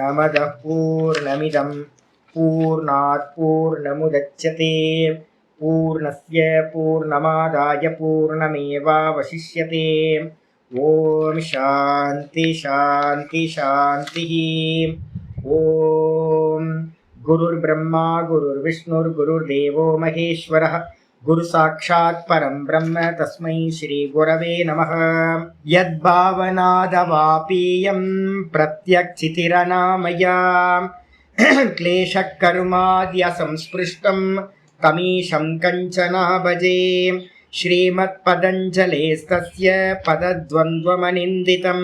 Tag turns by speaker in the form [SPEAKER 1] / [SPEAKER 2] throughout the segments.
[SPEAKER 1] पूर्णमदः पूर्णमिदं पूर्णात् पूर्णमुदच्यते पूर्णस्य पूर्णमादाय पूर्णमेवावशिष्यते। ओम शांति शांति शांति। ओम गुरुर्ब्रह्मा गुरुर्विष्णुर्गुरुर्देवो महेश्वरः गुरु साक्षात् परं ब्रह्म तस्मै श्री गुरवे नमः। यद्भावनादवापीयं प्रत्यक्षितिरनामया क्लेशः कर्माद्यसंस्पृष्टं तमीशं कञ्चना भजे। श्रीमत्पतञ्जलेस्तस्य पदद्वन्द्वमनिन्दितं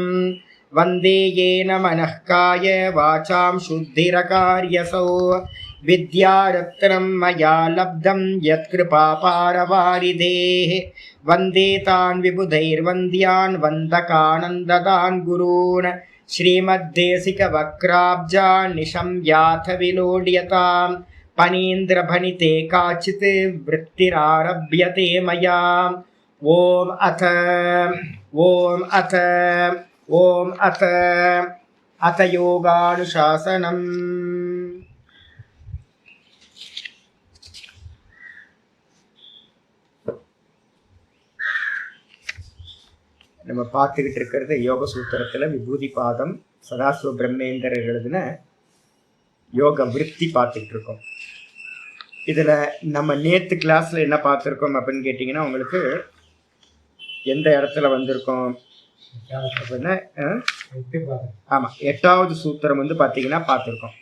[SPEAKER 1] वन्दे येन मनः काय वाचां शुद्धिरकार्यसौ। विद्यारत्नं मया लब्धं यत्कृपापारवारिधेः वन्दे तान् विबुधैर्वन्द्यान् वन्दकानन्ददान् गुरून्। श्रीमद्देशिकवक्त्राब्जान् निशम्याथ विलोड्यताम् पनीन्द्रभणिते काचित् वृत्तिरारभ्यते मया। ओम अथ योगानुशासनम्। நம்ம பார்த்துக்கிட்டு இருக்கிறது யோக சூத்திரத்தில் விபூதி பாதம் சதாசிவ பிரம்மேந்திரர் எழுதின யோக விருத்தி பார்த்துக்கிட்டு இருக்கோம். இதில் நம்ம நேற்று கிளாஸில் என்ன பார்த்துருக்கோம் அப்படின்னு கேட்டிங்கன்னா, உங்களுக்கு எந்த இடத்துல வந்திருக்கோம் அப்படின்னா, ஆமாம் 8வது சூத்திரம் பார்த்தீங்கன்னா பார்த்துருக்கோம்.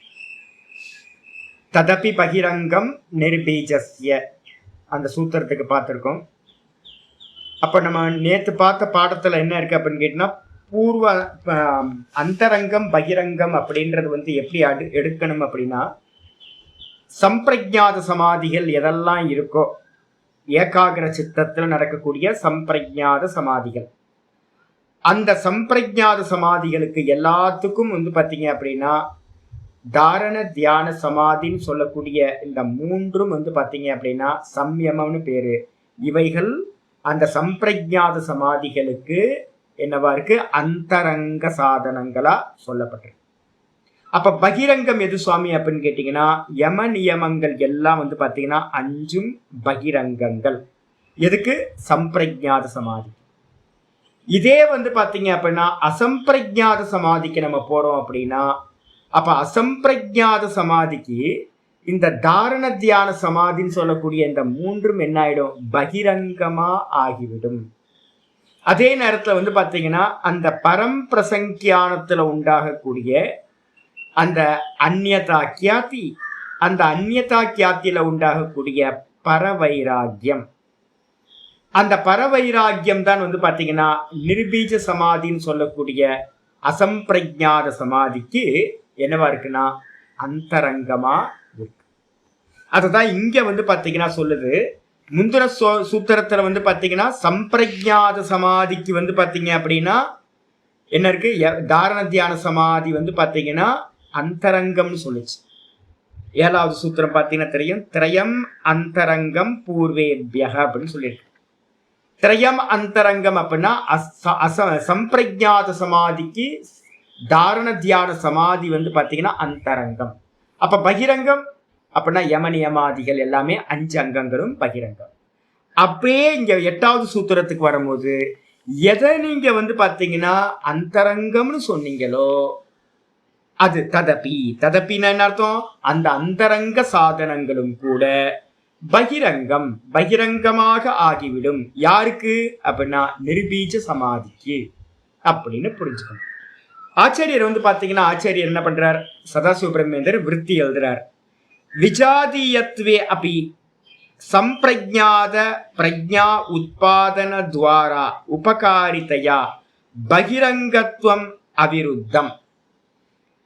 [SPEAKER 1] ததபி பகிரங்கம் நிர்பீஜஸ்ய அந்த சூத்திரத்துக்கு பார்த்துருக்கோம். அப்போ நம்ம நேற்று பார்த்த பாடத்தில் என்ன இருக்குது அப்படின்னு கேட்டிங்கன்னா, பூர்வ அந்தரங்கம் பகிரங்கம் அப்படின்றது எப்படி எடுக்கணும் அப்படின்னா, சம்பிரஜாத சமாதிகள் எதெல்லாம் இருக்கோ ஏகாகிர சித்தத்தில் நடக்கக்கூடிய சம்பிரஜாத சமாதிகள், அந்த சம்பிரஜாத சமாதிகளுக்கு எல்லாத்துக்கும் பார்த்தீங்க அப்படின்னா தாரண தியான சமாதின்னு சொல்லக்கூடிய இந்த மூன்றும் பார்த்தீங்க அப்படின்னா சம்யமம்னு பேரு. இவைகள் அந்த சம்பிரஜாத சமாதிகளுக்கு என்னவா இருக்கு, அந்தரங்க சாதனங்களா சொல்லப்பட்டிருக்கு. அப்ப பகிரங்கம் எது சுவாமி அப்படின்னு கேட்டீங்கன்னா, யம நியமங்கள் எல்லாம் பார்த்தீங்கன்னா 5 பகிரங்கங்கள். எதுக்கு? சம்பிரஜாத சமாதி. இதே பார்த்தீங்க அப்படின்னா அசம்பிரஜாத சமாதிக்கு நம்ம போறோம் அப்படின்னா, அப்ப அசம்பிரஜாத சமாதிக்கு இந்த தாரண தியான சமாதின்னு சொல்லக்கூடிய இந்த மூன்றும் என்ன ஆயிடும், பகிரங்கமா ஆகிவிடும். அதே நேரத்தில் பார்த்தீங்கன்னா அந்த பரம்பிரசங்கியானத்துல உண்டாகக்கூடிய அந்த அந்நியதா கியாதி, அந்த அந்நியதா கியாத்தில உண்டாகக்கூடிய பரவைராக்கியம், அந்த பரவைராக்கியம் தான் பார்த்தீங்கன்னா நிர்பீஜ சமாதின்னு சொல்லக்கூடிய அசம்பிரஜாத சமாதிக்கு என்னவா இருக்குன்னா அந்தரங்கமா இருக்கு. அதுதான் இங்க பார்த்தீங்கன்னா சொல்லுது. முந்திர சூத்திரத்துல பார்த்தீங்கன்னா சம்பிரஜாத சமாதிக்கு பார்த்தீங்க அப்படின்னா என்ன இருக்கு, தாரண தியான சமாதி பார்த்தீங்கன்னா அந்தரங்கம்னு சொல்லுச்சு. 7வது சூத்திரம் பார்த்தீங்கன்னா தெரியும், திரயம் அந்தரங்கம் பூர்வேபியக அப்படின்னு சொல்லியிருக்கு. திரயம் அந்தரங்கம் அப்படின்னா சம்பிரஜாத சமாதிக்கு தாரண தியான சமாதி பார்த்தீங்கன்னா அந்தரங்கம். அப்ப பகிரங்கம் அப்படின்னா யம நியமாதிகள் எல்லாமே 5 அங்கங்களும் பகிரங்கம். அப்படியே இங்க 8வது சூத்திரத்துக்கு வரும்போது எதை நீங்க பார்த்தீங்கன்னா அந்தரங்கம்னு சொன்னீங்களோ அது ததபி. ததப்பின்னா என்ன அர்த்தம்? அந்த அந்தரங்க சாதனங்களும் கூட பகிரங்கம், பகிரங்கமாக ஆகிவிடும். யாருக்கு அப்படின்னா நிர்பீஜ சமாதிக்கு அப்படின்னு புரிஞ்சுக்கணும். ஆச்சாரியர் பார்த்தீங்கன்னா ஆச்சாரியர் என்ன பண்றார், சதாசிவ பிரம்மேந்திரர் விருத்தி எழுதுறார். விஜாதீயத்வே அபி சம்பிரஜாத பிரஜா உத்பாதன துவாரா உபகாரிதையா பகிரங்கத்துவம் அவிருத்தம்.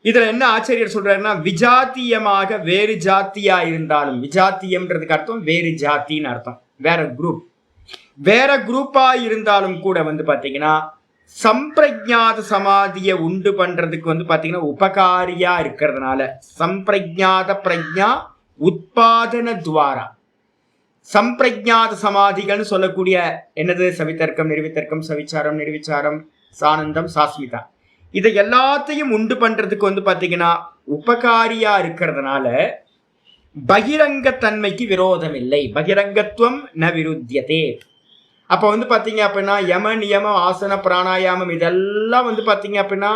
[SPEAKER 1] இதுல என்ன ஆச்சரியர் சொல்றாருன்னா, விஜாத்தியமாக வேறு ஜாத்தியா இருந்தாலும், விஜாத்தியம்ன்றதுக்கு அர்த்தம் வேறு ஜாத்தின்னு அர்த்தம், வேற குரூப்பா இருந்தாலும் கூட பார்த்தீங்கன்னா சம்பிரஜாத சமாதியை உண்டு பண்றதுக்கு பார்த்தீங்கன்னா உபகாரியா இருக்கிறதுனால சம்பிரஜாத பிரஜா உத்பாதன துவாரா, சம்பிரஜாத சமாதிகள்னு சொல்லக்கூடிய என்னது, சவிதர்க்கம் நிர்வித்தர்க்கம் சவிச்சாரம் நிர்விச்சாரம் சானந்தம் சாஸ்மிதா, இதை எல்லாத்தையும் உண்டு பண்றதுக்கு வந்து பாத்தீங்கன்னா உபகாரியா இருக்கிறதுனால பகிரங்கத்தன்மைக்கு விரோதம் இல்லை. பகிரங்கத்துவம் ந விருத்தியதே. அப்ப வந்து பாத்தீங்க அப்படின்னா யம நியமம் ஆசன பிராணாயாமம் இதெல்லாம் வந்து பாத்தீங்க அப்படின்னா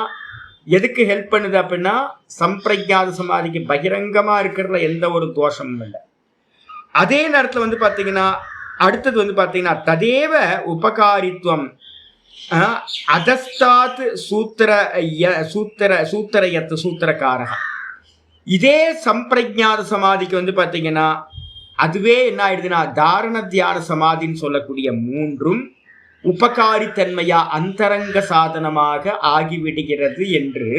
[SPEAKER 1] எதுக்கு ஹெல்ப் பண்ணுது அப்படின்னா சம்பிரஜாத சமாதிக்கு பகிரங்கமா இருக்கிறதுல எந்த ஒரு தோஷமும் இல்லை. அதே நேரத்துல வந்து பாத்தீங்கன்னா அடுத்தது வந்து பாத்தீங்கன்னா ததேவ உபகாரித்துவம் அதஸ்தாத் சூத்திரயத்து சூத்திரக்காரக. இதே சம்பிரஜாத சமாதிக்கு வந்து பாத்தீங்கன்னா அதுவே என்ன ஆயிடுதுன்னா தாரண தியான சமாதின்னு சொல்லக்கூடிய மூன்றும் உபகாரித்தன்மையா அந்தரங்க சாதனமாக ஆகிவிடுகிறது என்று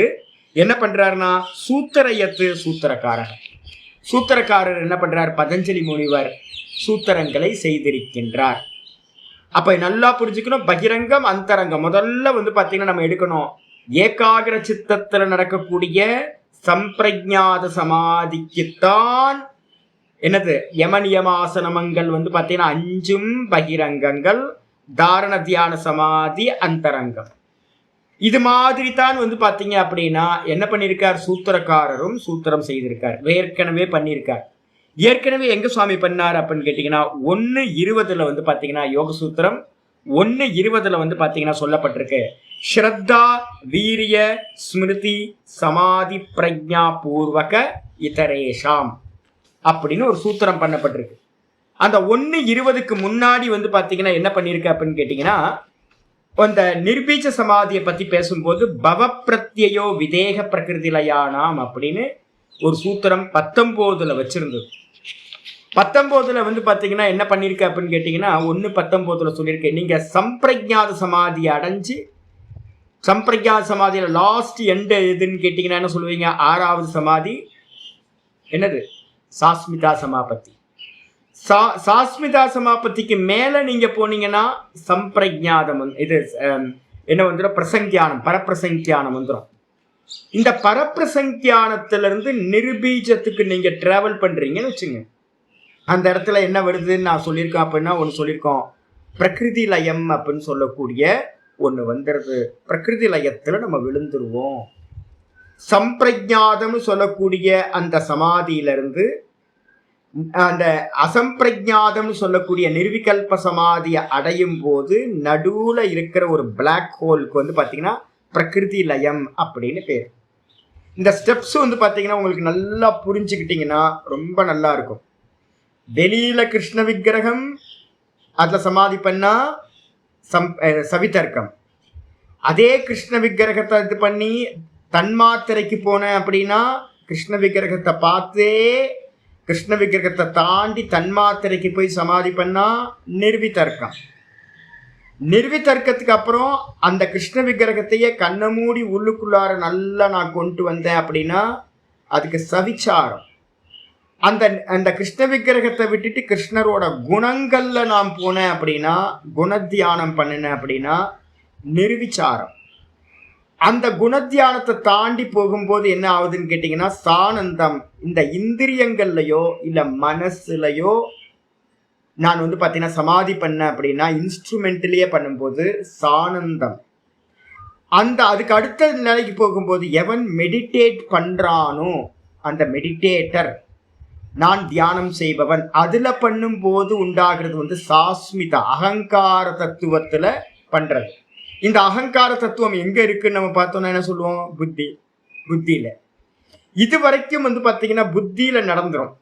[SPEAKER 1] என்ன பண்றாருன்னா சூத்திரயத்து சூத்திரக்காரர். சூத்திரக்காரர் என்ன பண்றார்? பதஞ்சலி முனிவர் சூத்திரங்களை செய்திருக்கின்றார். அப்ப நல்லா புரிஞ்சுக்கணும். பகிரங்கம் அந்தரங்கம் முதல்ல வந்து பாத்தீங்கன்னா நம்ம எடுக்கணும். ஏகாகிர சித்தத்துல நடக்கக்கூடிய சம்பிரஜாத சமாதிக்குத்தான் என்னது யமநியமாசனமங்கள் வந்து பாத்தீங்கன்னா 5 பகிரங்கங்கள், தாரண தியான சமாதி அந்தரங்கம். இது மாதிரி தான் வந்து பாத்தீங்க அப்படின்னா என்ன பண்ணியிருக்கார்? சூத்திரக்காரரும் சூத்திரம் செய்திருக்கார், ஏற்கனவே பண்ணியிருக்கார். ஏற்கனவே எங்க சுவாமி பண்ணார் அப்படின்னு கேட்டீங்கன்னா 1:20 வந்து பாத்தீங்கன்னா யோக சூத்திரம் 1:20 வந்து பாத்தீங்கன்னா சொல்லப்பட்டிருக்கு. ஸ்ரத்தா வீரிய ஸ்மிருதி சமாதி பிரஜா பூர்வக இதரேஷாம் அப்படின்னு ஒரு சூத்திரம் பண்ணப்பட்டிருக்கு. அந்த 1:20க்கு முன்னாடி வந்து பாத்தீங்கன்னா என்ன பண்ணிருக்கு அப்படின்னு கேட்டீங்கன்னா அந்த நிர்பீஜ சமாதியை பத்தி பேசும்போது பவப்பிரத்யோ விதேக பிரகிருதிலயானாம் அப்படின்னு ஒரு சூத்திரம் 19 வச்சிருந்தது. 19 வந்து பாத்தீங்கன்னா என்ன பண்ணிருக்கு அப்படின்னு கேட்டீங்கன்னா 1:19 சொல்லியிருக்கேன். நீங்க சம்பிரஜாத சமாதியை அடைஞ்சு சம்பிரஜாத சமாதியில லாஸ்ட் எண்ட் எதுன்னு கேட்டீங்கன்னா என்ன சொல்லுவீங்க? 6வது சமாதி என்னது? சாஸ்மிதா சமாபத்தி. சாஸ்மிதா சமாபத்திக்கு மேல நீங்க போனீங்கன்னா சம்பிரஜாதம் இது என்ன வந்துடும்? பிரசங்கியானம், பரப்பிரசங்கியானம் வந்துடும். இந்த பரப்பிரசங்கியானத்திலிருந்து நிர்பீஜத்துக்கு நீங்க டிராவல் பண்றீங்கன்னு வச்சுங்க. அந்த இடத்துல என்ன வருதுன்னு நான் சொல்லியிருக்கேன் அப்படின்னா ஒன்று சொல்லியிருக்கோம், பிரகிருதி லயம் அப்படின்னு சொல்லக்கூடிய ஒன்று வந்துடுது. பிரகிருதி லயத்துல நம்ம விழுந்துருவோம். சம்பிரஜாதம்னு சொல்லக்கூடிய அந்த சமாதியிலிருந்து அந்த அசம்பிரஜாதம்னு சொல்லக்கூடிய நிர்விகல்ப சமாதியை அடையும் போது நடுவுல இருக்கிற ஒரு பிளாக் ஹோலுக்கு வந்து பாத்தீங்கன்னா பிரகிருதி லயம் அப்படின்னு பேர். இந்த ஸ்டெப்ஸ் வந்து பாத்தீங்கன்னா உங்களுக்கு நல்லா புரிஞ்சுக்கிட்டீங்கன்னா ரொம்ப நல்லா இருக்கும். வெளியில கிருஷ்ண விக்கிரகம் அதுல சமாதி பண்ணா சவிதர்க்கம். அதே கிருஷ்ண விக்கிரகத்தை இது பண்ணி தன்மாத்திரைக்கு போனேன் அப்படின்னா கிருஷ்ண விக்கிரகத்தை பார்த்தே கிருஷ்ண விக்கிரகத்தை தாண்டி தன்மாத்திரைக்கு போய் சமாதி பண்ணா நிர்விதர்க்கம். நிர்விதர்க்கத்துக்கு அப்புறம் அந்த கிருஷ்ண விக்கிரகத்தையே கண்ணை மூடி உள்ளுக்குள்ளார நல்லா நான் கொண்டு வந்தேன் அப்படின்னா அதுக்கு சவிச்சாரம். அந்த அந்த கிருஷ்ண விக்கிரகத்தை விட்டுட்டு கிருஷ்ணரோட குணங்கள்ல நான் போனேன் அப்படின்னா குணத்தியானம் பண்ணினேன் அப்படின்னா நிர்விச்சாரம். அந்த குணத்தியானத்தை தாண்டி போகும்போது என்ன ஆகுதுன்னு கேட்டீங்கன்னா சானந்தம். இந்த இந்திரியங்கள்லையோ இல்ல மனசுலையோ நான் வந்து பாத்தீங்கன்னா சமாதி பண்ணேன் அப்படின்னா இன்ஸ்ட்ருமெண்ட்லயே பண்ணும்போது சானந்தம். அந்த அதுக்கு அடுத்த நிலைக்கு போகும்போது எவன் மெடிடேட் பண்றானோ அந்த மெடிடேட்டர், நான் தியானம் செய்பவன், அதுல பண்ணும் போது உண்டாகிறது வந்து சாஸ்மிதா அகங்கார தத்துவத்துல பண்றது. இந்த அகங்கார தத்துவம் எங்க இருக்குன்னு நம்ம பார்த்தோம்னா என்ன சொல்லுவோம்? புத்தியில. இது வரைக்கும் வந்து பாத்தீங்கன்னா புத்தியில நடந்துரும்.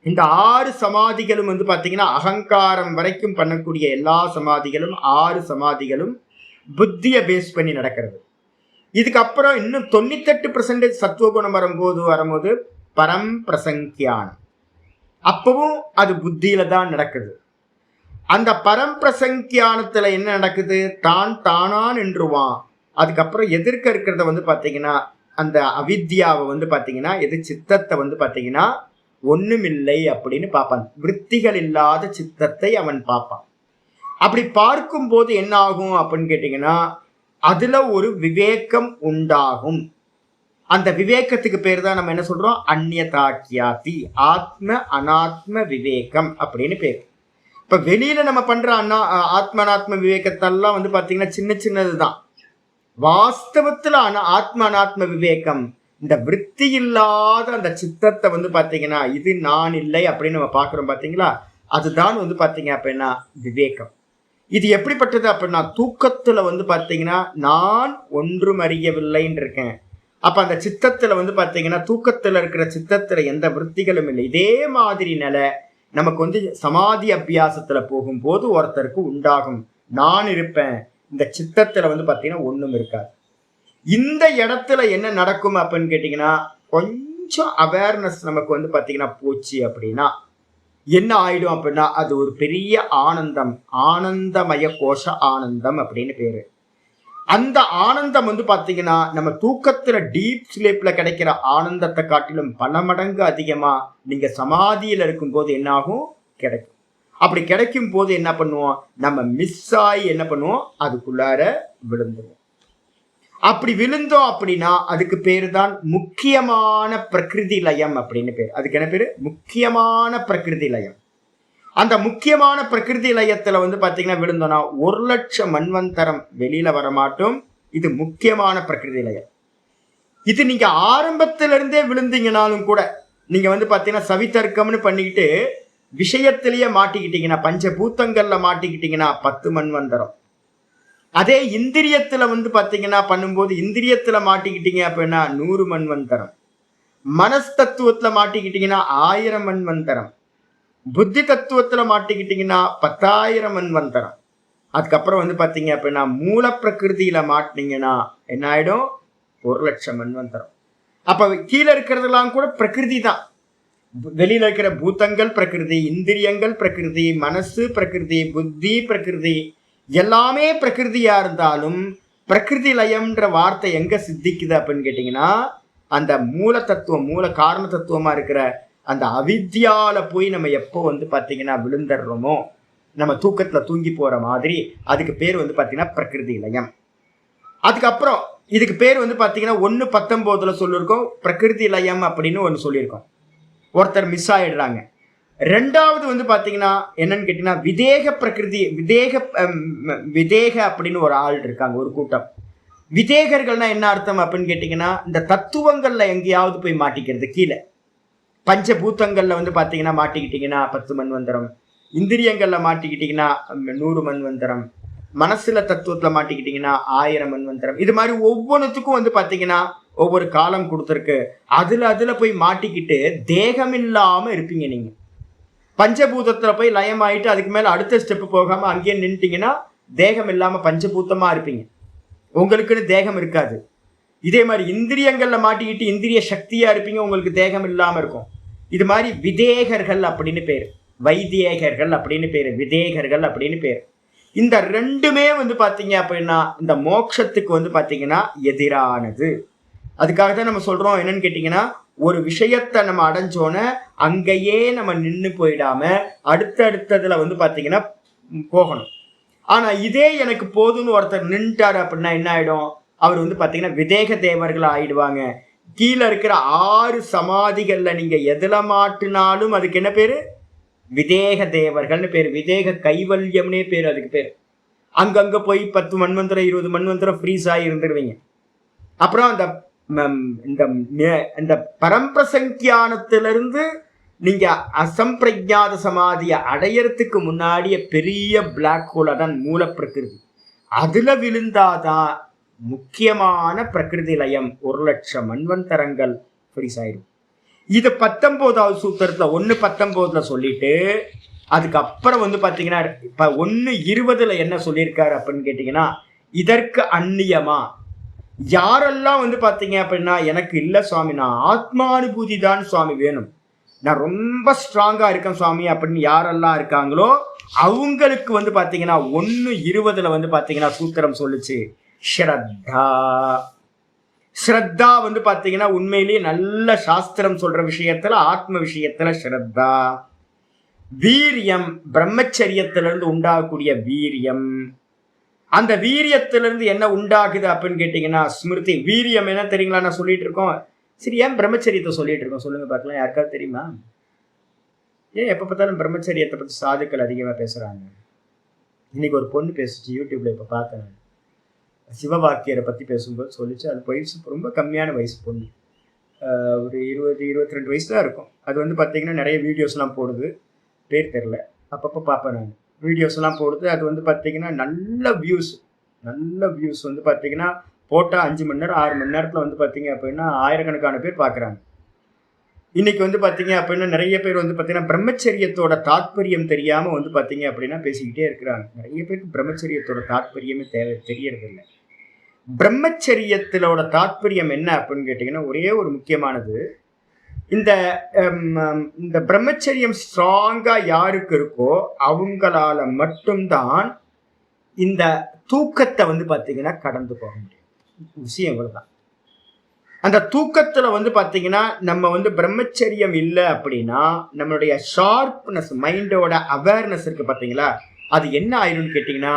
[SPEAKER 1] இந்த 6 சமாதிகளும் வந்து பாத்தீங்கன்னா அகங்காரம் வரைக்கும் பண்ணக்கூடிய எல்லா சமாதிகளும் 6 சமாதிகளும் புத்தியை பேஸ் பண்ணி நடக்கிறது. இதுக்கப்புறம் இன்னும் 98% சத்துவகுணம் வரும்போது பரம் பிரசங்கியானம். அப்பவும் அது புத்தியில தான் நடக்குது. அந்த பரம்பிரசங்கியானத்துல என்ன நடக்குது? தானா நின்றுவான். அதுக்கப்புறம் எதிர்க்க இருக்கிறத வந்து பாத்தீங்கன்னா அந்த அவித்யாவை வந்து பாத்தீங்கன்னா எது சித்தத்தை வந்து பாத்தீங்கன்னா ஒண்ணுமில்லை அப்படின்னு பார்ப்பான். விருத்திகள் இல்லாத சித்தத்தை அவன் பார்ப்பான். அப்படி பார்க்கும் போது என்ன ஆகும் அப்படின்னு கேட்டீங்கன்னா அதுல ஒரு விவேகம் உண்டாகும். அந்த விவேகத்துக்கு பேர் தான் நம்ம என்ன சொல்றோம்? அந்நியதாக்கியாதி, ஆத்ம அனாத்ம விவேகம் அப்படின்னு பேர். இப்ப வெளியில நம்ம பண்ற ஆத்ம அனாத்ம விவேகத்தெல்லாம் வந்து பாத்தீங்கன்னா சின்னது தான். வாஸ்தவத்துல ஆத்ம அனாத்ம விவேகம், இந்த விருத்தி இல்லாத அந்த சித்தத்தை வந்து பாத்தீங்கன்னா இது நான் இல்லை அப்படின்னு நம்ம பாக்குறோம் பாத்தீங்களா, அதுதான் வந்து பாத்தீங்க அப்படின்னா விவேகம். இது எப்படிப்பட்டது அப்படின்னா, தூக்கத்துல வந்து பாத்தீங்கன்னா நான் ஒன்றும் அறியவில்லைன்னு இருக்கேன். அப்ப அந்த சித்தத்துல வந்து பாத்தீங்கன்னா தூக்கத்துல இருக்கிற சித்தத்துல எந்த விருத்திகளும் இல்லை. இதே மாதிரி நிலை நமக்கு வந்து சமாதி அபியாசத்துல போகும்போது ஒருத்தருக்கு உண்டாகும். நான் இருப்பேன், இந்த சித்தத்துல வந்து பாத்தீங்கன்னா ஒண்ணும் இருக்காது. இந்த இடத்துல என்ன நடக்கும் அப்படின்னு கேட்டீங்கன்னா, கொஞ்சம் அவேர்னஸ் நமக்கு வந்து பாத்தீங்கன்னா போச்சு அப்படின்னா என்ன ஆயிடும் அப்படின்னா, அது ஒரு பெரிய ஆனந்தம், ஆனந்தமய கோஷ ஆனந்தம் அப்படின்னு பேரு. அந்த ஆனந்தம் வந்து பாத்தீங்கன்னா நம்ம தூக்கத்துல டீப் ஸ்லீப்ல கிடைக்கிற ஆனந்தத்தை காட்டிலும் பல மடங்கு அதிகமா நீங்க சமாதியில இருக்கும் போது என்ன ஆகும், கிடைக்கும். அப்படி கிடைக்கும் போது என்ன பண்ணுவோம், நம்ம மிஸ் ஆகி என்ன பண்ணுவோம், அதுக்குள்ளார விழுந்துருவோம். அப்படி விழுந்தோம் அப்படின்னா அதுக்கு பேரு தான் முக்கியமான பிரகிருதி லயம் அப்படின்னு பேரு. அதுக்கு என்ன பேரு, முக்கியமான பிரகிருதி லயம். அந்த முக்கியமான பிரகிருதி லயத்துல வந்து பாத்தீங்கன்னா விழுந்தோம்னா 1,00,000 மன்வந்தரம் வெளியில வர மாட்டோம். இது முக்கியமான பிரகிருதி லயம். இது நீங்க ஆரம்பத்திலிருந்தே விழுந்தீங்கனாலும் கூட நீங்க வந்து பாத்தீங்கன்னா சவிதர்க்கம்னு பண்ணிக்கிட்டு விஷயத்திலேயே மாட்டிக்கிட்டீங்கன்னா, பஞ்சபூத்தங்கள்ல மாட்டிக்கிட்டீங்கன்னா 10 மன்வந்தரம். அதே இந்திரியத்துல வந்து பாத்தீங்கன்னா பண்ணும்போது இந்திரியத்துல மாட்டிக்கிட்டீங்க அப்படின்னா 100 மன்வந்தரம். மனஸ்தத்துவத்துல மாட்டிக்கிட்டீங்கன்னா 1000 மன்வந்தரம். புத்தி தத்துவத்துல மாட்டிக்கிட்டீங்கன்னா 10,000 மன்வந்தரம். அதுக்கப்புறம் வந்து பாத்தீங்க அப்படின்னா மூல பிரகிருதியில மாட்டினீங்கன்னா என்ன ஆயிடும், 1,00,000 மன்வந்தரம். அப்ப கீழே இருக்கிறதெல்லாம் கூட பிரகிருதி தான். வெளியில இருக்கிற பூத்தங்கள் பிரகிருதி, இந்திரியங்கள் பிரகிருதி, மனசு பிரகிருதி, புத்தி பிரகிருதி, எல்லாமே பிரகிருதியா இருந்தாலும் பிரகிருதி லயம்ன்ற வார்த்தை எங்க சித்திக்குது அப்படின்னு கேட்டீங்கன்னா, அந்த மூல தத்துவம், மூல காரண தத்துவமா இருக்கிற அந்த அவித்யால போய் நம்ம எப்போ வந்து பாத்தீங்கன்னா விழுந்துடுறோமோ, நம்ம தூக்கத்துல தூங்கி போற மாதிரி, அதுக்கு பேர் வந்து பாத்தீங்கன்னா பிரகிருதி லயம். அதுக்கப்புறம் இதுக்கு பேர் வந்து பாத்தீங்கன்னா 1:19 சொல்லியிருக்கோம் பிரகிருதி லயம் அப்படின்னு ஒன்று சொல்லியிருக்கோம். ஒருத்தர் மிஸ் ஆயிடுறாங்க. ரெண்டாவது வந்து பாத்தீங்கன்னா என்னன்னு கேட்டீங்கன்னா விதேக பிரகிருதி, விதேக அப்படின்னு ஒரு ஆள் இருக்காங்க, ஒரு கூட்டம். விதேகர்கள்னா என்ன அர்த்தம் அப்படின்னு கேட்டீங்கன்னா, இந்த தத்துவங்கள்ல எங்கேயாவது போய் மாட்டிக்கிறது. கீழே பஞ்சபூத்தங்கள்ல வந்து பாத்தீங்கன்னா மாட்டிக்கிட்டீங்கன்னா 10 மன்வந்தரம், இந்திரியங்கள்ல மாட்டிக்கிட்டீங்கன்னா 100 மன்வந்தரம், மனசுல தத்துவத்துல மாட்டிக்கிட்டீங்கன்னா 1000 மன்வந்தரம். இது மாதிரி ஒவ்வொன்றுத்துக்கும் வந்து பாத்தீங்கன்னா ஒவ்வொரு காலம் கொடுத்துருக்கு. அதுல போய் மாட்டிக்கிட்டு தேகம் இல்லாம இருப்பீங்க. நீங்க பஞ்சபூதத்துல போய் லயம் ஆயிட்டு அதுக்கு மேல அடுத்த ஸ்டெப் போகாம அங்கேயே நின்றுட்டீங்கன்னா தேகம் இல்லாம பஞ்சபூத்தமா இருப்பீங்க. உங்களுக்குன்னு தேகம் இருக்காது. இதே மாதிரி இந்திரியங்கள்ல மாட்டிக்கிட்டு இந்திரிய சக்தியா இருப்பீங்க, உங்களுக்கு தேகம் இல்லாம இருக்கும். இது மாதிரி விதேகர்கள் அப்படின்னு பேரு, வைத்தியேகர்கள் அப்படின்னு பேரு, விதேகர்கள் அப்படின்னு பேரு. இந்த ரெண்டுமே வந்து பாத்தீங்க அப்படின்னா இந்த மோட்சத்துக்கு வந்து பாத்தீங்கன்னா எதிரானது. அதுக்காக தான் நம்ம சொல்றோம் என்னன்னு கேட்டீங்கன்னா, ஒரு விஷயத்தை நம்ம அடைஞ்சோன அங்கேயே நம்ம நின்று போயிடாம அடுத்தடுத்ததுல வந்து பாத்தீங்கன்னா போகணும். ஆனா இதே எனக்கு போதுன்னு ஒருத்தர் நின்றுட்டாரு அப்படின்னா என்ன ஆயிடும், அவர் வந்து பாத்தீங்கன்னா விதேக தேவர்கள் ஆயிடுவாங்க. கீழே இருக்கிற 6 சமாதிகள்ல நீங்க எதுல மாட்டினாலும் அதுக்கு என்ன பேரு, விதேக தேவர்கள்னு பேரு, விதேக கைவல்யம்னே பேரு அதுக்கு பேரு. அங்கங்க போய் 10 மன்வந்தரம் 20 மன்வந்தரம் ஃப்ரீஸ் ஆகி இருந்துருவீங்க. அப்புறம் இந்த பரம்பிரசங்கியானத்திலிருந்து நீங்க அசம்பிரஜாத சமாதியை அடையறதுக்கு முன்னாடிய பெரிய பிளாக் ஹோல தான் மூல பிரகிருதி. அதுல விழுந்தாதான் முக்கியமான பிரகிருதி லயம் 1,00,000 மன்வந்தரங்கள் ஃப்ரீஸ் ஆயிடும். இது 19வது சூத்திரத்துல 1:19 சொல்லிட்டு அதுக்கப்புறம் வந்து பாத்தீங்கன்னா இப்ப 1:20 என்ன சொல்லியிருக்காரு அப்படின்னு கேட்டீங்கன்னா, இதற்கு அந்நியமா யாரெல்லாம் வந்து பாத்தீங்க அப்படின்னா எனக்கு இல்ல சுவாமி, நான் ஆத்மானுபூதி தான் சுவாமி வேணும், நான் ரொம்ப ஸ்ட்ராங்கா இருக்கேன் சுவாமி அப்படின்னு யாரெல்லாம் இருக்காங்களோ அவங்களுக்கு வந்து பாத்தீங்கன்னா 1:20 வந்து பாத்தீங்கன்னா சூத்திரம் சொல்லுச்சு, ஸ்ரத்தா. ஸ்ரத்தா வந்து பாத்தீங்கன்னா உண்மையிலேயே நல்ல சாஸ்திரம் சொல்ற விஷயத்துல ஆத்ம விஷயத்துல ஸ்ரத்தா. வீரியம், பிரம்மச்சரியத்திலிருந்து உண்டாகக்கூடிய வீரியம். அந்த வீரியத்திலிருந்து என்ன உண்டாகுது அப்படின்னு கேட்டீங்கன்னா ஸ்மிருதி. வீரியம் என்ன தெரியுங்களா, நான் சொல்லிட்டு இருக்கோம். சரி, ஏன் பிரம்மச்சரியத்தை சொல்லிட்டு இருக்கோம் சொல்லுங்க பார்க்கலாம், யாருக்காவது தெரியுமா? ஏன் எப்ப பார்த்தாலும் பிரம்மச்சரியத்தை பத்தி சாதுக்கள் அதிகமா பேசுறாங்க? இன்னைக்கு ஒரு பொண்ணு பேசுச்சு யூடியூப்ல, இப்ப பார்த்தேன். சிவவாக்கியரை பற்றி பேசும்போது சொல்லிச்சு. அது வயசு ரொம்ப கம்மியான வயசு பொண்ணு, ஒரு 22 வயசு தான் இருக்கும். அது வந்து பார்த்தீங்கன்னா நிறைய வீடியோஸ்லாம் போடுது, பேர் தெரில, அப்பப்போ பார்ப்பேன் நான். வீடியோஸ்லாம் போடுது. அது வந்து பார்த்தீங்கன்னா நல்ல வியூஸ் வந்து பார்த்தீங்கன்னா போட்டால் 5 மணி நேரம் 6 மணி நேரத்தில் வந்து பார்த்தீங்க அப்படின்னா ஆயிரக்கணக்கான பேர் பார்க்குறாங்க. இன்னைக்கு வந்து பார்த்தீங்க அப்படின்னா நிறைய பேர் வந்து பார்த்தீங்கன்னா பிரம்மச்சரியத்தோட தாற்பயம் தெரியாமல் வந்து பார்த்தீங்க அப்படின்னா பேசிக்கிட்டே இருக்கிறாங்க. நிறைய பேருக்கு பிரம்மச்சரியத்தோட தாற்பயமே தெரியறதில்லை. பிரம்மச்சரியத்திலோட தாற்பயம் என்ன அப்படின்னு கேட்டிங்கன்னா ஒரே ஒரு முக்கியமானது, இந்த இந்த பிரம்மச்சரியம் ஸ்ட்ராங்கா யாருக்கு இருக்கோ அவங்களால மட்டும்தான் இந்த தூக்கத்தை வந்து பார்த்தீங்கன்னா கடந்து போக முடியும். விஷயம் இவ்வளவுதான். அந்த தூக்கத்துல வந்து பார்த்தீங்கன்னா நம்ம வந்து பிரம்மச்சரியம் இல்லை அப்படின்னா நம்மளுடைய ஷார்ப்னஸ், மைண்டோட அவேர்னஸ் இருக்கு பார்த்தீங்களா, அது என்ன ஆயிடும்னு கேட்டிங்கன்னா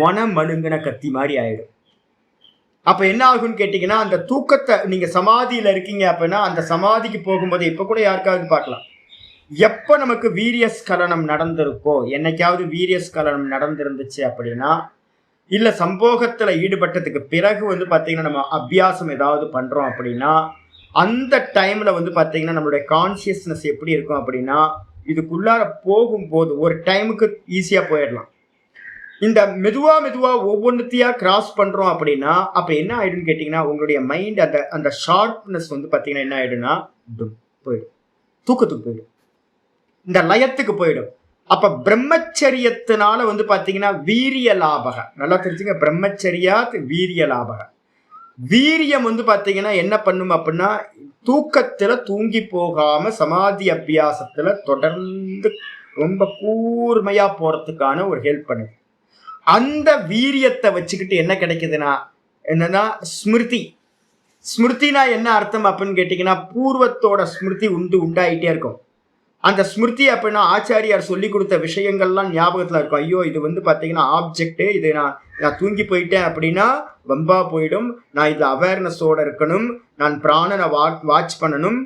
[SPEAKER 1] மனமழுங்கின கத்தி மாதிரி ஆயிடும். அப்ப என்ன ஆகும்னு கேட்டீங்கன்னா அந்த தூக்கத்தை, நீங்க சமாதியில இருக்கீங்க அப்படின்னா அந்த சமாதிக்கு போகும்போது இப்ப கூட யாருக்காவது பார்க்கலாம், எப்ப நமக்கு வீரியஸ்கலனம் நடந்திருக்கோ, என்னைக்காவது வீரியஸ்கலனம் நடந்திருந்துச்சு அப்படின்னா, இல்ல சம்போகத்துல ஈடுபட்டதுக்கு பிறகு வந்து பாத்தீங்கன்னா நம்ம அபியாசம் ஏதாவது பண்றோம் அப்படின்னா, அந்த டைம்ல வந்து பாத்தீங்கன்னா நம்மளுடைய கான்சியஸ்னஸ் எப்படி இருக்கும் அப்படின்னா, இதுக்குள்ளார போகும்போது ஒரு டைமுக்கு ஈஸியா போயிடலாம். இந்த மெதுவா ஒவ்வொன்றுத்தையா கிராஸ் பண்றோம் அப்படின்னா அப்ப என்ன ஆயிடும்னு கேட்டீங்கன்னா உங்களுடைய மைண்ட் அந்த ஷார்ப்னஸ் வந்து பாத்தீங்கன்னா என்ன ஆயிடும்னா போயிடும், தூக்கத்துக்கு போயிடும், இந்த லயத்துக்கு போயிடும். அப்ப பிரம்மச்சரியத்தினால வந்து பாத்தீங்கன்னா வீரிய லாபக, நல்லா தெரிஞ்சுங்க, பிரம்மச்சரியாத் வீரிய லாபக. வீரியம் வந்து பாத்தீங்கன்னா என்ன பண்ணும் அப்படின்னா தூக்கத்துல தூங்கி போகாம சமாதி அபியாசத்துல தொடர்ந்து ரொம்ப கூர்மையா போறதுக்கான ஒரு ஹெல்ப் பண்ணுது. அந்த வீரியத்தை வச்சுக்கிட்டு என்ன கிடைக்குதுன்னா என்னன்னா ஸ்மிருதினா என்ன அர்த்தம் அப்படின்னு கேட்டீங்கன்னா பூர்வத்தோட ஸ்மிருதி உண்டாயிட்டே இருக்கும். அந்த ஸ்மிருதி அப்படின்னா ஆச்சாரியார் சொல்லி கொடுத்த விஷயங்கள்லாம் ஞாபகத்துல இருக்கும். ஐயோ இது வந்து பாத்தீங்கன்னா ஆப்ஜெக்ட், இது நான் தூங்கி போயிட்டேன் அப்படின்னா வம்பா போயிடும், நான் இதுல அவேர்னஸோட இருக்கணும், நான் பிராணனை வாட்ச் பண்ணணும்,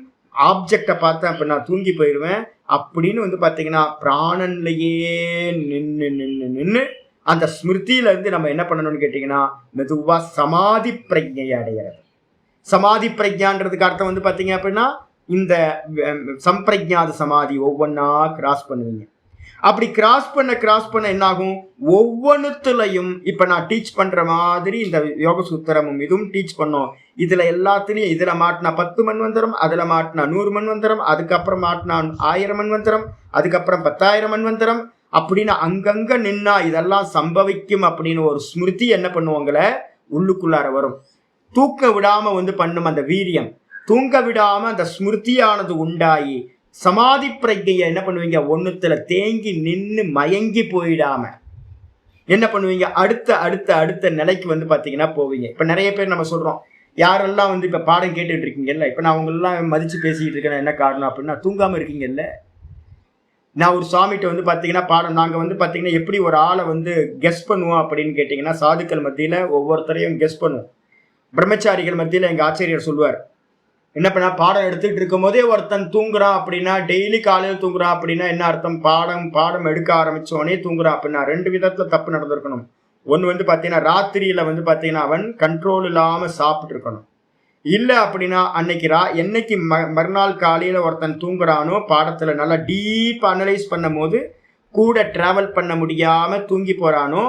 [SPEAKER 1] ஆப்ஜெக்டை பார்த்தேன் அப்படின்னா தூங்கி போயிடுவேன் அப்படின்னு வந்து பாத்தீங்கன்னா பிராணன்லயே நின்று அந்த ஸ்மிருதியில இருந்து நம்ம என்ன பண்ணணும்னு கேட்டீங்கன்னா மெதுவா சமாதி பிரஜையை அடைகிறது. சமாதி பிரஜான்றதுக்கு அர்த்தம் வந்து பாத்தீங்க அப்படின்னா இந்த சம்பிரஜாத சமாதி ஒவ்வொன்னா கிராஸ் பண்ணுவீங்க. அப்படி கிராஸ் பண்ண என்ன ஆகும், ஒவ்வொன்றுத்துலையும் இப்ப நான் டீச் பண்ற மாதிரி இந்த யோக சூத்திரமும் இதுவும் டீச் பண்ணோம். இதுல எல்லாத்துலயும் இதுல மாட்டினா 10 மன்வந்தரம், அதுல மாட்டினா 100 மன்வந்தரம், அதுக்கப்புறம் மாட்டினா 1000 மன்வந்தரம், அதுக்கப்புறம் 10,000 மன்வந்தரம் அப்படின்னு அங்கங்க நின்னா இதெல்லாம் சம்பவிக்கும் அப்படின்னு ஒரு ஸ்மிருதி என்ன பண்ணுவாங்கள உள்ளுக்குள்ளார வரும். தூக்க விடாம வந்து பண்ணும் அந்த வீரியம், தூங்க விடாம அந்த ஸ்மிருதியானது உண்டாயி சமாதி பிரஜையை என்ன பண்ணுவீங்க ஒண்ணுத்துல தேங்கி நின்று மயங்கி போயிடாம என்ன பண்ணுவீங்க அடுத்த நிலைக்கு வந்து பாத்தீங்கன்னா போவீங்க. இப்ப நிறைய பேர் நம்ம சொல்றோம், யாரெல்லாம் வந்து இப்ப பாடம் கேட்டுட்டு இருக்கீங்கல்ல, இப்ப நான் அவங்களெல்லாம் மதிச்சு பேசிட்டு இருக்கேன், என்ன காரணம் அப்படின்னா தூங்காம இருக்கீங்கல்ல. நான் ஒரு சுவாமிகிட்ட வந்து பார்த்தீங்கன்னா பாடம் நாங்கள் வந்து பார்த்தீங்கன்னா எப்படி ஒரு ஆளை வந்து கெஸ் பண்ணுவோம் அப்படின்னு கேட்டிங்கன்னா சாதுக்கள் மத்தியில் ஒவ்வொருத்தரையும் கெஸ் பண்ணுவோம். பிரம்மச்சாரிகள் மத்தியில் எங்கள் ஆச்சாரியர் சொல்லுவார், என்ன பண்ணா பாடம் எடுத்துக்கிட்டு இருக்கும் போதே ஒருத்தன் தூங்குறான் அப்படின்னா, டெய்லி காலையில் தூங்குறான் அப்படின்னா என்ன அர்த்தம், பாடம் எடுக்க ஆரம்பித்தோடனே தூங்குறான் அப்படின்னா 2 விதத்தில் தப்பு நடந்திருக்கணும். ஒன்று வந்து பார்த்தீங்கன்னா ராத்திரியில் வந்து பார்த்தீங்கன்னா அவன் கண்ட்ரோல் இல்லாமல் சாப்பிட்டு இருக்கணும். இல்லை அப்படின்னா அன்னைக்கு என்னைக்கு மறுநாள் காலையில் ஒருத்தன் தூங்குறானோ பாடத்தில் நல்லா டீப் அனலைஸ் பண்ணும் போது கூட டிராவல் பண்ண முடியாமல் தூங்கி போகிறானோ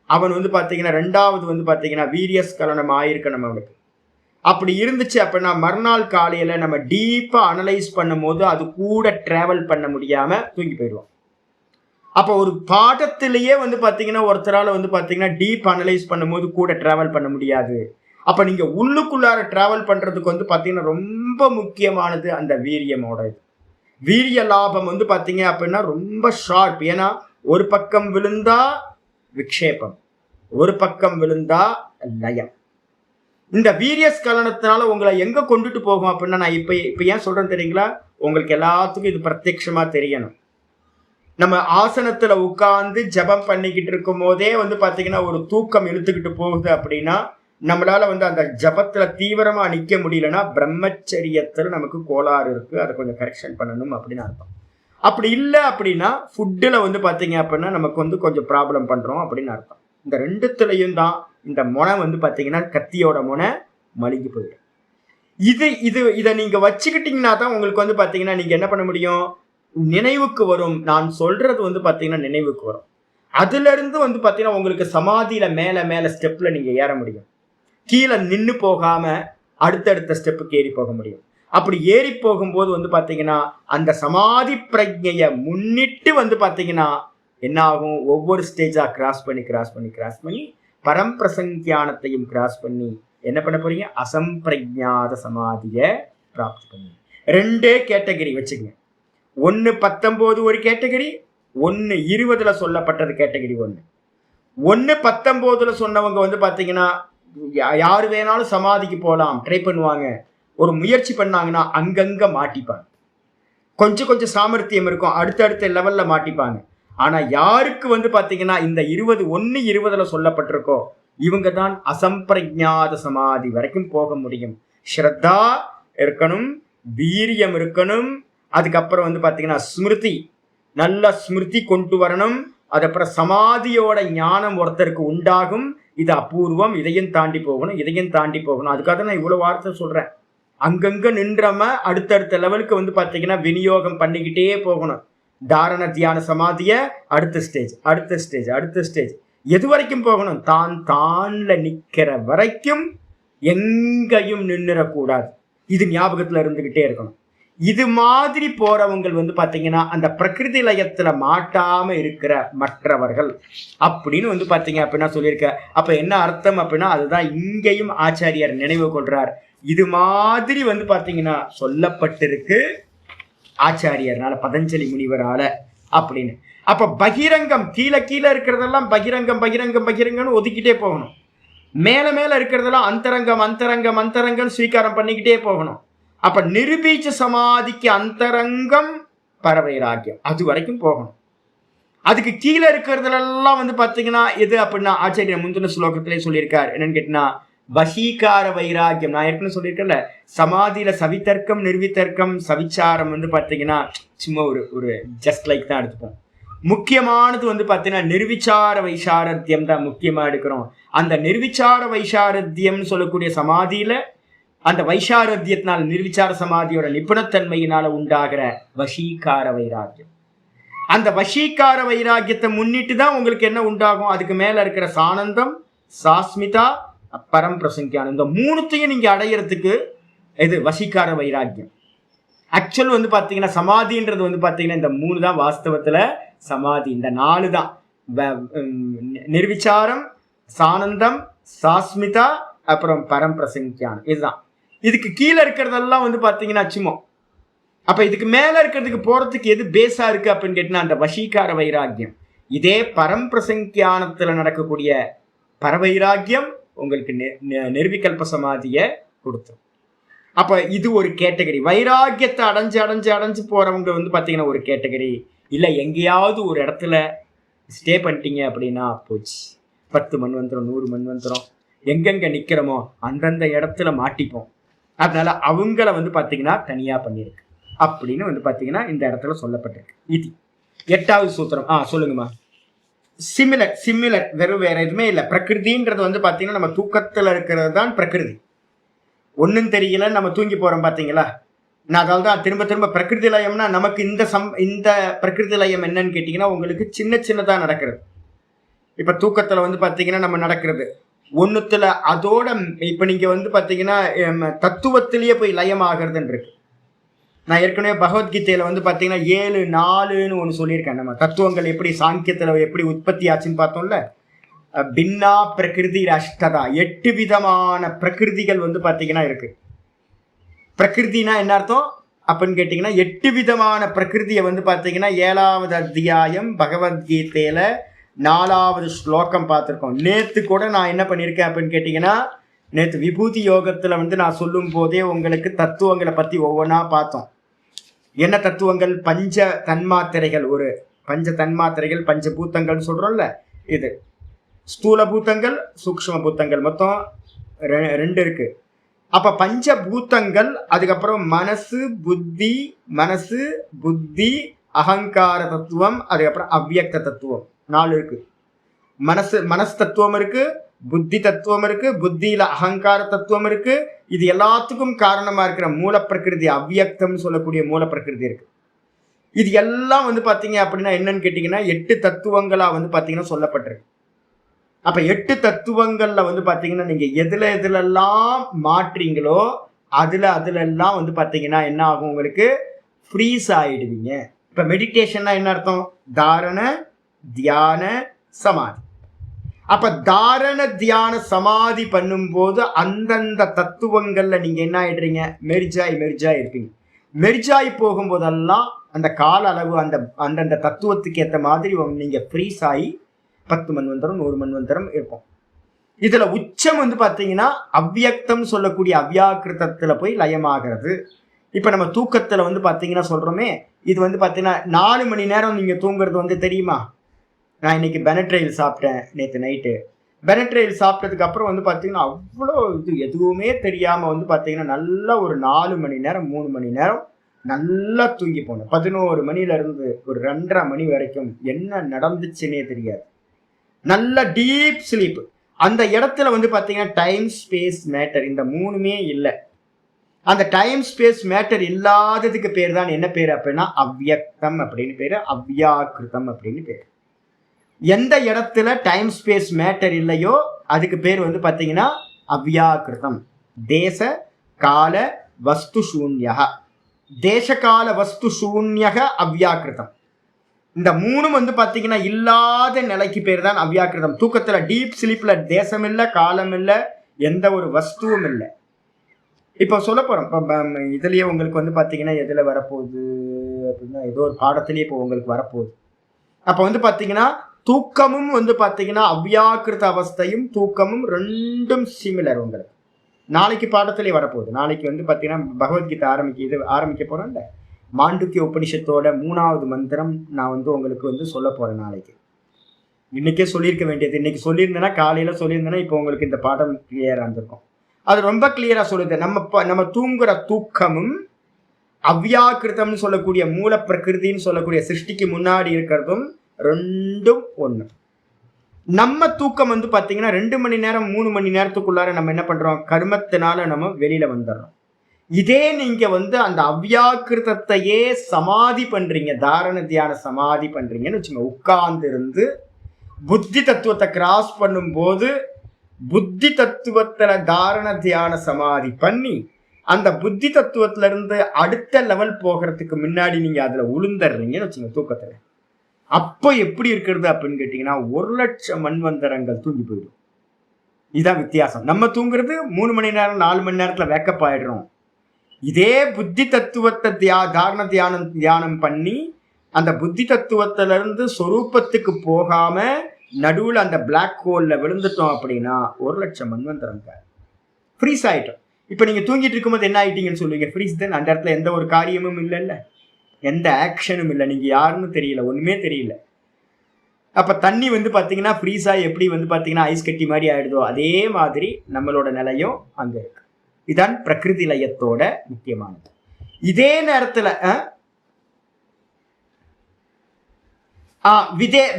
[SPEAKER 1] அவன் வந்து பார்த்தீங்கன்னா 2வது வந்து பார்த்தீங்கன்னா வீரியஸ்கலனம் ஆயிருக்கணும் அவனுக்கு. அப்படி இருந்துச்சு அப்படின்னா மறுநாள் காலையில் நம்ம டீப்பாக அனலைஸ் பண்ணும் போது அது கூட டிராவல் பண்ண முடியாமல் தூங்கி போயிடுவோம். அப்போ ஒரு பாடத்திலேயே வந்து பார்த்தீங்கன்னா ஒருத்தரால் வந்து பார்த்தீங்கன்னா டீப் அனலைஸ் பண்ணும் போது கூட டிராவல் பண்ண முடியாது. அப்ப நீங்க உள்ளுக்குள்ளார டிராவல் பண்றதுக்கு வந்து பாத்தீங்கன்னா ரொம்ப முக்கியமானது அந்த வீரியமோட இது. வீரிய லாபம் வந்து பாத்தீங்க அப்படின்னா ரொம்ப ஷார்ப். ஏன்னா ஒரு பக்கம் விழுந்தா விக்ஷேபம், ஒரு பக்கம் விழுந்தா லயம். இந்த வீரியஸ்கலனத்தினால உங்களை எங்க கொண்டுட்டு போகும் அப்படின்னா, நான் இப்ப ஏன் சொல்றேன்னு தெரியுங்களா, உங்களுக்கு எல்லாத்துக்கும் இது பிரத்யட்சமா தெரியணும். நம்ம ஆசனத்துல உட்கார்ந்து ஜபம் பண்ணிக்கிட்டு இருக்கும் போதே வந்து பாத்தீங்கன்னா ஒரு தூக்கம் இழுத்துக்கிட்டு போகுது அப்படின்னா நம்மளால வந்து அந்த ஜபத்துல தீவிரமா நிக்க முடியலன்னா பிரம்மச்சரியத்துல நமக்கு கோளாறு இருக்கு, அதை கொஞ்சம் கரெக்ஷன் பண்ணணும் அப்படின்னு அர்த்தம். அப்படி இல்லை அப்படின்னா ஃபுட்டில் வந்து பார்த்தீங்க அப்படின்னா நமக்கு வந்து கொஞ்சம் ப்ராப்ளம் பண்றோம் அப்படின்னு அர்த்தம். இந்த ரெண்டுத்துலையும் தான் இந்த முனை வந்து பார்த்தீங்கன்னா கத்தியோட முனை மழுங்கி போயிடும். இதை நீங்க வச்சுக்கிட்டீங்கன்னா தான் உங்களுக்கு வந்து பார்த்தீங்கன்னா நீங்க என்ன பண்ண முடியும், நினைவுக்கு வரும். நான் சொல்றது வந்து பார்த்தீங்கன்னா நினைவுக்கு வரும். அதுல இருந்து வந்து பார்த்தீங்கன்னா உங்களுக்கு சமாதியில மேல மேல ஸ்டெப்ல நீங்க ஏற முடியும். கீழே நின்று போகாம அடுத்தடுத்த ஸ்டெப்புக்கு ஏறி போக முடியும். அப்படி ஏறி போகும்போது வந்து பார்த்தீங்கன்னா அந்த சமாதி பிரஜையை முன்னிட்டு வந்து பார்த்தீங்கன்னா என்ன ஆகும், ஒவ்வொரு ஸ்டேஜா கிராஸ் பண்ணி பரம்பிரசங்கியானத்தையும் கிராஸ் பண்ணி என்ன பண்ண போறீங்க, அசம்பிரஜாத சமாதியை பிராப்தி பண்ணி. 2 கேட்டகரி வச்சுக்கங்க. 1 19 ஒரு கேட்டகரி, 1 20 சொல்லப்பட்டது கேட்டகரி 1. 1 19 சொன்னவங்க வந்து பார்த்தீங்கன்னா யாரு வேணாலும் சமாதிக்கு போகலாம், ட்ரை பண்ணுவாங்க. ஒரு முயற்சி பண்ணாங்கன்னா அங்கங்க மாட்டிப்பாங்க. கொஞ்சம் சாமர்த்தியம் இருக்கும், அடுத்தடுத்த லெவல்ல மாட்டிப்பாங்க. ஆனா யாருக்கு வந்து பாத்தீங்கன்னா இந்த 1 20 சொல்லப்பட்டிருக்கோ இவங்க தான் அசம்பிரஜாத சமாதி வரைக்கும் போக முடியும். ஸ்ரத்தா இருக்கணும், வீரியம் இருக்கணும், அதுக்கப்புறம் வந்து பாத்தீங்கன்னா ஸ்மிருதி, நல்ல ஸ்மிருதி கொண்டு வரணும். அதுக்கப்புறம் சமாதியோட ஞானம் ஒருத்தருக்கு உண்டாகும். இது அபூர்வம், இதையும் தாண்டி போகணும். அதுக்காக நான் இவ்வளவு வார்த்தை சொல்றேன். அங்கங்க நின்றம அடுத்தடுத்த லெவலுக்கு வந்து பாத்தீங்கன்னா விநியோகம் பண்ணிக்கிட்டே போகணும். தாரண தியான சமாதிய அடுத்த ஸ்டேஜ் எது வரைக்கும் போகணும், தான்ல நிக்கிற வரைக்கும் எங்கேயும் நின்னுடக்கூடாது. இது ஞாபகத்துல இருந்துகிட்டே இருக்கணும். இது மாதிரி போறவங்க வந்து பாத்தீங்கன்னா அந்த பிரகிருதி லயத்துல மாட்டாம இருக்கிற மற்றவர்கள் அப்படின்னு வந்து பாத்தீங்க அப்படின்னா சொல்லியிருக்க. அப்ப என்ன அர்த்தம் அப்படின்னா அதுதான் இங்கேயும் ஆச்சாரியர் நினைவு கொள்றார். இது மாதிரி வந்து பாத்தீங்கன்னா சொல்லப்பட்டிருக்கு ஆச்சாரியர்னால, பதஞ்சலி முனிவரால அப்படின்னு. அப்ப பகிரங்கம் கீழே இருக்கிறதெல்லாம் பகிரங்கம்னு ஒதுக்கிட்டே போகணும். மேல இருக்கிறதெல்லாம் அந்தரங்கம் ஸ்வீகாரம் பண்ணிக்கிட்டே போகணும். அப்ப நிருபீச்ச சமாதிக்கு அந்தரங்கம் பரவைராக்கியம் அது வரைக்கும் போகணும். அதுக்கு கீழே இருக்கிறதுலாம் வந்து பாத்தீங்கன்னா எது அப்படின்னா ஆச்சாரியர் முந்தின ஸ்லோகத்திலே சொல்லியிருக்காரு. என்னன்னு கேட்டீங்கன்னா வசீகார வைராக்கியம். நான் ஏற்கனவே சொல்லியிருக்கேன்ல, சமாதியில சவித்தர்க்கம் நிர்வித்தர்க்கம் சவிச்சாரம் வந்து பாத்தீங்கன்னா சும்மா ஒரு ஜஸ்ட் லைக் தான் எடுத்துப்போம். முக்கியமானது வந்து பாத்தீங்கன்னா நிர்விச்சார வைசாரத்தியம் தான் முக்கியமா எடுக்கிறோம். அந்த நிர்விச்சார வைசாரத்தியம்னு சொல்லக்கூடிய சமாதியில அந்த வைசாரத்தியத்தினால் நிர்விச்சார சமாதியோட நிபுணத்தன்மையினால உண்டாகிற வசீகார வைராக்கியம். அந்த வசீகார வைராக்கியத்தை முன்னிட்டு தான் உங்களுக்கு என்ன உண்டாகும், அதுக்கு மேல இருக்கிற சானந்தம், சாஸ்மிதா, பரம்பிரசங்கியானம், இந்த 3த்தையும் நீங்க அடையிறதுக்கு இது வசீகார வைராக்கியம். ஆக்சுவல் வந்து பாத்தீங்கன்னா சமாதின்றது வந்து பாத்தீங்கன்னா இந்த 3 தான் வாஸ்தவத்துல சமாதி. இந்த 4 தான் நிர்விச்சாரம், சானந்தம், சாஸ்மிதா, அப்புறம் பரம்பிரசங்கியானம். இதுதான். இதுக்கு கீழே இருக்கிறதெல்லாம் வந்து பாத்தீங்கன்னா சும்மா. அப்ப இதுக்கு மேல இருக்கிறதுக்கு போறதுக்கு எது பேஸா இருக்கு அப்படின்னு கேட்டீங்கன்னா அந்த வசீகார வைராக்கியம். இதே பரம்பிரசங்கியானத்துல நடக்கக்கூடிய பரவைராக்கியம் உங்களுக்கு நிர்விகல்ப சமாதியை கொடுத்துரும். அப்ப இது ஒரு கேட்டகரி. வைராக்கியத்தை அடைஞ்சு போறவங்க வந்து பாத்தீங்கன்னா ஒரு கேட்டகரி. இல்ல எங்கேயாவது ஒரு இடத்துல ஸ்டே பண்ணிட்டீங்க அப்படின்னா போச்சு. 10 மன்வந்திரம் 100 மன்வந்திரம் எங்கெங்க நிக்கிறோமோ அந்தந்த இடத்துல மாட்டிப்போம். அதனால அவங்கள வந்து பாத்தீங்கன்னா தனியா பண்ணிருக்கு அப்படின்னு வந்து பாத்தீங்கன்னா இந்த இடத்துல சொல்லப்பட்டிருக்கு. இது 8வது சூத்திரம். சொல்லுங்கம்மா. சிமிலர் வேற எதுவுமே இல்லை. பிரகிருதின்றது வந்து பாத்தீங்கன்னா நம்ம தூக்கத்துல இருக்கிறது தான் பிரகிருதி. ஒன்னும் தெரியல நம்ம தூங்கி போறோம் பாத்தீங்களா. நான் அதாவது தான் திரும்ப பிரகிருதி லயம்னா நமக்கு இந்த பிரகிருதி லயம் என்னன்னு கேட்டீங்கன்னா உங்களுக்கு சின்னதா நடக்கிறது. இப்ப தூக்கத்துல வந்து பாத்தீங்கன்னா நம்ம நடக்கிறது ஒண்ணுத்துல அதோட இப்ப நீங்க வந்து பாத்தீங்கன்னா தத்துவத்திலேயே போய் லயம் ஆகிறதுன்னு இருக்கு. நான் ஏற்கனவே பகவத்கீதையில வந்து பாத்தீங்கன்னா 7-4ன்னு ஒண்ணு சொல்லியிருக்கேன். நம்ம தத்துவங்கள் எப்படி சாங்கியத்துல எப்படி உற்பத்தி ஆச்சுன்னு பார்த்தோம்ல. பின்னா பிரகிருதி அஷ்டதா 8 விதமான பிரகிருதிகள் வந்து பாத்தீங்கன்னா இருக்கு. பிரகிருதினா என்ன அர்த்தம் அப்படின்னு கேட்டீங்கன்னா 8 விதமான பிரகிருதியை வந்து பாத்தீங்கன்னா 7வது அத்தியாயம் பகவத்கீதையில 4வது ஸ்லோகம் பார்த்திருக்கோம். நேத்து கூட நான் என்ன பண்ணியிருக்கேன் அப்படின்னு கேட்டீங்கன்னா நேற்று விபூதி யோகத்துல வந்து நான் சொல்லும் போதே உங்களுக்கு தத்துவங்களை பத்தி ஒவ்வொன்றா பார்த்தோம். என்ன தத்துவங்கள்? பஞ்ச தன்மாத்திரைகள். பஞ்ச தன்மாத்திரைகள் பஞ்சபூத்தங்கள் சொல்றோம்ல. இது ஸ்தூல பூத்தங்கள் சூக்ஷ்ம பூத்தங்கள் மொத்தம் 2 இருக்கு. அப்ப பஞ்சபூத்தங்கள், அதுக்கப்புறம் மனசு புத்தி அகங்கார தத்துவம், அதுக்கப்புறம் அவ்வியக்த தத்துவம் 4 இருக்கு. மனசு தத்துவம் இருக்கு, புத்தி தத்துவம் இருக்கு, புத்தியில அகங்கார தத்துவம் இருக்கு. இது எல்லாத்துக்கும் காரணமா இருக்கிற மூல பிரகிருதி, அவ்வியக்தம் சொல்லக்கூடிய மூல பிரகிருதி இருக்கு. இது எல்லாம் பாத்தீங்க அப்படின்னா என்னன்னு கேட்டீங்கன்னா 8 தத்துவங்களா பாத்தீங்கன்னா சொல்லப்பட்டிருக்கு. அப்ப 8 தத்துவங்கள்ல பாத்தீங்கன்னா நீங்க எதுலெல்லாம் மாற்றீங்களோ அதுல எல்லாம் பாத்தீங்கன்னா என்ன ஆகும், உங்களுக்கு ஃப்ரீஸ் ஆயிடுவீங்க. இப்ப மெடிடேஷன்னா என்ன அர்த்தம்? தாரண தியான சமாதி. அப்ப தாரண தியான சமாதி பண்ணும்போது அந்தந்த தத்துவங்கள்ல நீங்க என்ன ஆயிடுறீங்க, மெர்ஜாய் இருப்பீங்க. மெர்ஜாய் போகும்போதெல்லாம் அந்த கால அளவு அந்தந்த தத்துவத்துக்கு ஏற்ற மாதிரி நீங்க ஃப்ரீஸ் ஆகி 10 மன்வந்தரம் 100 மன்வந்தரம் இருப்போம். இதுல உச்சம் பாத்தீங்கன்னா அவ்வியக்தம் சொல்லக்கூடிய அவ்யாக்கிருதத்துல போய் லயமாகிறது. இப்ப நம்ம தூக்கத்துல பாத்தீங்கன்னா சொல்றோமே, இது பாத்தீங்கன்னா 4 மணி நேரம் நீங்க தூங்குறது தெரியுமா? நான் இன்னைக்கு பெனட்ரெயில் சாப்பிட்டேன் நேற்று நைட்டு. பெனட்ரெயில் சாப்பிட்டதுக்கு அப்புறம் பாத்தீங்கன்னா அவ்வளோ இது எதுவுமே தெரியாம பாத்தீங்கன்னா நல்லா ஒரு 4 மணி நேரம் 3 மணி நேரம் நல்லா தூங்கி போனேன். 11 மணில இருந்து ஒரு 2:30 மணி வரைக்கும் என்ன நடந்துச்சுன்னே தெரியாது. நல்ல டீப் ஸ்லீப். அந்த இடத்துல பாத்தீங்கன்னா டைம் ஸ்பேஸ் மேட்டர் இந்த 3மே இல்லை. அந்த டைம் ஸ்பேஸ் மேட்டர் இல்லாததுக்கு பேர் தான் என்ன பேரு அப்படின்னா அவ்வியக்தம் அப்படின்னு பேரு, அவ்யாக்கிருதம் அப்படின்னு பேரு. எந்த இடத்துல டைம் ஸ்பேஸ் மேட்டர் இல்லையோ அதுக்கு பேர் பாத்தீங்கன்னா அவ்யாக்கிருதம். தேச கால வஸ்து சூன்யக, தேச கால வஸ்து சூன்யக அவ்யாக்கிருதம். இந்த 3ம் பாத்தீங்கன்னா இல்லாத நிலைக்கு பேர் தான் அவ்யாக்கிருதம். தூக்கத்துல டீப் ஸ்லீப்ல தேசம் இல்லை, காலம் இல்லை, எந்த ஒரு வஸ்துவும் இல்லை. இப்போ சொல்ல போறோம். இப்போ இதுலயே உங்களுக்கு பாத்தீங்கன்னா எதுல வரப்போகுது அப்படின்னா ஏதோ ஒரு பாடத்திலேயே இப்போ உங்களுக்கு வரப்போகுது. அப்போ பாத்தீங்கன்னா தூக்கமும் பாத்தீங்கன்னா அவ்யாக்கிருத அவஸ்தையும் தூக்கமும் ரெண்டும் சிமிலர். உங்களுக்கு நாளைக்கு பாடத்திலே வரப்போகுது. நாளைக்கு பாத்தீங்கன்னா பகவத்கீதை ஆரம்பிக்க போறேன்ல, மாண்டூக்கிய உபனிஷத்தோட 3வது மந்திரம் நான் உங்களுக்கு சொல்ல போறேன் நாளைக்கு. இன்னைக்கே சொல்லியிருக்க வேண்டியது, இன்னைக்கு சொல்லியிருந்தேன்னா காலையில சொல்லியிருந்தேன்னா இப்போ உங்களுக்கு இந்த பாடம் கிளியரா இருந்திருக்கும். அது ரொம்ப கிளியரா சொல்லுது. நம்ம தூங்குற தூக்கமும் அவ்யாக்கிருதம்னு சொல்லக்கூடிய மூல பிரகிருதின்னு சொல்லக்கூடிய சிருஷ்டிக்கு முன்னாடி இருக்கிறதும் ரெண்டும் ஒண்ணு. நம்ம தூக்கம் பாத்தீங்கன்னா 2 மணி நேரம் 3 மணி நேரத்துக்குள்ளார நம்ம என்ன பண்றோம், கர்மத்தினால நம்ம வெளியில வந்துடுறோம். இதே நீங்க அந்த அவ்யாக்கிருதத்தையே சமாதி பண்றீங்க, தாரண தியான சமாதி பண்றீங்கன்னு வச்சுங்க, உட்கார்ந்து இருந்து புத்தி தத்துவத்தை கிராஸ் பண்ணும் போது புத்தி தத்துவத்துல தாரண தியான சமாதி பண்ணி அந்த புத்தி தத்துவத்துல இருந்து அடுத்த லெவல் போகிறதுக்கு முன்னாடி நீங்க அதுல உளுந்துடுறீங்கன்னு வச்சுங்க தூக்கத்துல. அப்போ எப்படி இருக்கிறது அப்படின்னு கேட்டீங்கன்னா 1,00,000 மன்வந்தரங்கள் தூங்கி போயிடும். இதுதான் வித்தியாசம். நம்ம தூங்குறது 3 மணி நேரம் 4 மணி நேரத்துல வேக்கப் ஆயிடுறோம். இதே புத்தி தத்துவத்தை தாரண தியானம் பண்ணி அந்த புத்தி தத்துவத்துல இருந்து சொரூபத்துக்கு போகாம நடுவில் அந்த பிளாக் ஹோல்ல விழுந்துட்டோம் அப்படின்னா 1,00,000 மன்வந்தரம் ஃப்ரீஸ் ஆயிட்டோம். இப்ப நீங்க தூங்கிட்டு இருக்கும்போது என்ன ஆயிட்டீங்கன்னு சொல்லுவீங்க, ஃப்ரீஸ் தான். அந்த இடத்துல எந்த ஒரு காரியமும் இல்லைல்ல, எந்த ஆக்ஷனும் இல்லை, நீங்க யாருன்னு தெரியல, ஒண்ணுமே தெரியல. அப்ப தண்ணி பாத்தீங்கன்னா ஃப்ரீஸ் ஆகி எப்படி பாத்தீங்கன்னா ஐஸ் கட்டி மாதிரி ஆயிடுதோ அதே மாதிரி நம்மளோட நிலையும் அங்க இருக்கு. இதான் பிரகிருதி லயத்தோட முக்கியமானது. இதே நேரத்துல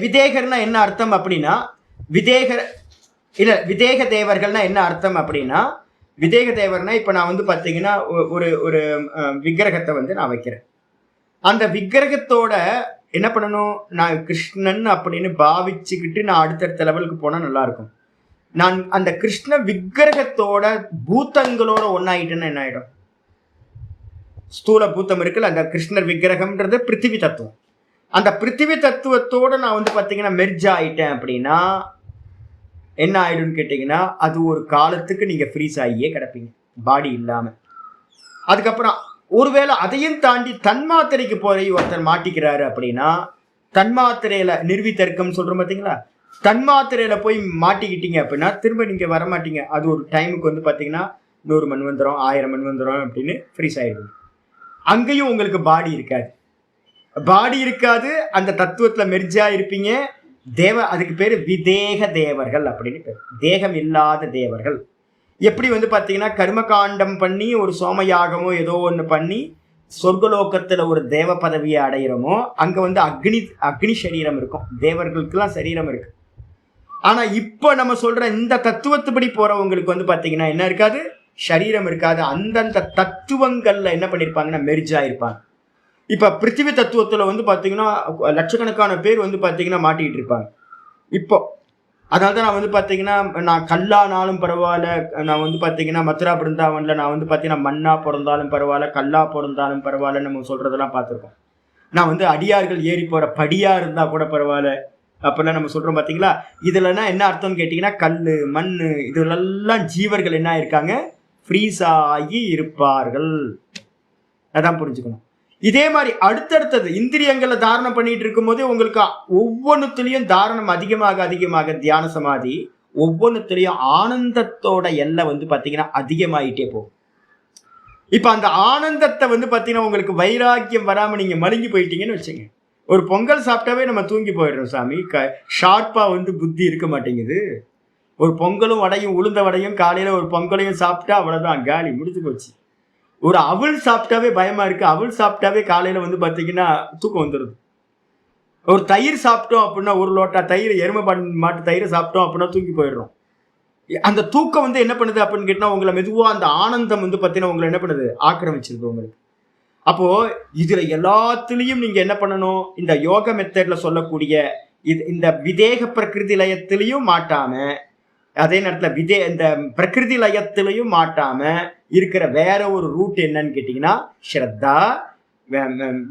[SPEAKER 1] விதேகர்னா என்ன அர்த்தம் அப்படின்னா, விதேக தேவர்கள்னா என்ன அர்த்தம் அப்படின்னா, விதேக தேவர்னா இப்ப நான் பாத்தீங்கன்னா ஒரு விக்கிரகத்தை நான் வைக்கிறேன். அந்த விக்கிரகத்தோட என்ன பண்ணணும், நான் கிருஷ்ணன் அப்படின்னு பாவிச்சுக்கிட்டு நான் அடுத்தடுத்த லெவலுக்கு போனா நல்லா இருக்கும். நான் அந்த கிருஷ்ண விக்கிரகத்தோட பூத்தங்களோட ஒன்னாயிட்டேன்னா என்ன ஆயிடும், ஸ்தூல பூத்தம் இருக்குல்ல, அந்த கிருஷ்ணர் விக்கிரகம்ன்றது பிருத்திவி தத்துவம். அந்த பிருத்திவி தத்துவத்தோட நான் பாத்தீங்கன்னா மெர்ஜ் ஆயிட்டேன் அப்படின்னா என்ன ஆயிடும்னு கேட்டீங்கன்னா அது ஒரு காலத்துக்கு நீங்க ஃப்ரீஸ் ஆகியே கிடப்பீங்க பாடி இல்லாம. அதுக்கப்புறம் ஒருவேளை அதையும் தாண்டி தன்மாத்திரைக்கு போய் ஒருத்தர் மாட்டிக்கிறாரு அப்படின்னா, தன்மாத்திரையில நிர்வித்தர்க்கம் சொல்றோம் பார்த்தீங்களா, தன்மாத்திரையில போய் மாட்டிக்கிட்டீங்க அப்படின்னா திரும்ப நீங்க வரமாட்டீங்க. அது ஒரு டைமுக்கு பாத்தீங்கன்னா 100 மன்வந்தரம் 1000 மன்வந்தரம் அப்படின்னு ஃப்ரீஸ் ஆயிடுவீங்க. அங்கேயும் உங்களுக்கு பாடி இருக்காது, அந்த தத்துவத்துல மெர்ஜா இருப்பீங்க. அதுக்கு பேரு விதேக தேவர்கள் அப்படின்னு பேர், தேகம் இல்லாத தேவர்கள். எப்படி பாத்தீங்கன்னா கர்மகாண்டம் பண்ணி ஒரு சோமயாகமோ ஏதோ ஒண்ணு பண்ணி சொர்க்கலோகத்துல ஒரு தேவ பதவியை அடையிறோமோ, அங்க அக்னி சரீரம் இருக்கும், தேவர்களுக்கெல்லாம் சரீரம் இருக்கு. ஆனா இப்போ நம்ம சொல்ற இந்த தத்துவத்துப்படி போறவங்களுக்கு வந்து பாத்தீங்கன்னா என்ன இருக்காது, சரீரம் இருக்காது. அந்தந்த தத்துவங்கள்ல என்ன பண்ணிருப்பாங்கன்னா மெர்ஜ் ஆயிருப்பாங்க. இப்ப பிருத்திவி தத்துவத்துல வந்து பாத்தீங்கன்னா லட்சக்கணக்கான பேர் வந்து பாத்தீங்கன்னா மாட்டிக்கிட்டு இருப்பாங்க இப்போ. அதனால தான் நான் வந்து பாத்தீங்கன்னா, நான் கல்லானாலும் பரவாயில்ல, நான் வந்து பாத்தீங்கன்னா மதுரா பிருந்தாவன்ல நான் வந்து பாத்தீங்கன்னா மண்ணா பிறந்தாலும் பரவாயில்ல, கல்லா பிறந்தாலும் பரவாயில்ல நம்ம சொல்றதெல்லாம் பார்த்துருக்கோம். நான் வந்து அடியார்கள் ஏறி போற படியா இருந்தா கூட பரவாயில்ல அப்பெல்லாம் நம்ம சொல்றோம் பாத்தீங்களா. இதுலன்னா என்ன அர்த்தம்னு கேட்டீங்கன்னா, கல்லு மண்ணு இதுலெல்லாம் ஜீவர்கள் என்ன இருக்காங்க, ஃப்ரீஸ் ஆகி இருப்பார்கள். அதான் புரிஞ்சுக்கணும். இதே மாதிரி அடுத்தடுத்தது இந்திரியங்களை தாரணம் பண்ணிட்டு இருக்கும் போதே உங்களுக்கு ஒவ்வொன்றுத்திலையும் தாரணம் அதிகமாக அதிகமாக தியான சமாதி ஒவ்வொன்றுத்திலையும் ஆனந்தத்தோட எல்லை வந்து பாத்தீங்கன்னா அதிகமாயிட்டே போகும். இப்ப அந்த ஆனந்தத்தை வந்து பாத்தீங்கன்னா உங்களுக்கு வைராக்கியம் வராம நீங்க மழுங்கி போயிட்டீங்கன்னு வச்சுங்க. ஒரு பொங்கல் சாப்பிட்டாவே நம்ம தூங்கி போயிடுறோம் சாமி. ஷார்ப்பா வந்து புத்தி இருக்க மாட்டேங்குது. ஒரு பொங்கலும் வடையும் உளுந்த வடையும் காலையில ஒரு பொங்கலையும் சாப்பிட்டா அவ்வளவுதான், காலி முடிஞ்சு போச்சு. ஒரு அவள் சாப்பிட்டாவே பயமா இருக்கு. அவள் சாப்பிட்டாவே காலையில வந்து பாத்தீங்கன்னா தூக்கம் வந்துடுது. ஒரு தயிர் சாப்பிட்டோம் அப்படின்னா, ஒரு லோட்டா தயிர், எருமை மாட்டு தயிர் சாப்பிட்டோம் அப்படின்னா தூங்கி போயிடுறோம். அந்த தூக்கம் வந்து என்ன பண்ணுது அப்படின்னு கேட்டா, உங்களை மெதுவா அந்த ஆனந்தம் வந்து பாத்தீங்கன்னா உங்களை என்ன பண்ணுது, ஆக்கிரமிச்சிருக்கு உங்களுக்கு. அப்போ இதுல எல்லாத்துலயும் நீங்க என்ன பண்ணணும், இந்த யோக மெத்தட்ல சொல்லக்கூடிய இந்த விதேக பிரகிருதி லயத்திலையும் மாட்டாம, அதே நேரத்துல இந்த பிரகிருதி லயத்திலையும் மாட்டாம இருக்கிற வேற ஒரு ரூட் என்னன்னு கேட்டீங்கன்னா, ஸ்ரத்தா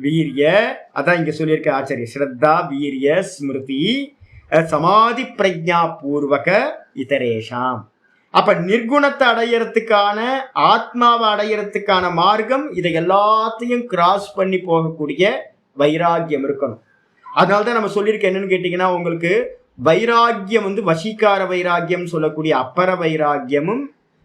[SPEAKER 1] வீரிய, அதான் இங்க சொல்லியிருக்க ஆச்சாரிய, ஸ்ரத்தா வீரிய ஸ்மிருதி சமாதி பிரஜா பூர்வக இதரேஷாம். அப்ப நிர்குணத்தை அடையறதுக்கான, ஆத்மாவை அடையறதுக்கான மார்க்கம் இதை எல்லாத்தையும் கிராஸ் பண்ணி போகக்கூடிய வைராக்கியம் இருக்கணும். அதனால்தான் நம்ம சொல்லியிருக்க என்னன்னு கேட்டீங்கன்னா, உங்களுக்கு வைராக்கியம் வந்து வசீகார வைராக்கியம் சொல்லக்கூடிய அப்பர வைராக்கியமும்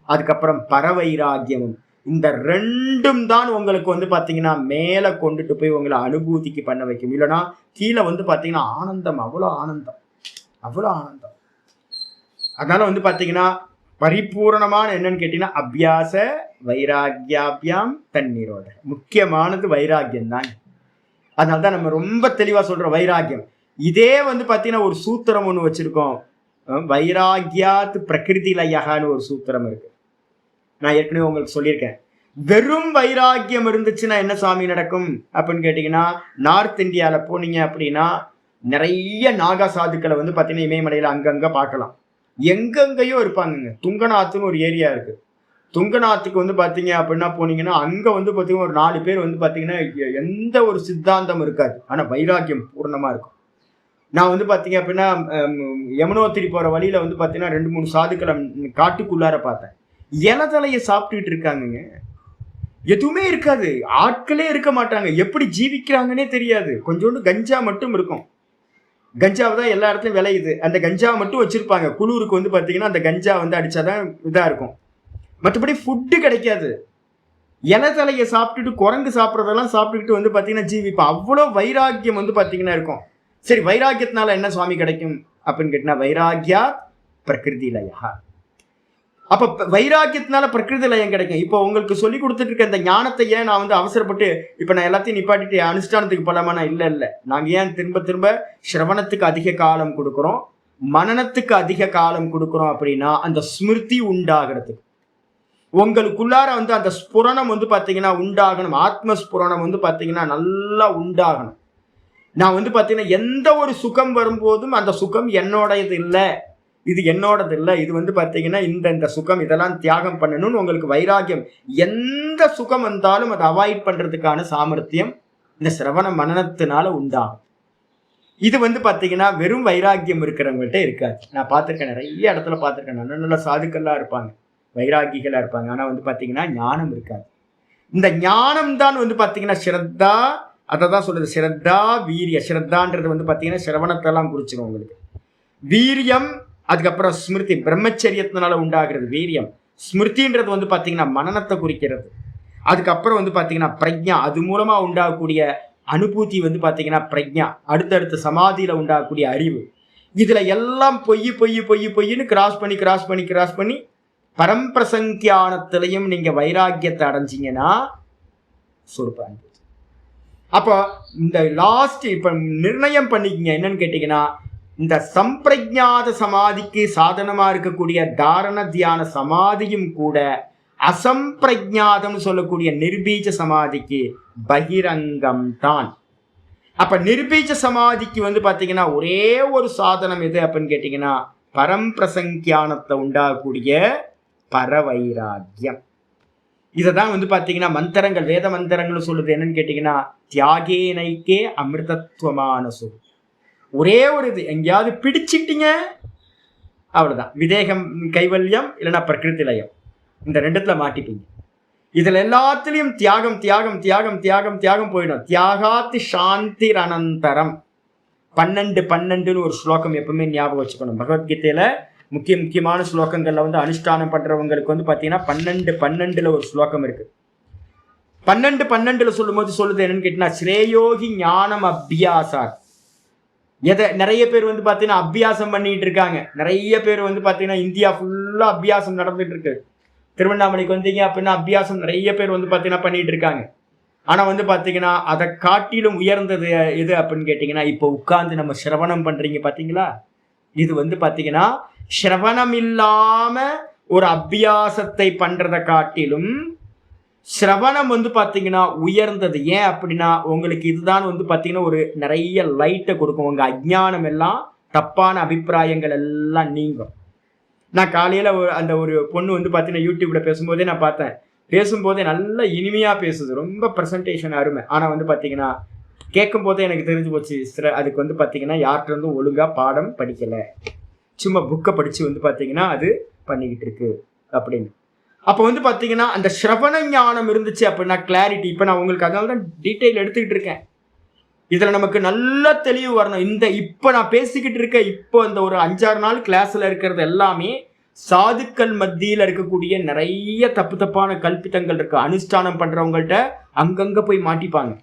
[SPEAKER 1] அதுக்கப்புறம் பர வைராக்கியமும், இந்த ரெண்டும் தான் உங்களுக்கு வந்து பாத்தீங்கன்னா மேல கொண்டுட்டு போய் உங்களை அனுபூதிக்கு பண்ண வைக்கும். இல்லைன்னா கீழே வந்து பாத்தீங்கன்னா ஆனந்தம், அவ்வளோ ஆனந்தம், அவ்வளோ ஆனந்தம். அதனால வந்து பாத்தீங்கன்னா பரிபூர்ணமான என்னன்னு கேட்டீங்கன்னா அபியாச வைராக்கியாபியாம் தன்னிரோத, முக்கியமானது வைராக்கியம் தான். அதனால்தான் நம்ம ரொம்ப தெளிவா சொல்றோம் வைராக்கியம். இதே வந்து பாத்தீங்கன்னா ஒரு சூத்திரம் ஒண்ணு வச்சிருக்கோம், வைராக்கியாத் பிரகிருதி லயகான்னு ஒரு சூத்திரம் இருக்கு. நான் ஏற்கனவே உங்களுக்கு சொல்லியிருக்கேன். வெறும் வைராக்கியம் இருந்துச்சுன்னா என்ன சுவாமி நடக்கும் அப்படின்னு கேட்டீங்கன்னா, நார்த் இந்தியால போனீங்க அப்படின்னா நிறைய நாகா சாதுக்களை வந்து பாத்தீங்கன்னா இமயமலையில அங்கங்க பார்க்கலாம். எங்கெங்கயோ இருப்பாங்க. துங்கநாத்துன்னு ஒரு ஏரியா இருக்கு. துங்கநாத்துக்கு வந்து பாத்தீங்க அப்படின்னா போனீங்கன்னா அங்க வந்து பாத்தீங்கன்னா ஒரு 4 பேர் வந்து பாத்தீங்கன்னா எந்த ஒரு சித்தாந்தம் இருக்காது, ஆனா வைராக்கியம் பூர்ணமா இருக்கும். நான் வந்து பாத்தீங்க அப்படின்னா யமுனோத்திரி போற வழியில வந்து பாத்தீங்கன்னா 2-3 சாதுக்களை காட்டுக்குள்ளார பார்த்தேன். இலதலையை சாப்பிட்டுட்டு இருக்காங்க. எதுவுமே இருக்காது, ஆட்களே இருக்க மாட்டாங்க. எப்படி ஜீவிக்கிறாங்கன்னே தெரியாது. கொஞ்சோண்டு கஞ்சா மட்டும் இருக்கும். கஞ்சாவை தான் எல்லா இடத்துலையும் விளையுது. அந்த கஞ்சாவை மட்டும் வச்சிருப்பாங்க. குளூருக்கு வந்து பாத்தீங்கன்னா அந்த கஞ்சா வந்து அடிச்சாதான் இதா இருக்கும். மற்றபடி ஃபுட்டு கிடைக்காது. இலதலையை சாப்பிட்டுட்டு குரங்கு சாப்பிட்றதெல்லாம் சாப்பிட்டுக்கிட்டு வந்து பாத்தீங்கன்னா ஜீவிப்பா. அவ்வளோ வைராக்கியம் வந்து பாத்தீங்கன்னா இருக்கும். சரி, வைராக்கியத்தினால என்ன சுவாமி கிடைக்கும் அப்படின்னு கேட்டீங்கன்னா, வைராக்கியா பிரகிருதி லயா. அப்ப வைராக்கியத்தினால பிரகிருதி லயம் கிடைக்கும். இப்போ உங்களுக்கு சொல்லி கொடுத்துட்டு இருக்க இந்த ஞானத்தை ஏன் நான் வந்து அவசரப்பட்டு இப்ப நான் எல்லாத்தையும் நிப்பாட்டிட்டு அனுஷ்டானத்துக்கு போலாமா? இல்ல. நாங்க ஏன் திரும்ப திரும்ப சிரவணத்துக்கு அதிக காலம் கொடுக்குறோம், மனனத்துக்கு அதிக காலம் கொடுக்குறோம் அப்படின்னா அந்த ஸ்மிருதி உண்டாகிறதுக்கு. உங்களுக்குள்ளார வந்து அந்த ஸ்புரணம் வந்து பாத்தீங்கன்னா உண்டாகணும். ஆத்மஸ்புரணம் வந்து பாத்தீங்கன்னா நல்லா உண்டாகணும். நான் வந்து பாத்தீங்கன்னா எந்த ஒரு சுகம் வரும்போதும் அந்த சுகம் என்னோடது இல்லை, இது என்னோடது இல்லை, இது வந்து பாத்தீங்கன்னா இந்த சுகம் இதெல்லாம் தியாகம் பண்ணணும்னு உங்களுக்கு வைராக்கியம். எந்த சுகம் வந்தாலும் அதை அவாய்ட் பண்றதுக்கான சாமர்த்தியம் இந்த சிரவண மனனத்தினால உண்டாகும். இது வந்து பாத்தீங்கன்னா வெறும் வைராக்கியம் இருக்கிறவங்கள்ட்ட இருக்காது. நான் பார்த்திருக்கேன், நிறைய இடத்துல பார்த்திருக்கேன். நல்ல நல்ல சாதுக்கள்லாம் இருப்பாங்க, வைராக்கிகளா இருப்பாங்க. ஆனா வந்து பாத்தீங்கன்னா ஞானம் இருக்காது. இந்த ஞானம் தான் வந்து பாத்தீங்கன்னா ஸ்ரத்தா, அதை தான் சொல்றது ஸ்ரத்தா வீரிய. ஸ்ரத்தான்றது வந்து பாத்தீங்கன்னா சிரவணத்தெல்லாம் குறிச்சிடும் உங்களுக்கு. வீரியம், அதுக்கப்புறம் ஸ்மிருதி, பிரம்மச்சரியத்தினால உண்டாகிறது வீரியம். ஸ்மிருதின்றது வந்து பாத்தீங்கன்னா மனனத்தை குறிக்கிறது. அதுக்கப்புறம் வந்து பாத்தீங்கன்னா பிரஜா, அது மூலமா உண்டாகக்கூடிய அனுபூதி வந்து பாத்தீங்கன்னா பிரஜா, அடுத்தடுத்த சமாதியில உண்டாகக்கூடிய அறிவு. இதுல எல்லாம் பொய்ன்னு கிராஸ் பண்ணி பரம்பிரசங்கியானத்திலையும் நீங்க வைராக்கியத்தை அடைஞ்சிங்கன்னா சொருப்பாங்க. அப்போ இந்த லாஸ்ட் இப்ப நிர்ணயம் பண்ணிக்கங்க என்னன்னு கேட்டீங்கன்னா, இந்த சம்பிரஜாத சமாதிக்கு சாதனமா இருக்கக்கூடிய தாரண தியான சமாதியும் கூட அசம்பிரஜாதம் சொல்லக்கூடிய நிர்பீஜ சமாதிக்கு பகிரங்கம் தான். அப்ப நிர்பீஜ சமாதிக்கு வந்து பாத்தீங்கன்னா ஒரே ஒரு சாதனம் எது அப்படின்னு கேட்டீங்கன்னா பரம்பிரசங்கியானத்தை உண்டாகக்கூடிய பரவைராக்கியம். இதைதான் வந்து பாத்தீங்கன்னா மந்திரங்கள், வேத மந்திரங்கள் சொல்லுது என்னன்னு கேட்டீங்கன்னா தியாகேனைக்கே அமிர்தத்துவமான சொல். ஒரே ஒரு இது எங்கேயாவது பிடிச்சிட்டீங்க அவ்வளவுதான், விதேகம் கைவல்யம் இல்லைன்னா பிரகிருதி லயம், இந்த ரெண்டுத்துல மாட்டிப்பீங்க. இதுல எல்லாத்துலயும் தியாகம் தியாகம் தியாகம் தியாகம் தியாகம் போயிடும். தியாகாத்தி சாந்தி அனந்தரம் 12 ஒரு ஸ்லோகம் எப்பவுமே ஞாபகம் வச்சுக்கணும். பகவத்கீதையில முக்கியமான ஸ்லோகங்கள்ல வந்து அனுஷ்டானம் பண்றவங்களுக்கு வந்து பாத்தீங்கன்னா 12 ஒரு ஸ்லோகம் இருக்கு. 12 சொல்லும் போது சொல்லுது என்னன்னு கேட்டீங்கன்னா ஸ்ரேயோகி ஞானம் அபியாசார். நிறைய பேர் வந்து பாத்தீங்கன்னா அபியாசம் பண்ணிட்டு இருக்காங்க. நிறைய பேர் வந்து பாத்தீங்கன்னா இந்தியா ஃபுல்லா அபியாசம் நடந்துட்டு இருக்கு. திருவண்ணாமலைக்கு வந்தீங்க அப்படின்னா அபியாசம் நிறைய பேர் வந்து பாத்தீங்கன்னா பண்ணிட்டு இருக்காங்க. ஆனா வந்து பாத்தீங்கன்னா அதை காட்டிலும் உயர்ந்தது எது அப்படின்னு கேட்டீங்கன்னா இப்போ உட்கார்ந்து நம்ம சிரவணம் பண்றீங்க பாத்தீங்களா, இது வந்து பாத்தீங்கன்னா சிரவணம் இல்லாம ஒரு அபியாசத்தை பண்றதை காட்டிலும் சிரவணம் வந்து பாத்தீங்கன்னா உயர்ந்தது. ஏன் அப்படின்னா உங்களுக்கு இதுதான் வந்து பாத்தீங்கன்னா ஒரு நிறைய லைட்டை கொடுக்கும். உங்க அஜ்ஞானம் எல்லாம் தப்பான அபிப்பிராயங்கள் எல்லாம் நீங்கும். நான் காலையில அந்த ஒரு பொண்ணு வந்து பாத்தீங்கன்னா யூடியூப்ல பேசும்போதே நான் பார்த்தேன். பேசும்போதே நல்ல இனிமையா பேசுது, ரொம்ப ப்ரெசன்டேஷன் அருமை. ஆனா வந்து பாத்தீங்கன்னா கேட்கும் போதே எனக்கு தெரிஞ்சு போச்சு அதுக்கு வந்து பாத்தீங்கன்னா யார்கிட்ட இருந்தும் ஒழுங்கா பாடம் படிக்கல, சும்மா புக்கை படிச்சு வந்து பாத்தீங்கன்னா அது பண்ணிக்கிட்டு இருக்கு அப்படின்னு. அப்போ வந்து பாத்தீங்கன்னா அந்த சிரவண ஞானம் இருந்துச்சு அப்படின்னா கிளாரிட்டி. இப்ப நான் உங்களுக்கு அதனால தான் டீட்டெயில் எடுத்துக்கிட்டு இருக்கேன். இதுல நமக்கு நல்ல தெளிவு வரணும். இப்ப நான் பேசிக்கிட்டு இருக்க இப்போ இந்த ஒரு 5-6 நாள் கிளாஸ்ல இருக்கிறது எல்லாமே சாதுக்கள் மத்தியில இருக்கக்கூடிய நிறைய தப்பான கல்பித்தங்கள் இருக்கு. அனுஷ்டானம் பண்றவங்கள்ட்ட அங்கங்க போய் மாட்டிப்பாங்க.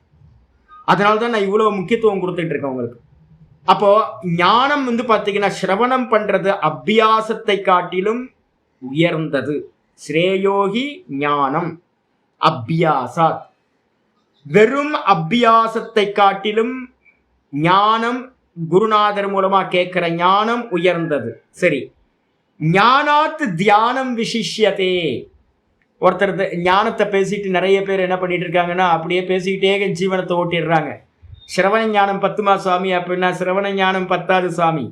[SPEAKER 1] அதனாலதான் நான் இவ்வளவு முக்கியத்துவம் கொடுத்துட்டு இருக்கேன் உங்களுக்கு. அப்போ ஞானம் வந்து பாத்தீங்கன்னா சிரவணம் பண்றது அபியாசத்தை காட்டிலும் உயர்ந்தது. ஸ்ரேயோகி ஞானம் அபியாசாத். வெறும் அபியாசத்தை காட்டிலும் ஞானம், குருநாதர் மூலமா கேட்கிற ஞானம் உயர்ந்தது. சரி, ஞானாத்து தியானம் விசிஷ்யதே. ஒருத்தர் ஞானத்தை பேசிட்டு நிறைய பேர் என்ன பண்ணிட்டு இருக்காங்கன்னா அப்படியே பேசிக்கிட்டே ஜீவனத்தை ஓட்டிடுறாங்க. சிரவண ஞானம் 10மா சுவாமி அப்படின்னா சிரவண ஞானம் 10வது சுவாமி.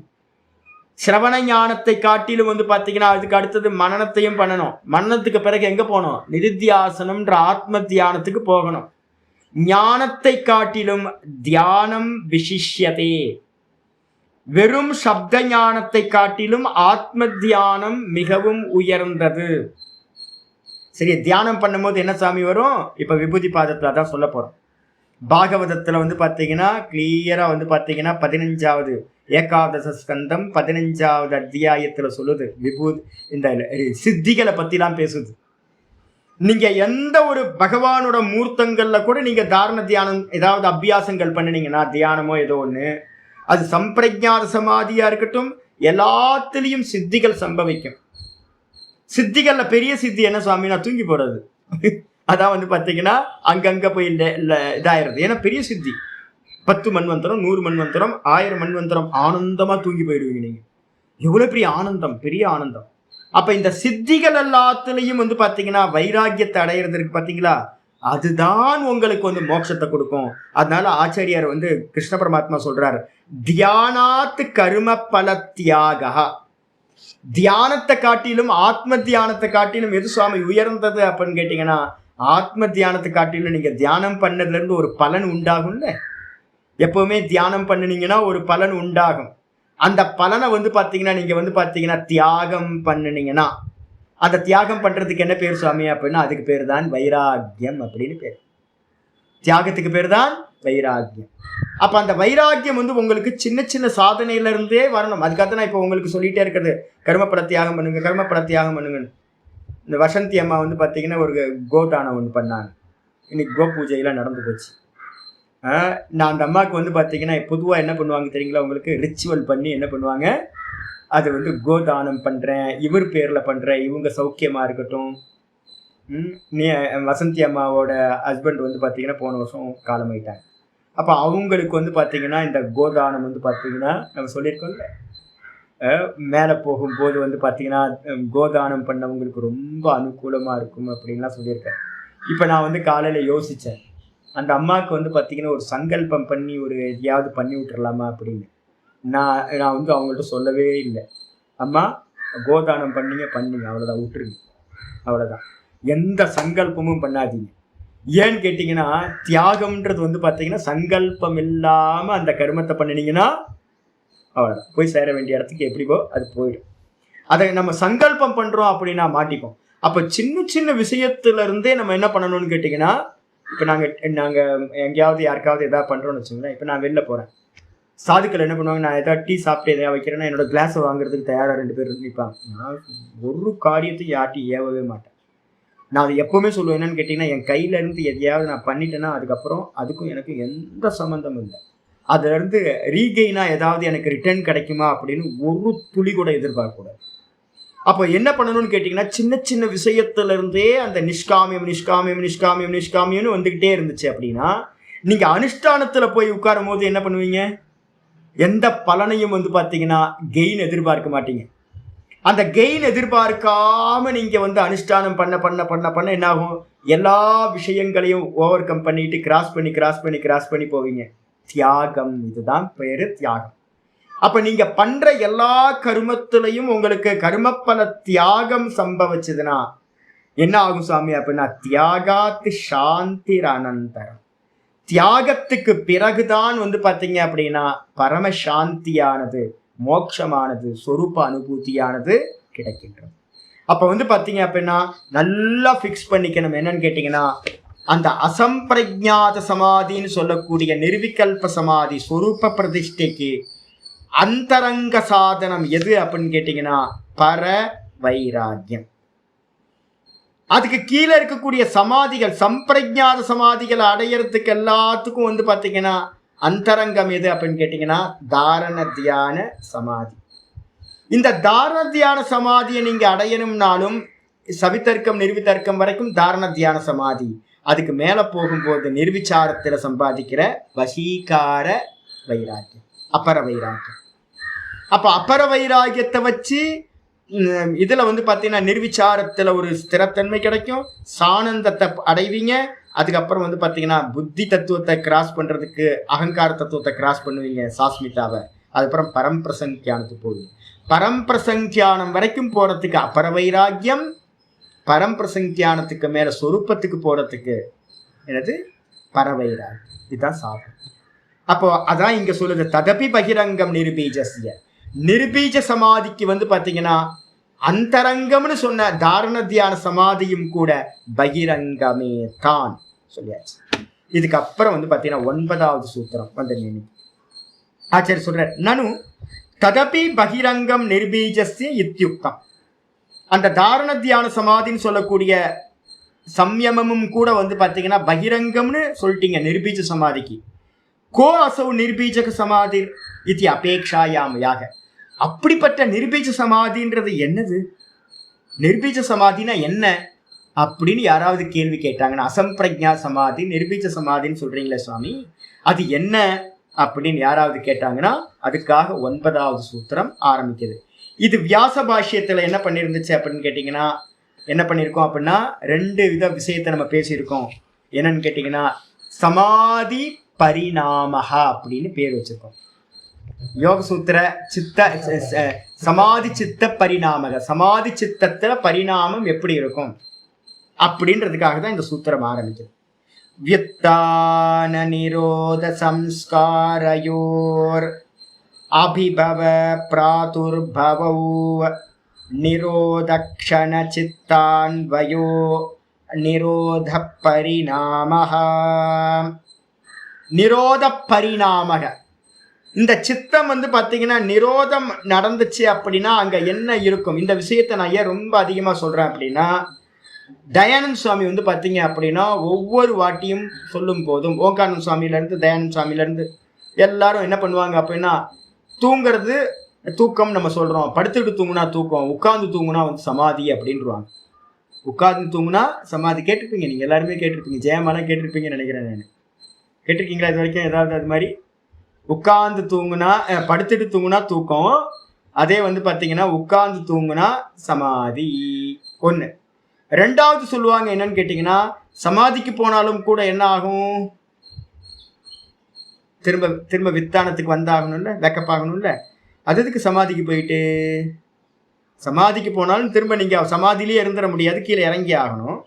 [SPEAKER 1] சிரவண ஞானத்தை காட்டிலும் வந்து பாத்தீங்கன்னா அதுக்கு அடுத்தது மனனத்தையும் பண்ணணும். மனனத்துக்கு பிறகு எங்க போகணும்? நிதித்தியாசனம்ன்ற ஆத்ம தியானத்துக்கு போகணும். ஞானத்தை காட்டிலும் தியானம் விசிஷ்யதே. வெறும் சப்த ஞானத்தை காட்டிலும் ஆத்ம தியானம் மிகவும் உயர்ந்தது. சரி, தியானம் பண்ணும்போது என்ன சாமி வரும்? இப்ப விபூதி பாதத்துல தான் சொல்ல போறோம். பாகவதத்துல வந்து பாத்தீங்கன்னா கிளியரா வந்து பாத்தீங்கன்னா 15வது ஏகாதச ஸ்கந்தம் 15வது அத்தியாயத்துல சொல்லுது. விபூதி இந்த சித்திகளை பத்திலாம் பேசுது. நீங்க எந்த ஒரு பகவானோட மூர்த்தங்கள்ல கூட நீங்க தாரண தியானம் ஏதாவது அபியாசங்கள் பண்ணினீங்கன்னா, தியானமோ ஏதோ ஒண்ணு, அது சம்பிரஜாத சமாதியா இருக்கட்டும், எல்லாத்திலையும் சித்திகள் சம்பவிக்கும். சித்திகள்ல பெரிய சித்தி என்ன சுவாமி? நான் தூங்கி போறது. அதான் வந்து பாத்தீங்கன்னா அங்கங்க போய் இதாயிருது. ஏன்னா பெரிய சித்தி 10 மன்வந்தரம், 100 மன்வந்தரம், 1000 மன்வந்தரம் ஆனந்தமா தூங்கி போயிடுவீங்க நீங்க. எவ்வளவு பெரிய ஆனந்தம், பெரிய ஆனந்தம். அப்ப இந்த சித்திகள் எல்லாத்துலயும் வந்து பாத்தீங்கன்னா வைராக்கியத்தை அடையிறதுக்கு பாத்தீங்களா, அதுதான் உங்களுக்கு வந்து மோட்சத்தை கொடுக்கும். அதனால ஆச்சாரியார் வந்து கிருஷ்ண பரமாத்மா சொல்றாரு, தியானாத்து கர்ம பல தியாகா. தியானத்தை காட்டிலும் ஆத்ம தியானத்தை காட்டிலும் எது சுவாமி உயர்ந்தது அப்படின்னு கேட்டீங்கன்னா, ஆத்ம தியானத்தை காட்டிலும் நீங்க தியானம் பண்ணதுல இருந்து ஒரு பலன் உண்டாகும்ல. எப்பவுமே தியானம் பண்ணினீங்கன்னா ஒரு பலன் உண்டாகும். அந்த பலனை வந்து பாத்தீங்கன்னா நீங்க வந்து பாத்தீங்கன்னா தியாகம் பண்ணினீங்கன்னா, அந்த தியாகம் பண்றதுக்கு என்ன பேர் சுவாமி அப்படின்னா அதுக்கு பேர் தான் வைராக்கியம் அப்படின்னு பேர். தியாகத்துக்கு பேர் தான் வைராக்கியம். அப்ப அந்த வைராக்கியம் வந்து உங்களுக்கு சின்ன சின்ன சாதனையில இருந்தே வரணும். அதுக்காக நான் இப்போ உங்களுக்கு சொல்லிட்டே இருக்கிறது, கர்மப்பட தியாகம் பண்ணுங்க, கர்மப்பட தியாகம் பண்ணுங்கன்னு. இந்த வசந்தி அம்மா வந்து பாத்தீங்கன்னா ஒரு கோதானம் ஒன்று பண்ணாங்க. இன்னைக்கு கோ பூஜையெல்லாம் நடந்து போச்சு. நான் அந்த அம்மாவுக்கு வந்து பார்த்தீங்கன்னா பொதுவாக என்ன பண்ணுவாங்க தெரியுங்களா உங்களுக்கு? ரிச்சுவல் பண்ணி என்ன பண்ணுவாங்க, அது வந்து கோதானம் பண்ணுறேன், இவர் பேரில் பண்ணுறேன், இவங்க சௌக்கியமாக இருக்கட்டும். நீ வசந்தி அம்மாவோட ஹஸ்பண்ட் வந்து பார்த்தீங்கன்னா போன வருஷம் காலமாயிட்டாங்க. அப்போ அவங்களுக்கு வந்து பார்த்தீங்கன்னா இந்த கோதானம் வந்து பார்த்தீங்கன்னா நம்ம சொல்லியிருக்கோம்ல, மேலே போகும்போது வந்து பார்த்தீங்கன்னா கோதானம் பண்ணவங்களுக்கு ரொம்ப அனுகூலமாக இருக்கும் அப்படின்லாம் சொல்லியிருக்கேன். இப்போ நான் வந்து காலையில் யோசித்தேன், அந்த அம்மாவுக்கு வந்து பார்த்தீங்கன்னா ஒரு சங்கல்பம் பண்ணி ஒரு எதையாவது பண்ணி விட்டுறலாமா அப்படின்னு. நான் வந்து அவங்கள்ட்ட சொல்லவே இல்லை. அம்மா கோதானம் பண்ணீங்க அவ்வளோதான், விட்டுருங்க, அவ்வளோதான். எந்த சங்கல்பமும் பண்ணாதீங்க. ஏன்னு கேட்டிங்கன்னா தியாகம்ன்றது வந்து பார்த்தீங்கன்னா சங்கல்பம் இல்லாமல் அந்த கர்மத்தை பண்ணினீங்கன்னா அவ்வளோதான், போய் சேர வேண்டிய இடத்துக்கு எப்படிப்போ அது போயிடும். அதை நம்ம சங்கல்பம் பண்ணுறோம் அப்படின்னா மாட்டிப்போம். அப்போ சின்ன சின்ன விஷயத்துலேருந்தே நம்ம என்ன பண்ணணும்னு கேட்டிங்கன்னா, இப்போ நாங்கள் எங்கேயாவது யாருக்காவது எதாவது பண்ணுறோன்னு வச்சுங்களேன். இப்போ நான் வெளில போகிறேன், சாதுக்கள் என்ன பண்ணுவாங்க, நான் எதாவது டீ சாப்பிட்டு எதாவது வைக்கிறேன்னா என்னோட கிளாஸை வாங்குறதுக்கு தயாராக 2 பேர் நிற்பாங்க. நான் ஒரு காரியத்தையும் யார்ட்டையும் ஏவவே மாட்டேன். நான் அதை எப்போவுமே சொல்லுவேன், என்னன்னு கேட்டிங்கன்னா, என் கையிலேருந்து எதையாவது நான் பண்ணிட்டேன்னா அதுக்கப்புறம் அதுக்கும் எனக்கு எந்த சம்மந்தமும் இல்லை. அதுலேருந்து ரீகெயினாக ஏதாவது எனக்கு ரிட்டர்ன் கிடைக்குமா அப்படின்னு ஒரு துளி கூட எதிர்பார்க்கக்கூடாது. அப்போ என்ன பண்ணணும்னு கேட்டிங்கன்னா, சின்ன சின்ன விஷயத்துலேருந்தே அந்த நிஷ்காமியம்னு வந்துக்கிட்டே இருந்துச்சு அப்படின்னா, நீங்கள் அனுஷ்டானத்தில் போய் உட்காரும் போது என்ன பண்ணுவீங்க, எந்த பலனையும் வந்து பார்த்தீங்கன்னா கெயின் எதிர்பார்க்க மாட்டீங்க. அந்த கெயின் எதிர்பார்க்காம நீங்கள் வந்து அனுஷ்டானம் பண்ண பண்ண பண்ண பண்ண என்ன ஆகும், எல்லா விஷயங்களையும் ஓவர் கம் பண்ணிட்டு கிராஸ் பண்ணி போவீங்க. தியாகம், இதுதான் பேரு தியாகம். அப்ப நீங்க பண்ற எல்லா கருமத்திலையும் உங்களுக்கு கர்மப்பல தியாகம் சம்பவிச்சதுன்னா என்ன ஆகும் சாமி அப்படின்னா, தியாகாத்து சாந்தி அனந்தரம். தியாகத்துக்கு பிறகுதான் வந்து பார்த்தீங்க அப்படின்னா பரம சாந்தியானது, மோட்சமானது, சொரூப அனுபூதியானது கிடைக்கின்றது. அப்போ வந்து பார்த்தீங்க அப்படின்னா நல்லா ஃபிக்ஸ் பண்ணிக்கணும். என்னன்னு கேட்டிங்கன்னா, அந்த அசம்பிரஜாத சமாதின்னு சொல்லக்கூடிய நிர்விகல்ப சமாதி சொரூப பிரதிஷ்டைக்கு அந்தரங்க சாதனம் எது அப்படின்னு கேட்டிங்கன்னா பர வைராக்கியம். அதுக்கு கீழே இருக்கக்கூடிய சமாதிகள், சம்பிரஜாத சமாதிகளை அடையறதுக்கு எல்லாத்துக்கும் வந்து பார்த்தீங்கன்னா அந்தரங்கம் எது அப்படின்னு கேட்டிங்கன்னா தாரண தியான சமாதி. இந்த தாரண தியான சமாதியை நீங்கள் அடையணும்னாலும் சவித்தர்க்கம் நிர்வித்தர்க்கம் வரைக்கும் தாரண தியான சமாதி. அதுக்கு மேலே போகும்போது நிர்விச்சாரத்தில் சம்பாதிக்கிற வசீகார வைராக்கியம், அப்பர வைராக்கியம். அப்போ அப்பர வைராக்கியத்தை வச்சு இதில் வந்து பார்த்தீங்கன்னா நிர்விச்சாரத்தில் ஒரு ஸ்திரத்தன்மை கிடைக்கும், சானந்தத்தை அடைவீங்க. அதுக்கப்புறம் வந்து பார்த்தீங்கன்னா புத்தி தத்துவத்தை கிராஸ் பண்ணுறதுக்கு அகங்கார தத்துவத்தை கிராஸ் பண்ணுவீங்க, சாஸ்மிதாவை. அதுக்கப்புறம் பரம்பிரசங்கியானத்துக்கு போகுது. பரம்பிரசங்கியானம் வரைக்கும் போகிறதுக்கு அப்பர வைராக்கியம், பரம்பிரசங்கியானத்துக்கு மேலே சொரூபத்துக்கு போகிறதுக்கு என்னது பரவைராக்கியம். இதுதான் சாதனம். அப்போ அதான் இங்கே சொல்லுது, ததபி பகிரங்கம் நிருபீஜஸ்ய. நிருபீஜ சமாதிக்கு வந்து பார்த்தீங்கன்னா அந்தரங்கம்னு சொன்ன தாரண தியான சமாதியும் கூட பகிரங்கமே தான் சொல்லியாச்சு. இதுக்கப்புறம் வந்து பார்த்தீங்கன்னா 9வது சூத்திரம் வந்து ஆச்சாரிய சொல்ற, நனு ததபி பகிரங்கம் நிர்பீஜஸ்ய இத்யுக்தம். அந்த தாரண தியான சமாதின்னு சொல்லக்கூடிய சம்யமமும் கூட வந்து பார்த்தீங்கன்னா பகிரங்கம்னு சொல்லிட்டீங்க நிர்பீஜ சமாதிக்கு. கோ அசௌ நிர்பீஜக சமாதி இது அபேக்ஷாயாம் யாக. அப்படிப்பட்ட நிர்பீஜ சமாதின்றது என்னது, நிர்பீஜ சமாதினா என்ன அப்படின்னு யாராவது கேள்வி கேட்டாங்கன்னா, அசம்பிரஜா சமாதி நிர்பீஜ சமாதின்னு சொல்றீங்களே சுவாமி, அது என்ன அப்படின்னு யாராவது கேட்டாங்கன்னா அதுக்காக 9வது சூத்திரம் ஆரம்பிக்குது. இது வியாச பாஷ்யத்தில் என்ன பண்ணியிருந்துச்சு அப்படின்னு கேட்டிங்கன்னா, என்ன பண்ணியிருக்கோம் அப்படின்னா 2 வித விஷயத்தை நம்ம பேசியிருக்கோம். என்னன்னு கேட்டிங்கன்னா சமாதி பரிணாமஹா அப்படின்னு பேர் வச்சிருக்கோம். யோக சூத்திர சித்த சமாதி சித்த பரிணாமக, சமாதி சித்தத்துல பரிணாமம் எப்படி இருக்கும் அப்படின்றதுக்காக தான் இந்த சூத்திரம் ஆரம்பிக்குது. வியுத்தான நிரோத சம்ஸ்காரயோர் அபிபவ பிராதுர்பவௌ நிரோதக்ஷண சித்தான்வயோ நிரோத பரிணாமஹ. நிரோத பரிணாமக, இந்த சித்தம் வந்து பார்த்தீங்கன்னா நிரோதம் நடந்துச்சு அப்படின்னா அங்கே என்ன இருக்கும். இந்த விஷயத்தை நான் ஏன் ரொம்ப அதிகமாக சொல்கிறேன் அப்படின்னா, தயானந்த சுவாமி வந்து பார்த்தீங்க அப்படின்னா ஒவ்வொரு வாட்டியும் சொல்லும் போதும் ஓங்கானந்த சுவாமியிலேருந்து தயானந்த சுவாமியிலேருந்து எல்லாரும் என்ன பண்ணுவாங்க அப்படின்னா, தூங்கிறது தூக்கம் நம்ம சொல்கிறோம், படுத்துக்கிட்டு தூங்குனா தூக்கம், உட்கார்ந்து தூங்குனா வந்து சமாதி அப்படின்றாங்க. உட்கார்ந்து தூங்குனா சமாதி கேட்டிருப்பீங்க, நீங்கள் எல்லாருமே கேட்டிருப்பீங்க, ஜெயமாலாம் கேட்டிருப்பீங்கன்னு நினைக்கிறேன் நான். கேட்டிருக்கீங்களா இது வரைக்கும் ஏதாவது அது மாதிரி? உட்கார்ந்து தூங்குனா படுத்துட்டு தூங்குனா தூக்கம், அதே வந்து பார்த்தீங்கன்னா உட்கார்ந்து தூங்குனா சமாதி. ஒன்று. ரெண்டாவது சொல்லுவாங்க என்னன்னு கேட்டிங்கன்னா, சமாதிக்கு போனாலும் கூட என்ன ஆகும், திரும்ப திரும்ப வித்தானத்துக்கு வந்தாகணும்ல, வேக்கப் ஆகணும்ல. அது எதுக்கு சமாதிக்கு போயிட்டு? சமாதிக்கு போனாலும் திரும்ப நீங்கள் சமாதியிலே இருந்துட முடியாது, கீழே இறங்கி ஆகணும்.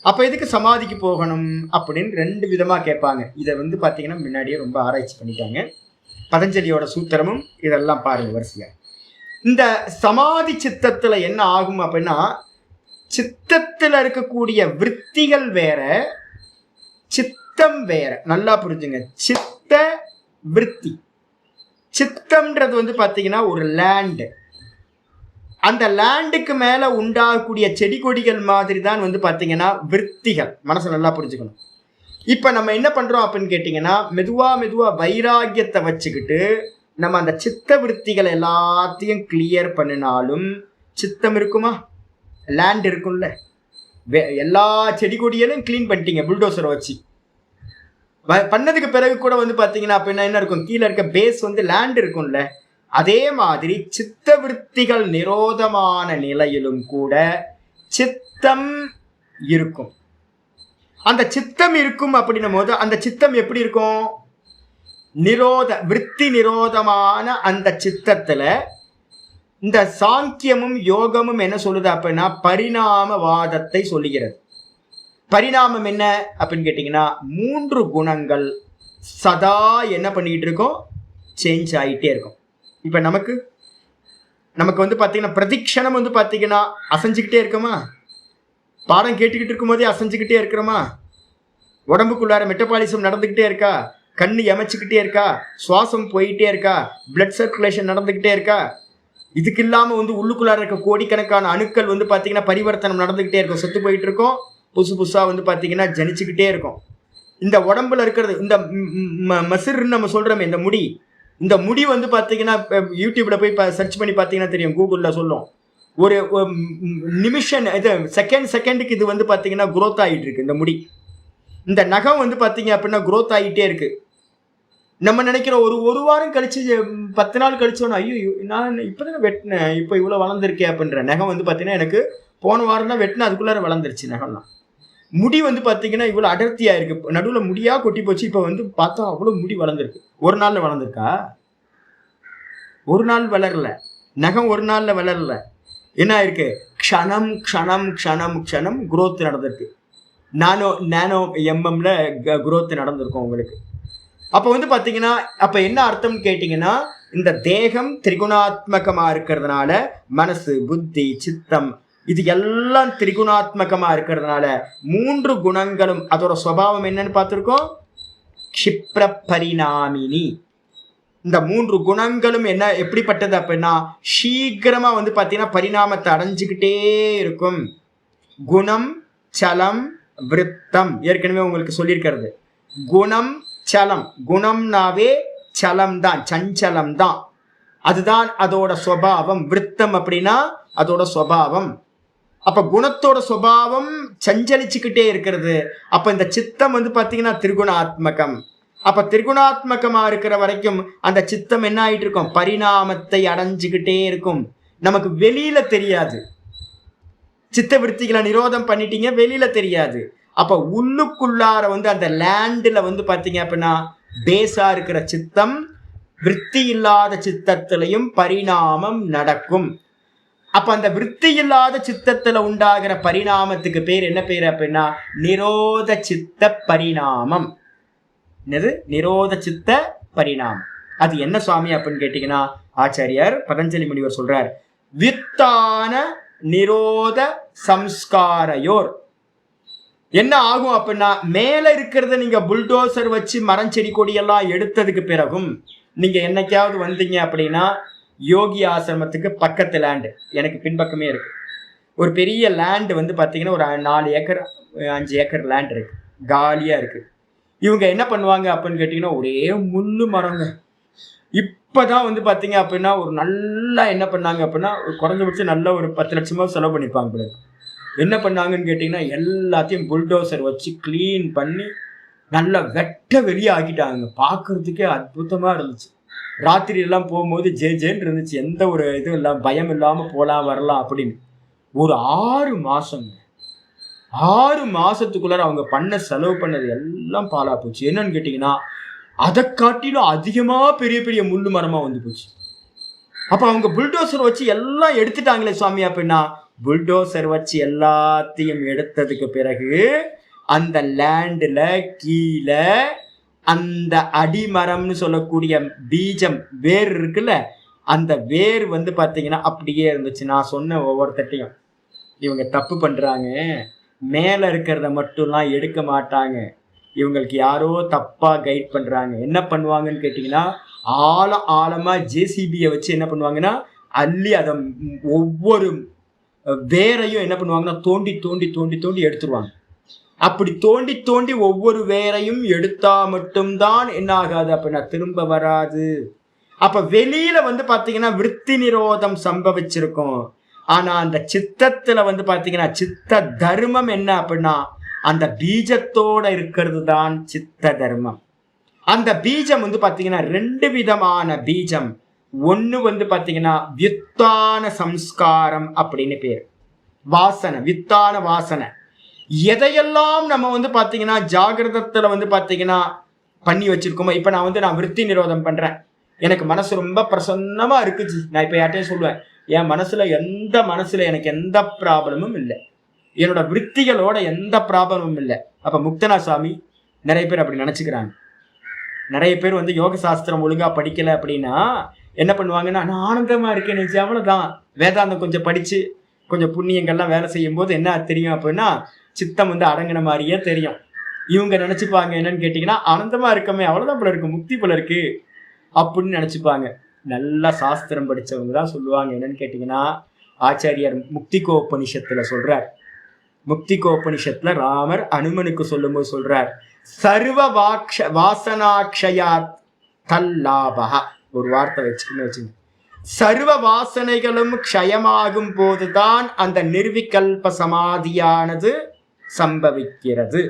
[SPEAKER 1] அப்போ எதுக்கு சமாதிக்கு போகணும் அப்படின்னு ரெண்டு விதமாக கேட்பாங்க. இதை வந்து பார்த்தீங்கன்னா முன்னாடியே ரொம்ப ஆராய்ச்சி பண்ணிட்டாங்க. பதஞ்சலியோட சூத்திரமும் இதெல்லாம் பாருங்க வரிசையா. இந்த சமாதி சித்தத்தில் என்ன ஆகும் அப்படின்னா, சித்தத்தில் இருக்கக்கூடிய விற்த்திகள் வேற, சித்தம் வேற. நல்லா புரிஞ்சுங்க. சித்த விற்த்தி. சித்தம்ன்றது வந்து பார்த்தீங்கன்னா ஒரு லேண்டு. அந்த லேண்டுக்கு மேலே உண்டாகக்கூடிய செடி கொடிகள் மாதிரி தான் வந்து பார்த்தீங்கன்னா விற்த்திகள். மனசை நல்லா புரிஞ்சுக்கணும். இப்போ நம்ம என்ன பண்ணுறோம் அப்படின்னு கேட்டிங்கன்னா, மெதுவாக வைராக்கியத்தை வச்சுக்கிட்டு நம்ம அந்த சித்த விற்த்திகள் எல்லாத்தையும் கிளியர் பண்ணினாலும் சித்தம் இருக்குமா? லேண்ட் இருக்கும்ல. எல்லா செடி கொடியையும் கிளீன் பண்ணிட்டீங்க புல்டோசரை வச்சு. பண்ணதுக்கு பிறகு கூட வந்து பார்த்தீங்கன்னா அப்படின்னா என்ன இருக்கும், கீழே இருக்க பேஸ் வந்து லேண்ட் இருக்கும்ல. அதே மாதிரி சித்த விற்த்திகள் நிரோதமான நிலையிலும் கூட சித்தம் இருக்கும். அந்த சித்தம் இருக்கும் அப்படின்னும் போது அந்த சித்தம் எப்படி இருக்கும்? விற்பி நிரோதமான அந்த சித்தத்துல இந்த சாங்கியமும் யோகமும் என்ன சொல்லுது அப்படின்னா பரிணாமவாதத்தை சொல்லுகிறது. பரிணாமம் என்ன அப்படின்னு கேட்டிங்கன்னா, 3 குணங்கள் சதா என்ன பண்ணிக்கிட்டு இருக்கோம், சேஞ்ச் ஆகிட்டே இருக்கும். இப்போ நமக்கு வந்து பார்த்தீங்கன்னா பிரதிக்ஷணம் வந்து பார்த்தீங்கன்னா அசைஞ்சிக்கிட்டே இருக்கோமா? பாடம் கேட்டுக்கிட்டு இருக்கும்போதே அசைஞ்சிக்கிட்டே இருக்கிறோமா? உடம்புக்குள்ளார மெட்டபாலிசம் நடந்துக்கிட்டே இருக்கா? கண்ணு எமைச்சிக்கிட்டே இருக்கா? சுவாசம் போயிட்டே இருக்கா? பிளட் சர்க்குலேஷன் நடந்துக்கிட்டே இருக்கா? இதுக்கு இல்லாமல் வந்து உள்ளுக்குள்ளார இருக்க கோடிக்கணக்கான அணுக்கள் வந்து பார்த்தீங்கன்னா பரிவர்த்தனம் நடந்துக்கிட்டே இருக்கும். செத்து போயிட்டு இருக்கோம், புதுசாக வந்து பார்த்தீங்கன்னா ஜனிச்சுக்கிட்டே இருக்கும். இந்த உடம்புல இருக்கிறது இந்த மசிர்ன்னு நம்ம சொல்கிறோமே, இந்த முடி வந்து பார்த்தீங்கன்னா யூடியூப்பில் போய் சர்ச் பண்ணி பார்த்தீங்கன்னா தெரியும், கூகுளில் சொல்லும். ஒரு நிமிஷம் இது செகண்டுக்கு இது வந்து பார்த்தீங்கன்னா குரோத் ஆகிட்டு இருக்கு இந்த முடி. இந்த நகம் வந்து பார்த்தீங்க அப்படின்னா குரோத் ஆகிட்டே இருக்கு. நம்ம நினைக்கிறோம் ஒரு வாரம் கழிச்சு 10 நாள் கழிச்சோன்னா ஐயோ நான் இப்போ தானே வெட்டினேன், இப்போ இவ்வளோ வளர்ந்துருக்கேன் அப்படின்ற. நகம் வந்து பார்த்தீங்கன்னா எனக்கு போன வாரம் தான் வெட்டினேன், அதுக்குள்ளார வளர்ந்துருச்சு நகம்லாம். முடி வந்து பார்த்தீங்கன்னா இவ்வளோ அடர்த்தியாக இருக்குது, நடுவில் முடியாக கொட்டி போச்சு. இப்போ வந்து பார்த்தா அவ்வளோ முடி வளர்ந்துருக்கு. ஒரு நாளில் வளர்ந்துருக்கா? ஒரு நாள் வளரல. நகம் ஒரு நாளில் வளரல. என்ன ஆயிருக்கு? க்ஷணம் க்ஷணம் க்ஷணம் க்ஷணம் குரோத் நடந்திருக்கு. நானோ எம்எம்ல குரோத் நடந்திருக்கும் உங்களுக்கு. அப்போ வந்து பார்த்தீங்கன்னா அப்போ என்ன அர்த்தம்னு கேட்டிங்கன்னா, இந்த தேகம் திரிகுணாத்மகமாக இருக்கிறதுனால மனசு புத்தி சித்தம் இது எல்லாம் திரிகுணாத்மகமாக இருக்கிறதுனால 3 குணங்களும் அதோட சுபாவம் என்னன்னு பார்த்துருக்கோம், க்ஷிப்ர பரிணாமினி. இந்த 3 குணங்களும் என்ன எப்படிப்பட்டது அப்படின்னா சீக்கிரமாக வந்து பார்த்தீங்கன்னா பரிணாமத்தை அடைஞ்சிக்கிட்டே இருக்கும். குணம் சலம் விருத்தம் ஏற்கனவே உங்களுக்கு சொல்லியிருக்கிறது. குணம் சலம், குணம்னாவே சலம் தான், சஞ்சலம் தான், அதுதான் அதோட சுபாவம். விருத்தம் அப்படின்னா அதோட சுபாவம். அப்ப குணத்தோட சுபாவம் சஞ்சலிச்சுக்கிட்டே இருக்கிறது. அப்ப இந்த சித்தம் வந்து பார்த்தீங்கன்னா திரிகுணாத்மகம். அப்ப திரிகுணாத்மகமா இருக்கிற வரைக்கும் அந்த சித்தம் என்ன ஆயிட்டு இருக்கும், பரிணாமத்தை அடைஞ்சுக்கிட்டே இருக்கும். நமக்கு வெளியில தெரியாது. சித்த விருத்திகளை நிரோதம் பண்ணிட்டீங்க, வெளியில தெரியாது. அப்ப உள்ளுக்குள்ளார வந்து அந்த லேண்டில் வந்து பார்த்தீங்க அப்படின்னா பேஸா இருக்கிற சித்தம் விருத்தி இல்லாத சித்தத்திலையும் பரிணாமம் நடக்கும். அப்ப அந்த விருத்தி இல்லாத சித்தத்துல உண்டாகிற பரிணாமத்துக்கு பேர் என்ன பேர் அப்படின்னா நிரோத சித்த பரிணாமம். என்னது? நிரோத சித்த பரிணாமம். அது என்ன சுவாமி அப்படின்னு கேட்டீங்கன்னா, ஆச்சாரியார் பதஞ்சலி முனிவர் சொல்றார், வித்தான நிரோத சம்ஸ்காரையோர். என்ன ஆகும் அப்படின்னா, மேல இருக்கிறத நீங்க புல்டோசர் வச்சு மரம் செடி கொடியெல்லாம் எடுத்ததுக்கு பிறகும் நீங்க என்னைக்காவது வந்தீங்க அப்படின்னா யோகி ஆசிரமத்துக்கு பக்கத்து லேண்டு எனக்கு பின்பக்கமே இருக்கு. ஒரு பெரிய லேண்டு வந்து பார்த்தீங்கன்னா ஒரு 4 ஏக்கர் 5 ஏக்கர் லேண்ட் இருக்கு, காலியா இருக்கு. இவங்க என்ன பண்ணுவாங்க அப்படின்னு கேட்டிங்கன்னா ஒரே முள்ளு மரங்க. இப்போதான் வந்து பார்த்தீங்க அப்படின்னா ஒரு நல்லா என்ன பண்ணாங்க அப்படின்னா ஒரு குறைஞ்சபட்சம் நல்ல ஒரு 10 லட்சமாக செலவு பண்ணிப்பாங்க. என்ன பண்ணாங்கன்னு கேட்டிங்கன்னா எல்லாத்தையும் புல்டோசர் வச்சு க்ளீன் பண்ணி நல்லா வெட்ட வெளியே ஆக்கிட்டாங்க. பார்க்கறதுக்கே அற்புதமா இருந்துச்சு. ராத்திரி எல்லாம் போகும்போது ஜேன்னு இருந்துச்சு. எந்த ஒரு இதுவும் இல்லாம, பயம் இல்லாம போலாம் வரலாம் அப்படின்னு. ஒரு 6 மாசம் 6 மாசத்துக்குள்ளார அவங்க செலவு பண்ணது எல்லாம் பாழா போச்சு. என்னன்னு கேட்டீங்கன்னா, அதை காட்டிலும் அதிகமா பெரிய பெரிய முள்ளு மரமா வந்து போச்சு. அப்ப அவங்க புல்டோசர் வச்சு எல்லாம் எடுத்துட்டாங்களே சுவாமி. அப்படின்னா புல்டோசர் வச்சு எல்லாத்தையும் எடுத்ததுக்கு பிறகு அந்த லேண்ட்ல கீழே அந்த அடிமரம்னு சொல்லக்கூடிய பீஜம் வேர் இருக்குல்ல, அந்த வேர் வந்து பாத்தீங்கன்னா அப்படியே இருந்துச்சு. நான் சொன்ன ஒவ்வொருத்தட்டையும் இவங்க தப்பு பண்றாங்க, மேல இருக்கிறத மட்டும்லாம் எடுக்க மாட்டாங்க, இவங்களுக்கு யாரோ தப்பா கைட் பண்றாங்க. என்ன பண்ணுவாங்கன்னு கேட்டீங்கன்னா, ஆழமா ஜேசிபியை வச்சு என்ன பண்ணுவாங்கன்னா, அள்ளி அதை ஒவ்வொரு வேரையும் என்ன பண்ணுவாங்கன்னா தோண்டி தோண்டி தோண்டி தோண்டி எடுத்துருவாங்க. அப்படி தோண்டி தோண்டி ஒவ்வொரு வேரையும் எடுத்தா மட்டும்தான் என்ன ஆகாது அப்படின்னா திரும்ப வராது. அப்ப வெளியில வந்து பாத்தீங்கன்னா விருத்தி நிரோதம் சம்பவிச்சிருக்கும். ஆனா அந்த சித்தத்துல வந்து பாத்தீங்கன்னா சித்த தர்மம் என்ன அப்படின்னா அந்த பீஜத்தோட இருக்கிறது தான் சித்த தர்மம். அந்த பீஜம் வந்து பாத்தீங்கன்னா 2 விதமான பீஜம். ஒண்ணு வந்து பாத்தீங்கன்னா வித்தான சம்ஸ்காரம் அப்படின்னு பேர். வாசனை, வித்தான வாசனை. எதையெல்லாம் நம்ம வந்து பாத்தீங்கன்னா ஜாகிரதத்துல வந்து பாத்தீங்கன்னா பண்ணி வச்சிருக்கோமோ, இப்ப நான் விருத்தி நிரோதம் பண்றேன், எனக்கு மனசு ரொம்ப பிரசன்னமா இருக்குச்சு, நான் இப்ப யார்ட்டையும் சொல்லுவேன், என் மனசுல எனக்கு எந்த ப்ராப்ளமும் இல்லை, என்னோட விருத்திகளோட எந்த ப்ராப்ளமும் இல்லை. அப்ப முக்தனா சுவாமி நிறைய பேர் அப்படி நினைச்சுக்கிறாங்க. நிறைய பேர் வந்து யோக சாஸ்திரம் ஒழுங்கா படிக்கல அப்படின்னா என்ன பண்ணுவாங்கன்னா, நான் ஆனந்தமா இருக்கேன்னு நினைச்சு அவ்வளவுதான். வேதாந்தம் கொஞ்சம் படிச்சு கொஞ்சம் புண்ணியங்கள்லாம் வேலை செய்யும் போது என்ன தெரியும் அப்படின்னா சித்தம் வந்து அடங்கின மாதிரியே தெரியும். இவங்க நினைச்சுப்பாங்க என்னன்னு கேட்டீங்கன்னா, ஆனந்தமா இருக்கமே அவ்வளவுதான் போல இருக்கு, முக்தி போல இருக்கு அப்படின்னு நினைச்சுப்பாங்க. நல்லா சாஸ்திரம் படிச்சவங்க தான் சொல்லுவாங்க. என்னன்னு கேட்டீங்கன்னா, ஆச்சாரியார் முக்திகோபனிஷத்துல சொல்றார். முக்திகோபனிஷத்துல ராமர் அனுமனுக்கு சொல்லும் போது சொல்றார், சர்வ வாசனாக்ஷயா தல்லாபா. ஒரு வார்த்தை வச்சுங்க, சர்வ வாசனைகளும் க்ஷயமாகும் போதுதான் அந்த நிர்விகல்ப சமாதியானது சம்பவிக்கிறது.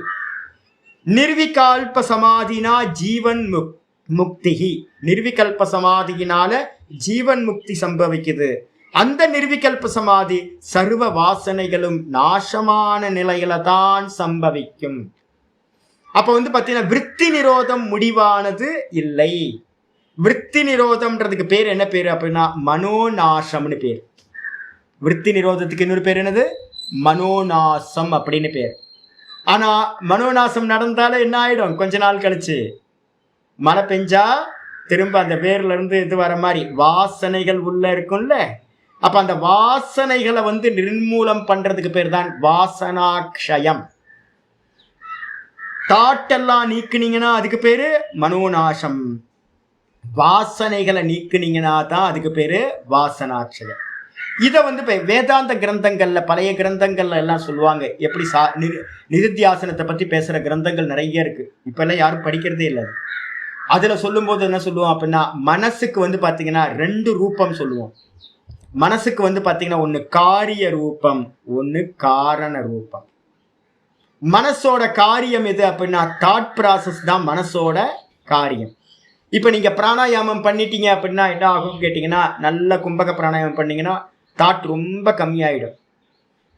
[SPEAKER 1] நிர்விகல்ப சமாதினா ஜீவன் முக்தி. நிர்விகல்ப சமாதியினால ஜீவன் முக்தி சம்பவிக்குது. அந்த நிர்விகல்ப சமாதி சர்வ வாசனைகளும் நாசமான நிலையில தான் சம்பவிக்கும். அப்ப வந்து பாத்தீங்கன்னா விருத்தி நிரோதம் முடிவானது இல்லை. விருத்தி நிரோதம்ன்றதுக்கு பேர் என்ன பேரு அப்படின்னா மனோநாசம்னு பேர். விருத்தி நிரோதத்துக்கு இன்னொரு பேர் என்னது? மனோநாசம் அப்படின்னு பேர். ஆனா மனோநாசம் நடந்தாலும் என்ன ஆயிடும், கொஞ்ச நாள் கழிச்சு மழை பெஞ்சா திரும்ப அந்த பேர்ல இருந்து இது வர மாதிரி வாசனைகள் உள்ள இருக்கும்ல, அப்ப அந்த வாசனைகளை வந்து நிர்மூலம் பண்றதுக்கு பேர் தான் வாசனாக்ஷயம். தாட்டெல்லாம் நீக்குனீங்கன்னா அதுக்கு பேரு மனோநாசம். வாசனைகளை நீக்குனீங்கன்னா தான் அதுக்கு பேரு வாசனாட்சயம். இதை வந்து வேதாந்த கிரந்தங்கள்ல பழைய கிரந்தங்கள்ல எல்லாம் சொல்லுவாங்க. எப்படி நிருத்தியாசனத்தை பத்தி பேசுற கிரந்தங்கள் நிறைய இருக்கு, இப்ப எல்லாம் யாரும் படிக்கிறதே இல்லை. அதுல சொல்லும் போது என்ன சொல்லுவோம் அப்படின்னா, மனசுக்கு வந்து பாத்தீங்கன்னா 2 ரூபம் சொல்லுவோம். மனசுக்கு வந்து பாத்தீங்கன்னா ஒண்ணு காரிய ரூபம், ஒண்ணு காரண ரூபம். மனசோட காரியம் எது அப்படின்னா தாட் ப்ராசஸ் தான் மனசோட காரியம். இப்ப நீங்க பிராணாயாமம் பண்ணிட்டீங்க அப்படின்னா என்ன ஆகும் கேட்டீங்கன்னா, நல்ல கும்பக பிராணாயாமம் பண்ணீங்கன்னா தாட் ரொம்ப கம்மியாயிடும்.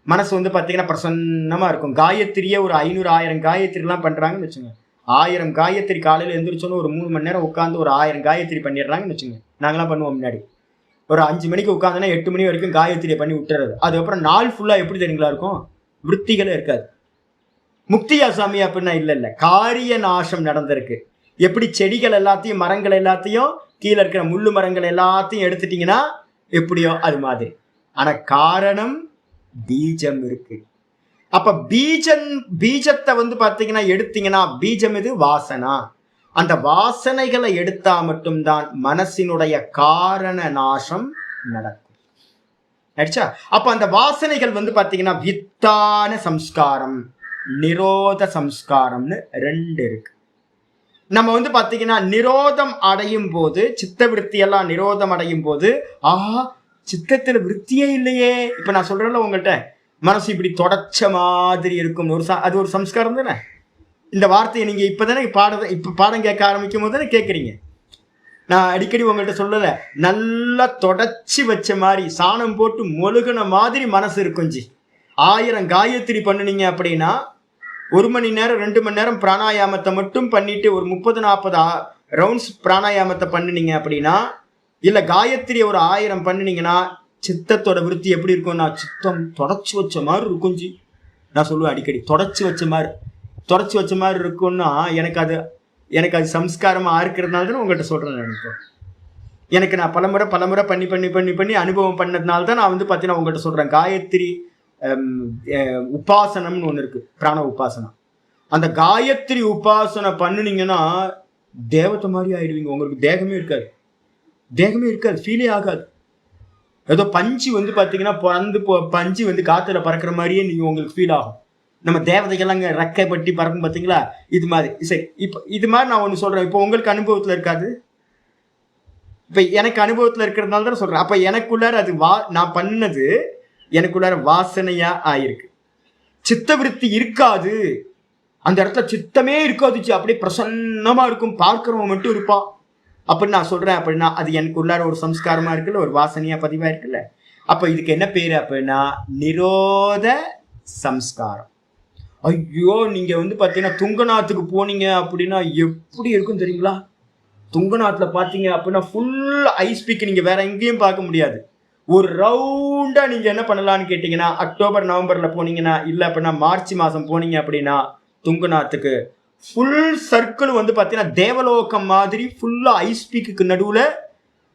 [SPEAKER 1] மனசு வந்து பாத்தீங்கன்னா பிரசன்னமா இருக்கும். காயத்ரியே ஒரு 500-1000 காயத்ரி எல்லாம் பண்றாங்கன்னு வச்சுங்க. 1000 காயத்ரி காலையில எந்திரிச்சோன்னு ஒரு 3 மணி நேரம் உட்காந்து ஒரு 1000 காயத்ரி பண்ணிடுறாங்கன்னு வச்சுங்க. நாங்களாம் பண்ணுவோம். முன்னாடி ஒரு 5 மணிக்கு உட்காந்துன்னா 8 மணி வரைக்கும் காயத்ரியை பண்ணி விட்டுறது. அதுக்கப்புறம் நாள் ஃபுல்லா எப்படி தெரியுங்களா இருக்கும், விருத்திகளே இருக்காது. முக்தியா சாமி அப்படின்னா இல்ல, காரிய நாசம் நடந்திருக்கு. எப்படி செடிகள் எல்லாத்தையும் மரங்கள் எல்லாத்தையும் கீழே இருக்கிற முள்ளு மரங்கள் எல்லாத்தையும் எடுத்துட்டீங்கன்னா எப்படியோ அது மாதிரி. ஆனா காரணம் பீஜம் இருக்கு. அப்ப பீஜத்தை வந்து பாத்தீங்கன்னா எடுத்தீங்கன்னா பீஜம் இது வாசனா. அந்த வாசனைகளை எடுத்தா மட்டும்தான் மனசினுடைய காரண நாசம் நடக்கும். ஆயிடுச்சா? அப்ப அந்த வாசனைகள் வந்து பாத்தீங்கன்னா வித்தான சம்ஸ்காரம், நிரோத சம்ஸ்காரம்னு 2 இருக்கு. நம்ம வந்து பாத்தீங்கன்னா நிரோதம் அடையும் போது, சித்த விருத்தி எல்லாம் நிரோதம் அடையும் போது, ஆஹா சித்தத்துல விருத்தியே இல்லையே. இப்ப நான் சொல்றேன்ல உங்கள்கிட்ட, மனசு இப்படி தொடச்ச மாதிரி இருக்கும், அது ஒரு சம்ஸ்காரம் தானே. இந்த வார்த்தையை நீங்கள் இப்போ தானே பாடம் கேட்க ஆரம்பிக்கும் போது தானே கேட்குறீங்க. நான் அடிக்கடி உங்கள்கிட்ட சொல்லலை, நல்லா தொடச்சி வச்ச மாதிரி சாணம் போட்டு மொழுகின மாதிரி மனசு இருக்கும். 1000 காயத்ரி பண்ணினீங்க அப்படின்னா 1 மணி நேரம் 2 மணி நேரம் பிராணாயாமத்தை மட்டும் பண்ணிட்டு ஒரு 30-40 ரவுண்ட்ஸ் பிராணாயாமத்தை பண்ணினீங்க அப்படின்னா, இல்லை காயத்ரி ஒரு 1000 பண்ணினீங்கன்னா சித்தத்தோட விருத்தி எப்படி இருக்கும்னா சித்தம் தொடச்சி வச்ச மாதிரி இருக்கும். நான் சொல்லுவேன் அடிக்கடி, தொடச்சி வச்ச மாதிரி இருக்கும்னா எனக்கு அது சம்ஸ்காரமாக இருக்கிறதுனால தான் உங்கள்கிட்ட சொல்கிறேன். எனக்கு நான் பலமுறை பண்ணி அனுபவம் பண்ணதுனால தான் நான் பார்த்தீங்கன்னா உங்கள்கிட்ட சொல்கிறேன். காயத்ரி உபாசனம்னு ஒன்று இருக்குது, பிராண உபாசனம். அந்த காயத்ரி உபாசனை பண்ணினீங்கன்னா தேவத்தை மாதிரி ஆயிடுவீங்க. உங்களுக்கு தேகமே இருக்காது, ஃபீலே ஆகாது. ஏதோ பஞ்சு பார்த்தீங்கன்னா பஞ்சு காற்றுல பறக்கிற மாதிரியே நீங்கள் உங்களுக்கு ஃபீல் ஆகும். நம்ம தேவதைகள்லாம் ரெக்கை பட்டி பறக்கும் பார்த்தீங்களா, இது மாதிரி. சரி, இப்போ இது மாதிரி நான் ஒன்று சொல்கிறேன். இப்போ உங்களுக்கு அனுபவத்தில் இருக்காது, இப்போ எனக்கு அனுபவத்தில் இருக்கிறதுனால தான் சொல்கிறேன். அப்போ எனக்குள்ளார அது நான் பண்ணது எனக்குள்ளார வாசனையாக ஆயிருக்கு. சித்தவிருத்தி இருக்காது, அந்த இடத்துல சித்தமே இருக்காது, அப்படியே பிரசன்னமாக இருக்கும், பார்க்குறவன் மட்டும் இருப்பான் அப்படின்னு நான் சொல்கிறேன். அப்படின்னா அது எனக்கு உள்ளார ஒரு சம்ஸ்காரமாக இருக்குல்ல, ஒரு வாசனையாக பதிவாக இருக்குல்ல. அப்போ இதுக்கு என்ன பேர் அப்படின்னா நிரோத சம்ஸ்காரம். ஐயோ, நீங்கள் பார்த்தீங்கன்னா துங்கநாத்துக்கு போனீங்க அப்படின்னா எப்படி இருக்கும் தெரியுங்களா? துங்கநாத்தில் பார்த்தீங்க அப்படின்னா ஃபுல் ஐஸ் பீக் நீங்கள் வேற எங்கேயும் பார்க்க முடியாது. ஒரு ரவுண்டாக நீங்கள் என்ன பண்ணலான்னு கேட்டிங்கன்னா, அக்டோபர் நவம்பரில் போனீங்கன்னா, இல்லை அப்படின்னா மார்ச் மாதம் போனீங்க அப்படின்னா துங்கநாத்துக்கு ஃபுல் சர்க்கிள் பார்த்தீங்கன்னா தேவலோகம் மாதிரி ஃபுல்லாக ஐஸ் பீக்கு நடுவில்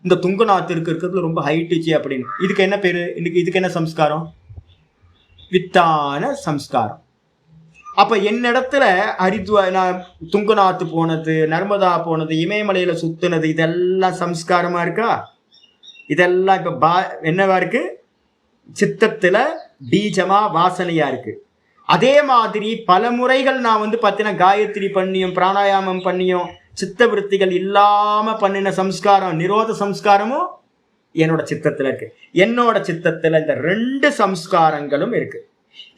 [SPEAKER 1] இந்த துங்கநாத்து இருக்கிறதுல ரொம்ப ஹைட்டுச்சு அப்படின்னு. இதுக்கு என்ன பேர்? இதுக்கு என்ன சம்ஸ்காரம்? வித்தான சம்ஸ்காரம். அப்போ என்னிடத்துல நான் துங்கநாத்து போனது, நர்மதா போனது, இமயமலையில் சுற்றுனது, இதெல்லாம் சம்ஸ்காரமாக இருக்கா? இதெல்லாம் இப்போ என்னவா இருக்கு? சித்தத்தில் பீஜமாக வாசனையாக இருக்குது. அதே மாதிரி பல முறைகள் நான் பார்த்தீங்கன்னா காயத்ரி பண்ணியும் பிராணாயாமம் பண்ணியும் சித்த விருத்திகள் இல்லாமல் பண்ணின சம்ஸ்காரம் நிரோத சம்ஸ்காரமும் என்னோட சித்தத்தில் இருக்கு. என்னோட சித்தத்தில் இந்த 2 சம்ஸ்காரங்களும் இருக்கு.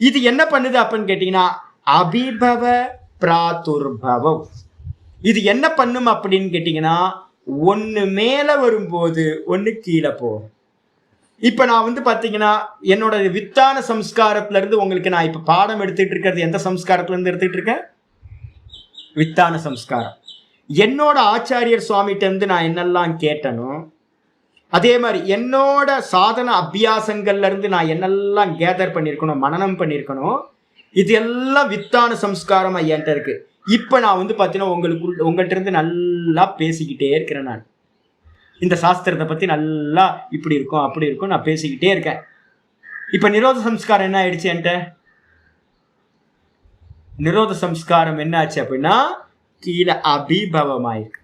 [SPEAKER 1] இது என்ன பண்ணுது அப்படின்னு கேட்டீங்கன்னா அபிபவ பிராதுர்பவம். இது என்ன பண்ணும் அப்படின்னு கேட்டீங்கன்னா, ஒன்று மேலே வரும்போது ஒன்று கீழே போகும். இப்போ நான் பார்த்தீங்கன்னா என்னோட வித்தான சம்ஸ்காரத்திலேருந்து உங்களுக்கு நான் இப்போ பாடம் எடுத்துகிட்டு இருக்கிறது எந்த சம்ஸ்காரத்துலேருந்து எடுத்துகிட்டு இருக்கேன்? வித்தான சம்ஸ்காரம். என்னோட ஆச்சாரியர் சுவாமிகிட்டேருந்து நான் என்னெல்லாம் கேட்டனோ, அதே மாதிரி என்னோட சாதன அபியாசங்கள்லேருந்து நான் என்னெல்லாம் கேதர் பண்ணியிருக்கணும், மனனம் பண்ணியிருக்கணும், இது எல்லாம் வித்தான சம்ஸ்காரமாக என்கிட்ட இருக்குது. இப்போ நான் பார்த்தீங்கன்னா உங்கள்கிட்ட இருந்து நல்லா பேசிக்கிட்டே இருக்கிறேன். நான் இந்த சாஸ்திரத்தை பற்றி நல்லா இப்படி இருக்கும் அப்படி இருக்கும் நான் பேசிக்கிட்டே இருக்கேன். இப்போ நிரோத சம்ஸ்காரம் என்ன ஆயிடுச்சு என்கிட்ட? நிரோத சம்ஸ்காரம் என்ன ஆச்சு அப்படின்னா கீழே அபிபவமாயிருக்கு.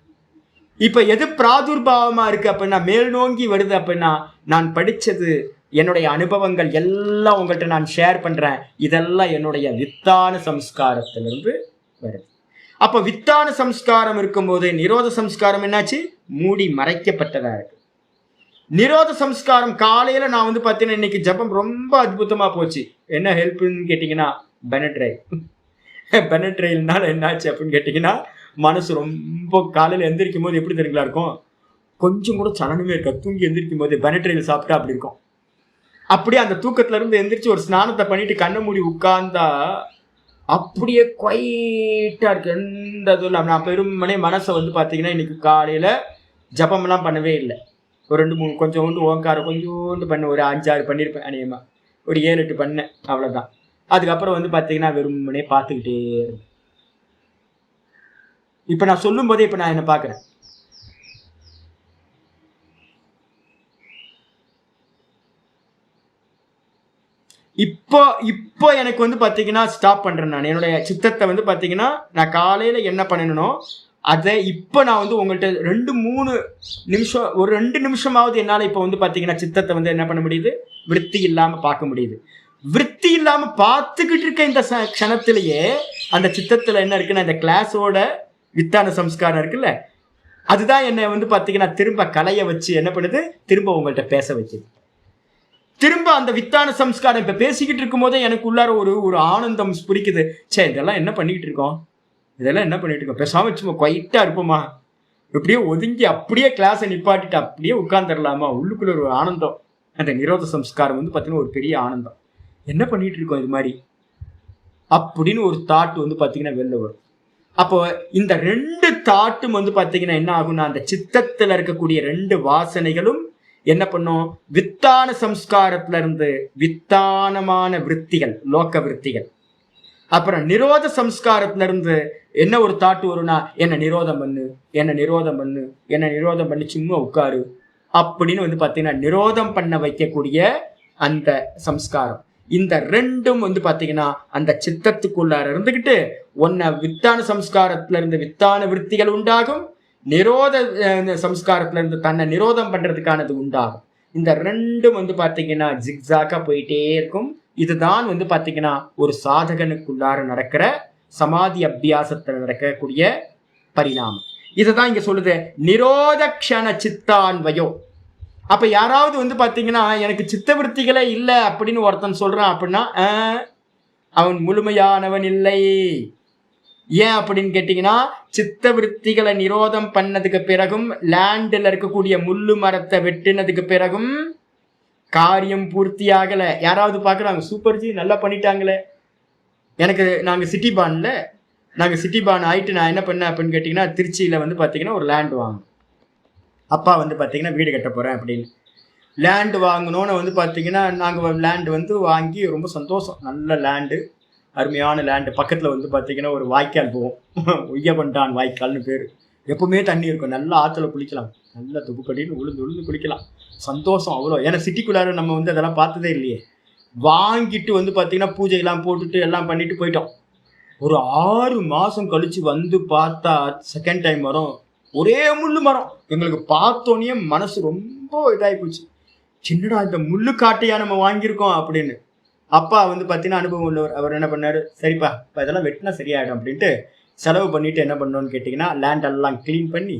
[SPEAKER 1] இப்போ எது பிராதுர்பாவமாக இருக்குது அப்படின்னா மேல் நோங்கி வருது அப்படின்னா நான் படித்தது என்னுடைய அனுபவங்கள் எல்லாம் உங்கள்கிட்ட நான் ஷேர் பண்ணுறேன். இதெல்லாம் என்னுடைய வித்தான சம்ஸ்காரத்திலிருந்து வருது. அப்போ வித்தான சம்ஸ்காரம் இருக்கும்போது நிரோத சம்ஸ்காரம் என்னாச்சு? மூடி மறைக்கப்பட்டதாக இருக்கு. நிரோத சம்ஸ்காரம் காலையில் நான் பார்த்தீங்கன்னா இன்னைக்கு ஜபம் ரொம்ப அற்புதமாக போச்சு. என்ன ஹெல்ப்னு கேட்டிங்கன்னா பெனட்ரைல். பெனட்ரைல்னால என்னாச்சு அப்படின்னு கேட்டிங்கன்னா மனசு ரொம்ப காலையில் எந்திரிக்கும் போது எப்படி தெரியுங்களா இருக்கும்? கொஞ்சம் கூட சலனமே இருக்காது. தூங்கி எந்திரிக்கும் போது பெனட்ரைல் சாப்பிட்டா அப்படி இருக்கும். அப்படியே அந்த தூக்கத்துலேருந்து எந்திரிச்சு ஒரு ஸ்நானத்தை பண்ணிட்டு கண்ணை மூடி உட்கார்ந்தா அப்படியே குவைட்டாக இருக்கு. எந்த இதுவும் இல்லாமல் நான் பெருமனே மனசை பார்த்தீங்கன்னா இன்னைக்கு காலையில் ஜபம்லாம் பண்ணவே இல்லை. ஒரு 2-3 கொஞ்சோண்டு ஓங்காரம் கொஞ்சோண்டு பண்ண ஒரு 5-6 பண்ணியிருப்பேன். அநேகமாக ஒரு 7-8 பண்ணேன், அவ்வளோதான். அதுக்கப்புறம் பார்த்தீங்கன்னா வெறுமனே பார்த்துக்கிட்டே இருந்தேன். இப்போ நான் சொல்லும் போதே இப்போ நான் என்ன பார்க்குறேன். இப்போ எனக்கு பார்த்தீங்கன்னா ஸ்டாப் பண்ணுறேன். நான் என்னுடைய சித்தத்தை பார்த்தீங்கன்னா நான் காலையில் என்ன பண்ணணும் அதை இப்போ நான் உங்கள்கிட்ட 2-3 நிமிஷம் ஒரு 2 நிமிஷமாவது என்னால் இப்போ பார்த்தீங்கன்னா சித்தத்தை என்ன பண்ண முடியுது? விருத்தி இல்லாமல் பார்க்க முடியுது. விருத்தி இல்லாமல் பார்த்துக்கிட்டு இருக்க இந்த க்ஷணத்திலேயே அந்த சித்தத்தில் என்ன இருக்குன்னா இந்த கிளாஸோட வித்தான சம்ஸ்காரம் இருக்குல்ல, அதுதான் என்னை பார்த்தீங்கன்னா திரும்ப கலைய வச்சு என்ன பண்ணுது? திரும்ப உங்கள்கிட்ட பேச வச்சுது. திரும்ப அந்த வித்தான சம்ஸ்காரம் இப்போ பேசிக்கிட்டு இருக்கும் போதே எனக்கு உள்ளார ஒரு ஆனந்தம் புரிக்குது. சே, இதெல்லாம் என்ன பண்ணிக்கிட்டு இருக்கோம்? இதெல்லாம் என்ன பண்ணிட்டு இருக்கோம்? பேசாம சும்மா குவைட்டா இருப்போமா? எப்படியோ ஒதுங்கி அப்படியே கிளாஸை நிப்பாட்டிட்டு அப்படியே உட்கார்ந்துடலாமா? உள்ளுக்குள்ள ஒரு ஆனந்தம். அந்த நிரோத சம்ஸ்காரம் வந்து பார்த்தீங்கன்னா ஒரு பெரிய ஆனந்தம். என்ன பண்ணிட்டு இருக்கோம் இது மாதிரி அப்படின்னு ஒரு தாட் வந்து பார்த்தீங்கன்னா வெளில வரும். அப்போ இந்த 2 தாட்டும் வந்து பார்த்தீங்கன்னா என்ன ஆகும்னா, அந்த சித்தத்தில் இருக்கக்கூடிய 2 வாசனைகளும் என்ன பண்ணும்? வித்தான சம்ஸ்காரத்துல இருந்து வித்தானமான விற்த்திகள், லோக்க விற்த்திகள். அப்புறம் நிரோத சம்ஸ்காரத்துல இருந்து என்ன ஒரு தாட்டு வரும்னா, என்ன நிரோதம் பண்ணு, என்ன நிரோதம் பண்ணு, என்ன நிரோதம் பண்ணி சும்மா உட்காரு அப்படின்னு வந்து பார்த்தீங்கன்னா நிரோதம் பண்ண வைக்கக்கூடிய அந்த சம்ஸ்காரம். இந்த 2ம் வந்து பார்த்தீங்கன்னா அந்த சித்தத்துக்குள்ளார இருந்துகிட்டு ஒன்ன வித்தான சம்ஸ்காரத்துல இருந்து வித்தான விற்த்திகள் உண்டாகும், நிரோத சம்ஸ்காரத்துல இருந்து தன்னை நிரோதம் பண்றதுக்கானது உண்டாகும். இந்த 2ம் வந்து பார்த்தீங்கன்னா ஜிக்ஸாக்கா போயிட்டே இருக்கும். இதுதான் வந்து பார்த்தீங்கன்னா ஒரு சாதகனுக்குள்ளார நடக்கிற சமாதி அபியாசத்தில் நடக்கக்கூடிய பரிணாமம். இதுதான் இங்க சொல்லுது நிரோத க்ஷண சித்தான்வயோ. அப்ப யாராவது வந்து பாத்தீங்கன்னா எனக்கு சித்த விருத்திகளே இல்லை அப்படின்னு ஒருத்தன் சொல்றான் அப்படின்னா அவன் முழுமையானவன் இல்லை. ஏன் அப்படின்னு கேட்டீங்கன்னா, சித்த விருத்திகளை நிரோதம் பண்ணதுக்கு பிறகும் லேண்டில் இருக்கக்கூடிய முள்ளு மரத்தை வெட்டினதுக்கு பிறகும் காரியம் பூர்த்தி ஆகல. யாராவது பாக்குறாங்க, சூப்பர்ஜி நல்லா பண்ணிட்டாங்களே. நாங்க சிட்டி பான் ஆயிட்டு நான் என்ன பண்ணேன் அப்படின்னு கேட்டீங்கன்னா, திருச்சியில வந்து பாத்தீங்கன்னா ஒரு லேண்ட் வாங்கணும். அப்பா வந்து பாத்தீங்கன்னா வீடு கட்ட போறேன் அப்படின்னு லேண்டு வாங்கணும்னு வந்து பாத்தீங்கன்னா நாங்கள் லேண்டு வந்து வாங்கி ரொம்ப சந்தோஷம். நல்ல லேண்டு, அருமையான லேண்டு. பக்கத்தில் வந்து பார்த்தீங்கன்னா ஒரு வாய்க்கால் போவோம், ஒய்யபண்டான் வாய்க்கால்னு பேர். எப்பவுமே தண்ணி இருக்கும், நல்லா ஆற்றுல குளிக்கலாம், நல்லா துப்புக்கடின்னு உளுந்து குளிக்கலாம். சந்தோஷம் அவ்வளோ. ஏன்னா சிட்டிக்குள்ளார நம்ம வந்து அதெல்லாம் பார்த்ததே இல்லையே. வாங்கிட்டு வந்து பார்த்தீங்கன்னா பூஜையெல்லாம் போட்டுட்டு எல்லாம் பண்ணிட்டு போயிட்டோம். ஒரு 6 மாதம் கழித்து வந்து பார்த்தா செகண்ட் டைம் வரும், ஒரே முள்ளு மரம். எங்களுக்கு பார்த்தோன்னே மனசு ரொம்ப இதாகி போச்சு. சின்னடா இந்த முள்ளு காட்டையா நம்ம வாங்கியிருக்கோம் அப்படின்னு. அப்பா வந்து பார்த்தீங்கன்னா அனுபவம் உள்ளவர். அவர் என்ன பண்ணாரு, சரிப்பா இப்போ இதெல்லாம் வெட்டினா சரியாயிடும் அப்படின்ட்டு செலவு பண்ணிட்டு என்ன பண்ணோன்னு கேட்டிங்கன்னா, லேண்டெல்லாம் க்ளீன் பண்ணி,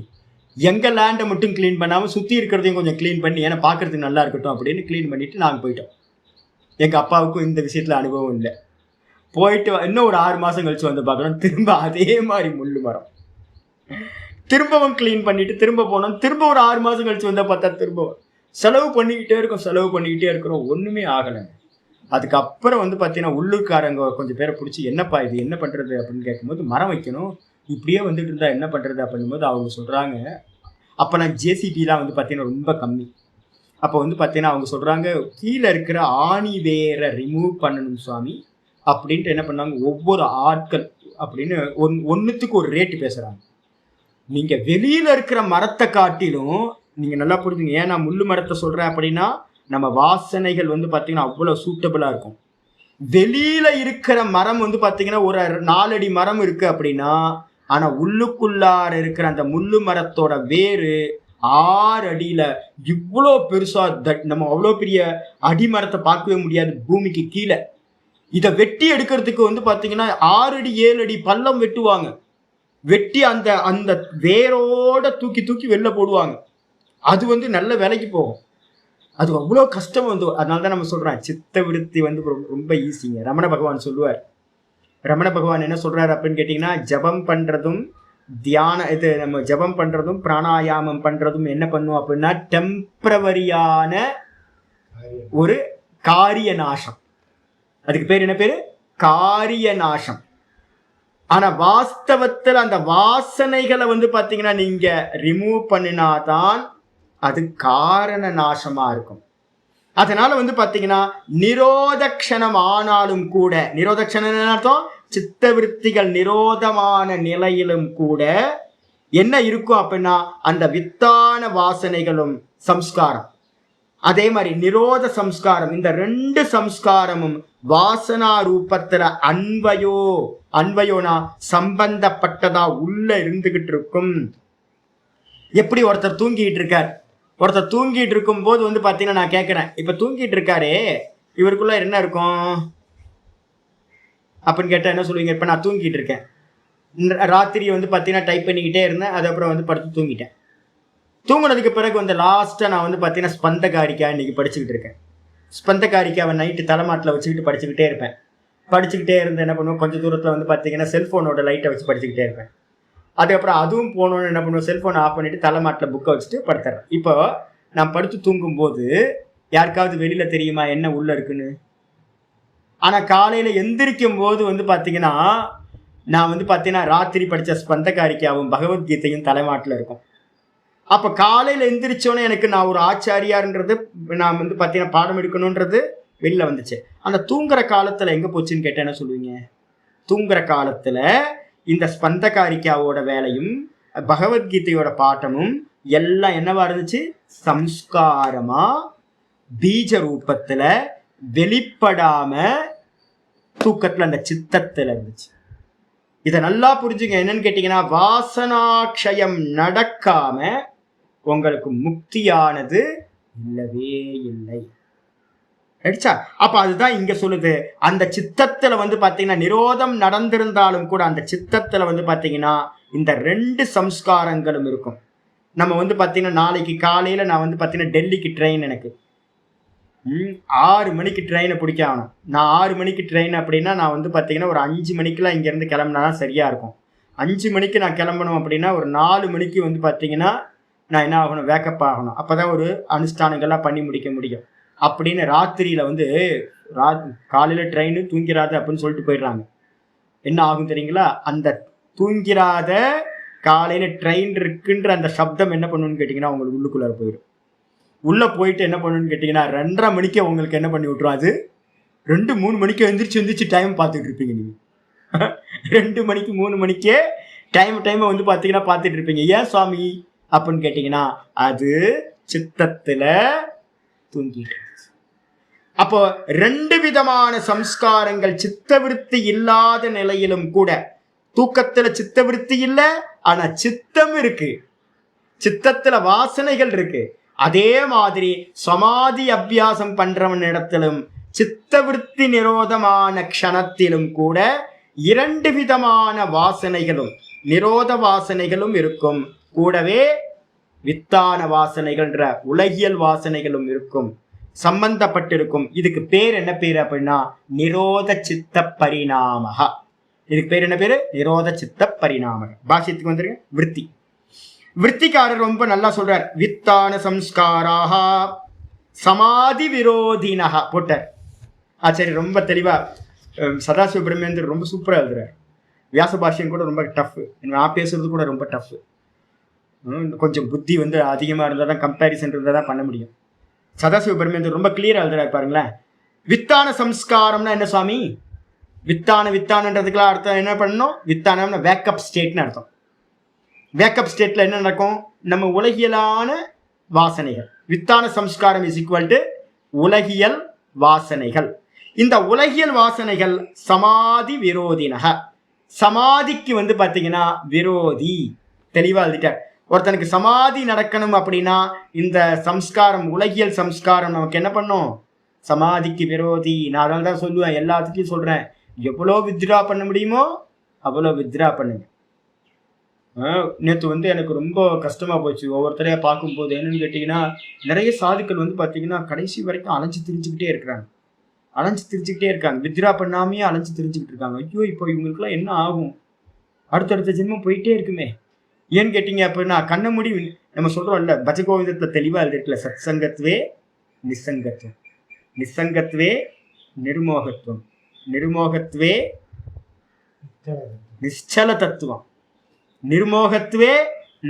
[SPEAKER 1] எங்கள் லேண்டை மட்டும் க்ளீன் பண்ணாமல் சுற்றி இருக்கிறதையும் கொஞ்சம் க்ளீன் பண்ணி, ஏன்னா பார்க்குறதுக்கு நல்லா இருக்கட்டும் அப்படின்னு க்ளீன் பண்ணிவிட்டு நாங்கள் போயிட்டோம். எங்கள் அப்பாவுக்கும் இந்த விஷயத்தில் அனுபவம் இல்லை. போயிட்டு இன்னும் ஒரு 6 மாதம் கழிச்சு வந்து பார்க்குறோம், திரும்ப அதே மாதிரி முள்ளு மரம். திரும்பவும் க்ளீன் பண்ணிட்டு திரும்ப போனோம். திரும்ப ஒரு 6 மாதம் கழிச்சு வந்தால் பார்த்தா திரும்ப செலவு பண்ணிக்கிட்டே இருக்கிறோம், ஒன்றுமே ஆகலை. அதுக்கப்புறம் வந்து பார்த்தீங்கன்னா உள்ளூர்காரங்க கொஞ்சம் பேரை பிடிச்சி, என்னப்பா இது என்ன பண்ணுறது அப்படின்னு கேட்கும்போது, மரம் வைக்கணும், இப்படியே வந்துட்டு இருந்தா என்ன பண்ணுறது அப்படிங்கும்போது அவங்க சொல்கிறாங்க. அப்போ நான் ஜேசிபிலாம் வந்து பார்த்தீங்கன்னா ரொம்ப கம்மி. அப்போ வந்து பார்த்தீங்கன்னா அவங்க சொல்கிறாங்க, கீழே இருக்கிற ஆணி வேரை ரிமூவ் பண்ணணும் சுவாமி அப்படின்ட்டு என்ன பண்ணாங்க, ஒவ்வொரு ஆட்கள் அப்படின்னு ஒன்றுத்துக்கு ஒரு ரேட்டு பேசுகிறாங்க. நீங்கள் வெளியில் இருக்கிற மரத்தை காட்டிலும், நீங்கள் நல்லா புரிஞ்சுங்க, ஏன் நான் முள்ளு மரத்தை சொல்கிறேன் அப்படின்னா, நம்ம வாசனைகள் வந்து பார்த்தீங்கன்னா அவ்வளோ சூட்டபிளாக இருக்கும். வெளியில் இருக்கிற மரம் வந்து பார்த்தீங்கன்னா ஒரு 4 அடி மரம் இருக்குது அப்படின்னா, ஆனால் உள்ளுக்குள்ளார இருக்கிற அந்த முள்ளு மரத்தோட வேறு 6 அடியில் இவ்வளோ பெருசாக, நம்ம அவ்வளோ பெரிய அடிமரத்தை பார்க்கவே முடியாது பூமிக்கு கீழே. இதை வெட்டி எடுக்கிறதுக்கு வந்து பார்த்தீங்கன்னா 6 அடி 7 அடி பள்ளம் வெட்டுவாங்க. வெட்டி அந்த அந்த வேரோட தூக்கி வெளில போடுவாங்க. அது வந்து நல்ல விலைக்கு போகும். அது அவ்வளோ கஷ்டம் வந்து. அதனால தான் நம்ம சொல்கிறோம், சித்த விருத்தி வந்து ரொம்ப ஈஸிங்க. ரமண பகவான் சொல்லுவார். ரமண பகவான் என்ன சொல்கிறார் அப்படின்னு கேட்டிங்கன்னா, ஜபம் பண்ணுறதும் நம்ம ஜபம் பண்ணுறதும் பிராணாயாமம் பண்ணுறதும் என்ன பண்ணும் அப்படின்னா டெம்பரவரியான ஒரு காரிய நாசம். அதுக்கு பேர் என்ன பேர்? காரிய நாசம். ஆனால் வாஸ்தவத்தில் அந்த வாசனைகளை வந்து பார்த்தீங்கன்னா நீங்கள் ரிமூவ் பண்ணினாதான் அது காரண நாசமா இருக்கும். அதனால வந்து பார்த்தீங்கன்னா நிரோதக்ஷணம் ஆனாலும் கூட, நிரோதக்ஷணம் அர்த்தம் சித்த விருத்திகள் நிரோதமான நிலையிலும் கூட என்ன இருக்கும் அப்படின்னா அந்த வித்தான வாசனைகளும் சம்ஸ்காரம், அதே மாதிரி நிரோத சம்ஸ்காரம், இந்த 2 சம்ஸ்காரமும் வாசனா ரூபத்துல அன்வயோனா சம்பந்தப்பட்டதா உள்ள இருந்துகிட்டு இருக்கும். எப்படி ஒருத்தர் தூங்கிட்டு இருக்கார், ஒருத்தர் தூங்கிட்டு இருக்கும் போது வந்து பார்த்தீங்கன்னா நான் கேட்குறேன், இப்போ தூங்கிட்டு இருக்காரே இவருக்குள்ள என்ன இருக்கும் அப்படின்னு கேட்டால் என்ன சொல்லுவீங்க? இப்போ நான் தூங்கிட்டு இருக்கேன், ராத்திரி வந்து பார்த்தீங்கன்னா டைப் பண்ணிக்கிட்டே இருந்தேன், அதுக்கப்புறம் வந்து படுத்து தூங்கிட்டேன். தூங்குனதுக்கு பிறகு வந்து லாஸ்ட்டாக நான் வந்து பார்த்தீங்கன்னா ஸ்பந்தகாரிக்கா இன்னைக்கு படிச்சுக்கிட்டு இருக்கேன். ஸ்பந்தகாரிக்காவை நைட்டு தலைமாட்டில் வச்சுக்கிட்டு படிச்சுக்கிட்டே இருப்பேன். படிச்சுக்கிட்டே இருந்து என்ன பண்ணுவோம், கொஞ்சம் தூரத்தில் வந்து பார்த்தீங்கன்னா செல்ஃபோனோட லைட்டை வச்சு படிச்சுக்கிட்டே இருப்பேன். அதுக்கப்புறம் அதுவும் போகணுன்னு என்ன பண்ணுவோம், செல்ஃபோனை ஆஃப் பண்ணிவிட்டு தலைமாட்டில் புக்கை வச்சுட்டு படுத்துறேன். இப்போ நான் படுத்து தூங்கும்போது யாருக்காவது வெளியில் தெரியுமா என்ன உள்ளே இருக்குன்னு? ஆனால் காலையில் எந்திரிக்கும் போது வந்து பார்த்தீங்கன்னா நான் வந்து பார்த்தீங்கன்னா ராத்திரி படித்த ஸ்பந்தகாரிக்காவும் பகவத்கீதையும் தலைமாட்டில் இருக்கும். அப்போ காலையில் எந்திரிச்சோன்னே எனக்கு நான் ஒரு ஆச்சாரியார்ன்றது, நான் வந்து பார்த்தீங்கன்னா பாடம் எடுக்கணுன்றது வெளியில் வந்துச்சு. ஆனால் தூங்குற காலத்தில் எங்கே போச்சுன்னு கேட்டால் என்ன சொல்லுவீங்க? தூங்குற காலத்தில் இந்த ஸ்பந்தகாரிக்காவோட வேலையும் பகவத்கீதையோட பாட்டமும் எல்லாம் என்னவா இருந்துச்சு? சம்ஸ்காரமா பீஜ ரூபத்துல வெளிப்படாம தூக்கத்துல அந்த சித்தத்துல இருந்துச்சு. இதை நல்லா புரிஞ்சுங்க. என்னன்னு கேட்டீங்கன்னா, வாசனாட்சயம் நடக்காம உங்களுக்கு முக்தியானது இல்லவே இல்லை. அப்ப அதுதான் இங்க சொல்லுது. அந்த சித்தத்துல வந்து பாத்தீங்கன்னா நிரோதம் நடந்திருந்தாலும் கூட அந்த சித்தத்துல வந்து பாத்தீங்கன்னா இந்த 2 சம்ஸ்காரங்களும் இருக்கும். நம்ம வந்து பாத்தீங்கன்னா நாளைக்கு காலையில நான் வந்து பாத்தீங்கன்னா டெல்லிக்கு ட்ரெயின், எனக்கு 6 மணிக்கு ட்ரெயினை பிடிக்க ஆகணும். நான் 6 மணிக்கு ட்ரெயின் அப்படின்னா நான் வந்து பார்த்தீங்கன்னா ஒரு 5 மணிக்கெலாம் இங்கேருந்து கிளம்புனா தான் சரியாக இருக்கும். 5 மணிக்கு நான் கிளம்பணும் அப்படின்னா ஒரு 4 மணிக்கு வந்து பார்த்தீங்கன்னா நான் என்ன ஆகணும், வேக்கப் ஆகணும். அப்போ தான் ஒரு அனுஷ்டானங்கள்லாம் பண்ணி முடிக்க முடியும். அப்படின்னு ராத்திரியில் வந்து காலையில் ட்ரெயின் தூங்கிறாது அப்படின்னு சொல்லிட்டு போயிடுறாங்க. என்ன ஆகும் தெரியுங்களா? அந்த தூங்கிறாத காலையில் ட்ரெயின் இருக்குன்ற அந்த சப்தம் என்ன பண்ணுன்னு கேட்டிங்கன்னா உங்களுக்கு உள்ளுக்குள்ளார போயிடும். உள்ளே போயிட்டு என்ன பண்ணுன்னு கேட்டிங்கன்னா 2:30 மணிக்கே உங்களுக்கு என்ன பண்ணி விட்ரும், அது 2-3 மணிக்கு எந்திரிச்சு டைம் பார்த்துட்டு இருப்பீங்க. நீங்கள் 2 மணிக்கு 3 மணிக்கே டைமை வந்து பார்த்தீங்கன்னா பார்த்துட்டு இருப்பீங்க. ஏன் சுவாமி அப்படின்னு கேட்டிங்கன்னா அது சித்தத்தில் தூங்கிட்டு. அப்போ 2 விதமான சம்ஸ்காரங்கள் சித்தவிருத்தி இல்லாத நிலையிலும் கூட, தூக்கத்துல சித்தவிருத்தி இல்லை ஆனா சித்தம் இருக்கு, சித்தத்துல வாசனைகள் இருக்கு. அதே மாதிரி சமாதி அபியாசம் பண்றவன் இடத்திலும் சித்தவிருத்தி நிரோதமான க்ஷணத்திலும் கூட 2 விதமான வாசனைகளும் நிரோத வாசனைகளும் இருக்கும். கூடவே வித்தான வாசனைகள்ன்ற உலகியல் வாசனைகளும் இருக்கும், சம்பந்தப்பட்டிருக்கும். இதுக்கு பேர் என்ன பேர் அப்படின்னா நிரோத சித்த பரிணாமகா. இதுக்கு பேர் என்ன பேரு? நிரோத சித்த பரிணாமக. பாஷ்யத்துக்கு வந்துருங்க. விருத்தி. விருத்திக்காரர் ரொம்ப நல்லா சொல்றார். வித்தான சம்ஸ்காராக சமாதி விரோதினஹா போட்டார். சரி, ரொம்ப தெளிவா சதாசிவ பிரம்மேந்திரர் ரொம்ப சூப்பரா எழுதுறார். வியாச பாஷ்யம் கூட ரொம்ப டஃப், நான் பேசுறது கூட ரொம்ப டஃப். கொஞ்சம் புத்தி வந்து அதிகமாக இருந்தால் தான், கம்பேரிசன் இருந்தால் தான் பண்ண முடியும். சதாசிவ பிரம்மேந்திரர் ரொம்ப கிளியரா எழுதுறாரு பாருங்களேன். வித்தான சம்ஸ்காரம்னா என்ன சுவாமி? வித்தானன்றதுக்கெல்லாம் அர்த்தம் என்ன பண்ணணும்? வித்தானம்னா வேக்கப் ஸ்டேட்னு அர்த்தம். வேக்கப் ஸ்டேட்ல என்ன நடக்கும்? நம்ம உலகியலான வாசனைகள். வித்தான சம்ஸ்காரம் இஸ் ஈக்குவல் டு உலகியல் வாசனைகள். இந்த உலகியல் வாசனைகள் சமாதி விரோதினக. சமாதிக்கு வந்து பார்த்தீங்கன்னா விரோதி. தெளிவாக எழுதிட்டார். ஒருத்தனுக்கு சமாதி நடக்கணும் அப்படின்னா இந்த சம்ஸ்காரம், உலகியல் சம்ஸ்காரம் நமக்கு என்ன பண்ணும்? சமாதிக்கு விரோதி. நான் அதனால தான் சொல்லுவேன், எல்லாத்துக்கும் சொல்றேன், எவ்வளோ வித்ரா பண்ண முடியுமோ அவ்வளோ வித்ரா பண்ணுங்க. நேற்று வந்து எனக்கு ரொம்ப கஷ்டமாக போச்சு ஒவ்வொருத்தரையா பார்க்கும்போது. என்னன்னு கேட்டிங்கன்னா, நிறைய சாதுக்கள் வந்து பார்த்தீங்கன்னா கடைசி வரைக்கும் அலைஞ்சு திரிஞ்சுக்கிட்டே இருக்காங்க. வித்ரா பண்ணாமையே அலைஞ்சு திரிஞ்சுக்கிட்டு இருக்காங்க. ஐயோ, இப்போ இவங்களுக்குலாம் என்ன ஆகும்? அடுத்தடுத்த ஜென்மம் போயிட்டே இருக்குமே. ஏன்னு கேட்டீங்க அப்படின்னா, கண்ண மூடி நம்ம சொல்றோம்ல, பஜகோவிதத்தில் தெளிவாக இருக்குல்ல, சத் சங்கத்வே நிசங்கத்துவம், நிசங்கத்வே நிர்மோகத்துவம், நிர்மோகத்வே நிச்சல தத்துவம், நிர்மோகத்வே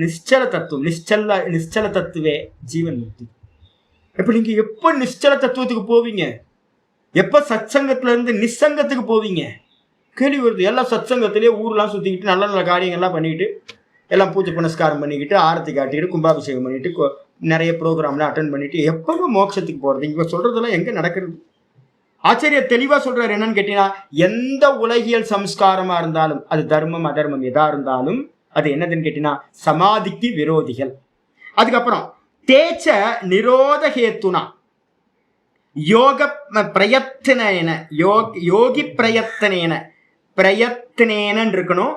[SPEAKER 1] நிச்சல தத்துவம், நிச்சல தத்துவே ஜீவன் முக்தி. இப்ப நீங்க எப்ப நிச்சல தத்துவத்துக்கு போவீங்க? எப்ப சத் சங்கத்துல இருந்து நிசங்கத்துக்கு போவீங்க? கேள்வி வருது. எல்லாம் சத் சங்கத்திலேயே ஊர்லாம் சுத்திக்கிட்டு நல்ல நல்ல காரியங்கள்லாம் பண்ணிக்கிட்டு, எல்லாம் பூஜை புனஸ்காரம் பண்ணிக்கிட்டு, ஆரத்தி காட்டிக்கிட்டு, கும்பாபிஷேகம் பண்ணிட்டு, நிறைய ப்ரோக்ராம்லாம் அட்டன் பண்ணிட்டு எப்போ மோட்சத்துக்கு போறது? இங்க சொல்றதெல்லாம் எங்க நடக்கிறது? ஆச்சரியர் தெளிவா சொல்றாரு. என்னன்னு கேட்டீங்கன்னா, எந்த உலகியல் சம்ஸ்காரமா இருந்தாலும், அது தர்மம் அதர்மம் எதா இருந்தாலும், அது என்னதுன்னு கேட்டீங்கன்னா சமாதிக்கு விரோதிகள். அதுக்கப்புறம் தேச்ச நிரோத ஹேத்துனா யோக பிரயத்தனேன, யோகி பிரயத்தனேன இருக்கணும்.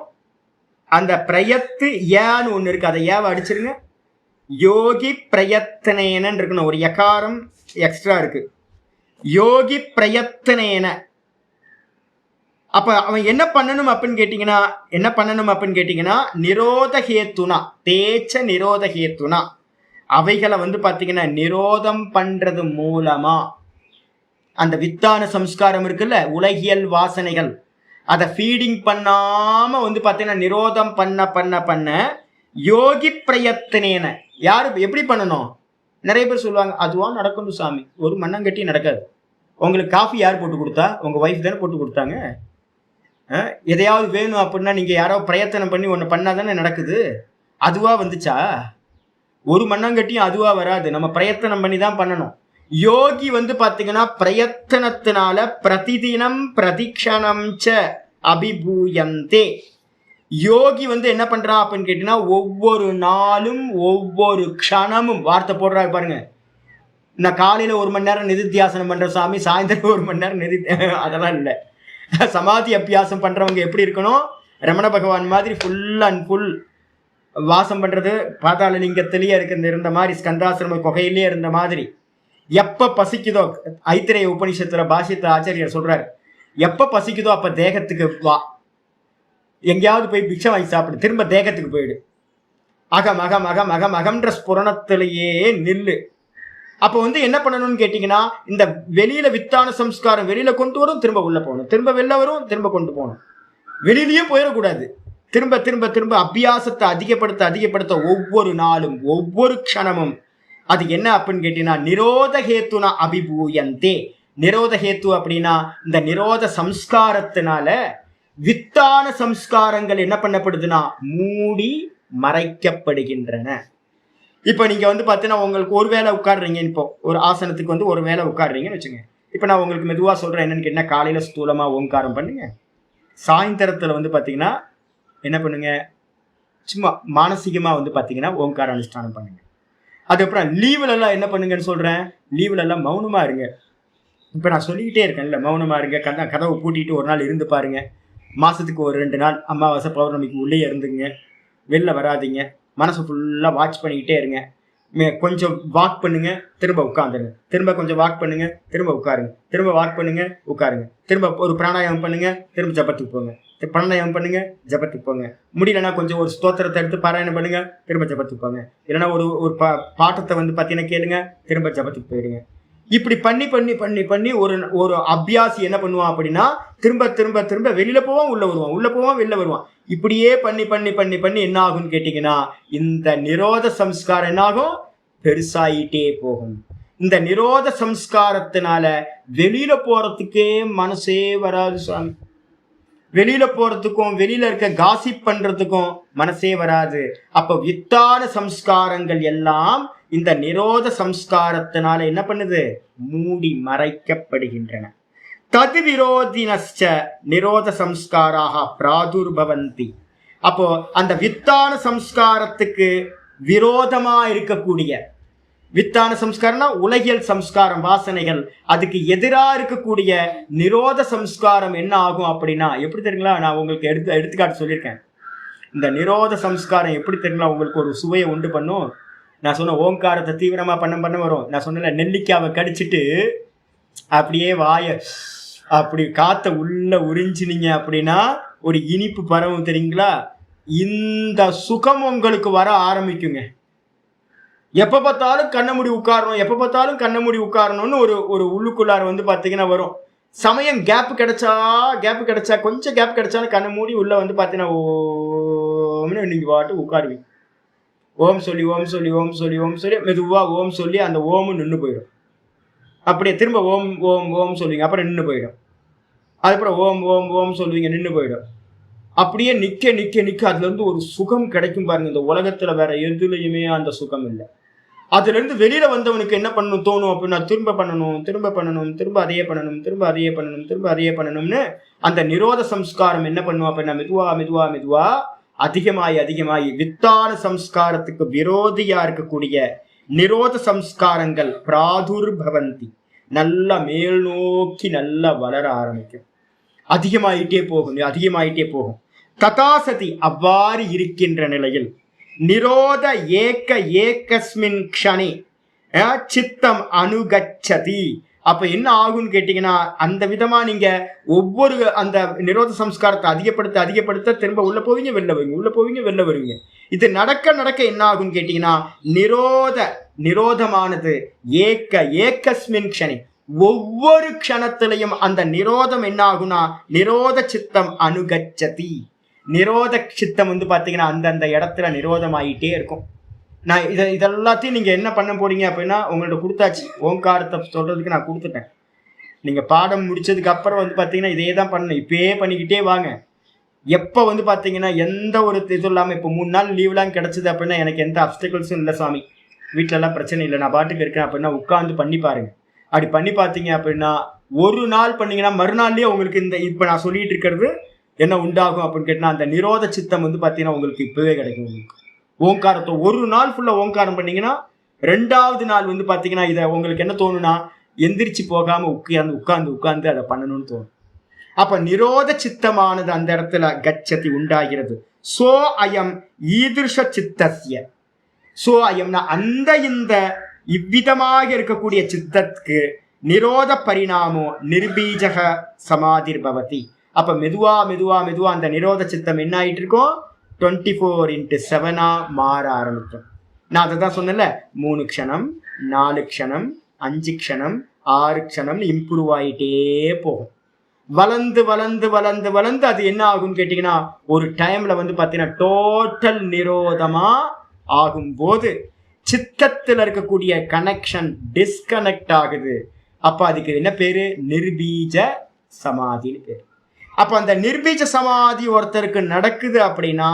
[SPEAKER 1] அந்த பிரயத்து ஏன்னு ஒண்ணு இருக்கு, அதை ஏவ அடிச்சிருங்க. யோகி பிரயத்தனேன இருக்கணும். ஒரு யகாரம் எக்ஸ்ட்ரா இருக்கு. யோகி பிரயத்தனேன அப்ப அவன் என்ன பண்ணணும் அப்படின்னு கேட்டீங்கன்னா நிரோதஹேத்துனா தேச்ச நிரோதஹேத்துனா அவைகளை வந்து பாத்தீங்கன்னா நிரோதம் பண்றது மூலமா அந்த வித்தான சம்ஸ்காரம் இருக்குல்ல, உலகியல் வாசனைகள், அதை ஃபீடிங் பண்ணாம வந்து பாத்தீங்கன்னா நிரோதம் பண்ண பண்ண பண்ண யோகி பிரயத்தனேன யாரு எப்படி பண்ணணும்? நிறைய பேர் சொல்லுவாங்க அதுவா நடக்கணும் சாமி, ஒரு மண்ணங்கட்டி நடக்காது. உங்களுக்கு காஃபி யார் போட்டு கொடுத்தா? உங்க ஒய்ஃப் தானே போட்டு கொடுத்தாங்க. எதையாவது வேணும் அப்படின்னா நீங்க யாரோ பிரயத்தனம் பண்ணி ஒன்று பண்ணாதானே நடக்குது. அதுவா வந்துச்சா? ஒரு மண்ணங்கட்டியும் அதுவா வராது, நம்ம பிரயத்தனம் பண்ணி தான் பண்ணணும். யோகி வந்து பாத்தீங்கன்னா பிரயத்தனத்தினால பிரதிதினம் பிரதிக்ஷணம் ச அபிபூயந்தே. யோகி வந்து என்ன பண்றான் அப்படின்னு கேட்டீங்கன்னா ஒவ்வொரு நாளும் ஒவ்வொரு க்ஷணமும் வார்த்தை போடுறாரு பாருங்க. நான் காலையில 1 மணி நேரம் நிதித்தியாசனம் பண்ற சாமி, சாயந்தரம் 1 மணி நேரம் அதெல்லாம் இல்லை. சமாதி அபியாசம் பண்றவங்க எப்படி இருக்கணும்? ரமண பகவான் மாதிரி ஃபுல் அண்ட் ஃபுல் வாசம் பண்றது, பாதாள லிங்கத்திலேயே இருந்த மாதிரி, ஸ்கந்தாசிரம குகையிலேயே இருந்த மாதிரி. எப்ப பசிக்குதோ, ஐத்திரேய உபனிஷத்துல பாஷ்யத்துல ஆச்சாரியர் சொல்றாரு, எப்ப பசிக்குதோ அப்ப தேகத்துக்கு வா, எங்கேயாவது போய் பிக்ஷை வாங்கி சாப்பிடு, திரும்ப தேகத்துக்கு போயிடு, அகம் அகம் அகம் அகம் அகம்ன்ற ஸ்புரணத்திலேயே நில்லு. அப்ப வந்து என்ன பண்ணணும்னு கேட்டீங்கன்னா இந்த வெளியில வித்தான சம்ஸ்காரம் வெளியில கொண்டு வரும், திரும்ப உள்ள போகணும், திரும்ப வெளில வரும், திரும்ப கொண்டு போகணும், வெளியிலயே போயிடக்கூடாது. திரும்ப திரும்ப திரும்ப அபியாசத்தை அதிகப்படுத்த ஒவ்வொரு நாளும் ஒவ்வொரு க்ஷணமும் அது என்ன அப்படின்னு கேட்டீங்கன்னா நிரோதஹேத்துனா அபிபூயந்தே. நிரோதஹேத்து அப்படின்னா இந்த நிரோத சம்ஸ்காரத்தினால வித்தான சம்ஸ்காரங்கள் என்ன பண்ணப்படுதுன்னா மூடி மறைக்கப்படுகின்றன. இப்ப நீங்க வந்து பாத்தீங்கன்னா உங்களுக்கு ஒரு வேளை உட்காடுறீங்க, இப்போ ஒரு ஆசனத்துக்கு வந்து ஒரு வேளை உட்காடுறீங்கன்னு வச்சுங்க. இப்ப நான் உங்களுக்கு மெதுவா சொல்றேன் என்னன்னு கேட்டீங்கன்னா காலையில ஸ்தூலமா ஓங்காரம் பண்ணுங்க, சாயந்தரத்துல வந்து பாத்தீங்கன்னா என்ன பண்ணுங்க, சும்மா மானசீகமா வந்து பாத்தீங்கன்னா ஓங்கார அனுஷ்டானம் பண்ணுங்க. அதுக்கப்புறம் லீவுல எல்லாம் என்ன பண்ணுங்கன்னு சொல்றேன், லீவுல எல்லாம் மௌனமா இருங்க. இப்ப நான் சொல்லிக்கிட்டே இருக்கேன்ல, மௌனமா இருங்க, கதவை பூட்டிட்டு ஒரு நாள் இருந்து பாருங்க, மாசத்துக்கு ஒரு 2 நாள் அமாவாசை பௌர்ணமிக்கு உள்ளே இருந்துங்க, வெளில வராதிங்க, மனசு ஃபுல்லா வாட்ச் பண்ணிக்கிட்டே இருங்க. கொஞ்சம் வாக் பண்ணுங்க, திரும்ப உட்காந்துருங்க, திரும்ப கொஞ்சம் வாக் பண்ணுங்க, திரும்ப உட்காருங்க, திரும்ப வாக் பண்ணுங்க, உட்காருங்க, திரும்ப ஒரு பிராணாயாமம் பண்ணுங்க, திரும்ப ஜபத்துக்கு போங்க, பிராணாயாமம் பண்ணுங்க, ஜபத்துக்கு போங்க. முடியலன்னா கொஞ்சம் ஒரு ஸ்தோத்திரத்தை எடுத்து பாராயணம் பண்ணுங்க, திரும்ப ஜபத்துக்கு போங்க. இல்லைன்னா ஒரு பாட்டத்தை வந்து பார்த்தீங்கன்னா கேளுங்க, திரும்ப ஜபத்துக்கு போயிடுங்க. இப்படி பண்ணி பண்ணி பண்ணி பண்ணி ஒரு அபியாசி என்ன பண்ணுவான் அப்படின்னா திரும்ப திரும்ப திரும்ப வெளியில போவான், உள்ள வருவான், உள்ள போவான், வெளில வருவான். இப்படியே பண்ணி பண்ணி பண்ணி பண்ணி என்ன ஆகும்னு கேட்டீங்கன்னா இந்த நிரோத சம்ஸ்காரம் என்ன ஆகும், பெருசாயிட்டே போகும். இந்த நிரோத சம்ஸ்காரத்தினால வெளியில போறதுக்கே மனசே வராது சுவாமி. வெளியில போறதுக்கும் வெளியில இருக்க காசிப் பண்றதுக்கும் மனசே வராது. அப்ப வித்தான சம்ஸ்காரங்கள் எல்லாம் இந்த நிரோத சம்ஸ்காரத்தினால என்ன பண்ணுது, மூடி மறைக்கப்படுகின்றன. தது விரோதினச்ச நிரோத சம்ஸ்காராக பிராதுர்பவந்தி. அப்போ அந்த வித்தான சம்ஸ்காரத்துக்கு விரோதமா இருக்கக்கூடிய, வித்தான சம்ஸ்காரம்னா உலகியல் சம்ஸ்காரம் வாசனைகள், அதுக்கு எதிராக இருக்கக்கூடிய நிரோத சம்ஸ்காரம் என்ன ஆகும் அப்படின்னா எப்படி தெரியுங்களா? நான் உங்களுக்கு எடுத்துக்காட்டு சொல்லியிருக்கேன். இந்த நிரோத சம்ஸ்காரம் எப்படி தெரியுங்களா உங்களுக்கு ஒரு சுவையை உண்டு பண்ணும். நான் சொன்ன ஓங்காரத்தை தீவிரமா பண்ண வரும். நான் சொன்ன நெல்லிக்காவை கடிச்சிட்டு அப்படியே வாய அப்படி காத்த உள்ள உறிஞ்சினீங்க அப்படின்னா ஒரு இனிப்பு பரவும் தெரியுங்களா? இந்த சுகம் உங்களுக்கு வர ஆரம்பிக்குங்க. எப்ப பார்த்தாலும் கண்ண மூடி உட்காரணும், எப்ப பார்த்தாலும் கண்ண மூடி உட்காரணும்னு ஒரு உள்ளுக்குள்ளார வந்து பாத்தீங்கன்னா வரும். சமயம் கேப் கிடைச்சா கொஞ்சம் கேப் கிடைச்சாலும் கண்ண மூடி உள்ள வந்து பாத்தீங்கன்னா ஓம்னு நீங்க பாட்டு உட்காருவீங்க. ஓம் சொல்லி ஓம் சொல்லி ஓம் சொல்லி ஓம் சொல்லி மெதுவா ஓம் சொல்லி அந்த ஓமு நின்று போயிடும். அப்படியே திரும்ப ஓம் ஓம் ஓம் சொல்லுவீங்க, அப்புறம் நின்று போயிடும். அதுக்கப்புறம் ஓம் ஓம் ஓம் சொல்லுவீங்க, நின்று போயிடும். அப்படியே நிக்க நிக்க நிக்க அதுல இருந்து ஒரு சுகம் கிடைக்கும் பாருங்க. இந்த உலகத்துல வேற எதுலையுமே அந்த சுகம் இல்லை. அதுல இருந்து வெளியில வந்தவனுக்கு என்ன பண்ணணும் தோணும் அப்படின்னா திரும்ப பண்ணணும், திரும்ப பண்ணணும், திரும்ப அதையே பண்ணணும், திரும்ப அதையே பண்ணணும், திரும்ப அதையே பண்ணணும்னு அந்த நிரோத சம்ஸ்காரம் என்ன பண்ணுவோம் அப்படின்னா மெதுவா மெதுவா மெதுவா அதிகமாயி வித்தான சம்ஸ்காரத்துக்கு விரோதியா இருக்கக்கூடிய நிரோத சம்ஸ்காரங்கள் பிராதுர்பவந்தி, நல்லா மேல் நோக்கி நல்லா வளர ஆரம்பிக்கும். அதிகமாயிட்டே போகும். ததாசதி அவ்வாறு இருக்கின்ற நிலையில் நிரோத ஏகஸ்மின் க்ஷணே சித்தம் அனுகச்சதி. அப்ப என்ன ஆகும்னு கேட்டீங்கன்னா, அந்த விதமா நீங்க ஒவ்வொரு அந்த நிரோத சம்ஸ்காரத்தை அதிகப்படுத்த திரும்ப உள்ள போவீங்க, வெளில வருவீங்க, உள்ள போவீங்க, வெளில வருவீங்க. இது நடக்க என்ன ஆகும்னு கேட்டீங்கன்னா, நிரோதமானது ஏகஸ்மின் க்ஷணே, ஒவ்வொரு க்ஷணத்திலையும் அந்த நிரோதம் என்ன ஆகும்னா, நிரோத சித்தம் அனுகச்சதி. நிரோத சித்தம் பாத்தீங்கன்னா அந்தந்த இடத்துல நிரோதம் ஆகிட்டே இருக்கும். நான் இதெல்லாத்தையும் நீங்க என்ன பண்ண போறீங்க அப்படின்னா, உங்கள்ட்ட கொடுத்தாச்சு. ஓங்காரத்தை சொல்றதுக்கு நான் கொடுத்துட்டேன். நீங்க பாடம் முடிச்சதுக்கு அப்புறம் பாத்தீங்கன்னா இதே தான் பண்ணணும். இப்பயே பண்ணிக்கிட்டே வாங்க. எப்ப பாத்தீங்கன்னா எந்த ஒரு இது இல்லாம, இப்போ 3 நாள் லீவ்லாம் கிடைச்சது அப்படின்னா எனக்கு எந்த அப்டிகல்ஸும் இல்லை சாமி, வீட்டுல எல்லாம் பிரச்சனை இல்லை, நான் பாட்டுக்கு இருக்கேன் அப்படின்னா உட்காந்து பண்ணி பாருங்க. அப்படி பண்ணி பார்த்தீங்க அப்படின்னா ஒரு நாள் பண்ணீங்கன்னா மறுநாள்லயே உங்களுக்கு இந்த இப்ப நான் சொல்லிட்டு இருக்கிறது என்ன உண்டாகும் அப்படின்னு கேட்டா, அந்த நிரோத சித்தம் பாத்தீங்கன்னா உங்களுக்கு இப்பவே கிடைக்கும். உங்களுக்கு ஓங்காரத்தை ஒரு நாள் ஃபுல்லா ஓங்காரம் பண்ணீங்கன்னா 2வது நாள் பாத்தீங்கன்னா இதை உங்களுக்கு என்ன தோணுனா, எந்திரிச்சு போகாம உட்கார்ந்து அதை பண்ணணும்னு தோணும். அப்ப நிரோத சித்தமானது அந்த இடத்துல கச்சதி உண்டாகிறது. சோ அயம் ஈதிருஷ சித்தஸ்ய. சோ அயம்னா அந்த இந்த இவ்விதமாக இருக்கக்கூடிய சித்தத்துக்கு நிரோத பரிணாமோ நிர்பீஜக சமாதிர் பவதி. அப்ப மெதுவா அந்த நிரோத சித்தம் என்ன ஆயிட்டு இருக்கோம், 24x7 மாற ஆரம்பிக்கும். நான் அதை தான் சொன்னேன்ல, 3 க்ஷணம் 4 க்ஷணம் 5 க்ஷணம் 6 க்ஷணம் இம்ப்ரூவ் ஆயிட்டே போகும். வளர்ந்து அது என்ன ஆகும்னு கேட்டீங்கன்னா, ஒரு டைம்ல பாத்தீங்கன்னா டோட்டல் நிரோதமா ஆகும்போது சித்தத்தில் இருக்கக்கூடிய கனெக்ஷன் டிஸ்கனெக்ட் ஆகுது. அப்ப அதுக்கு என்ன பேரு, நிர்பீஜ சமாதின்னு பேரு. அப்ப அந்த நிர்பீஜ சமாதி ஒருத்தருக்கு நடக்குது அப்படின்னா,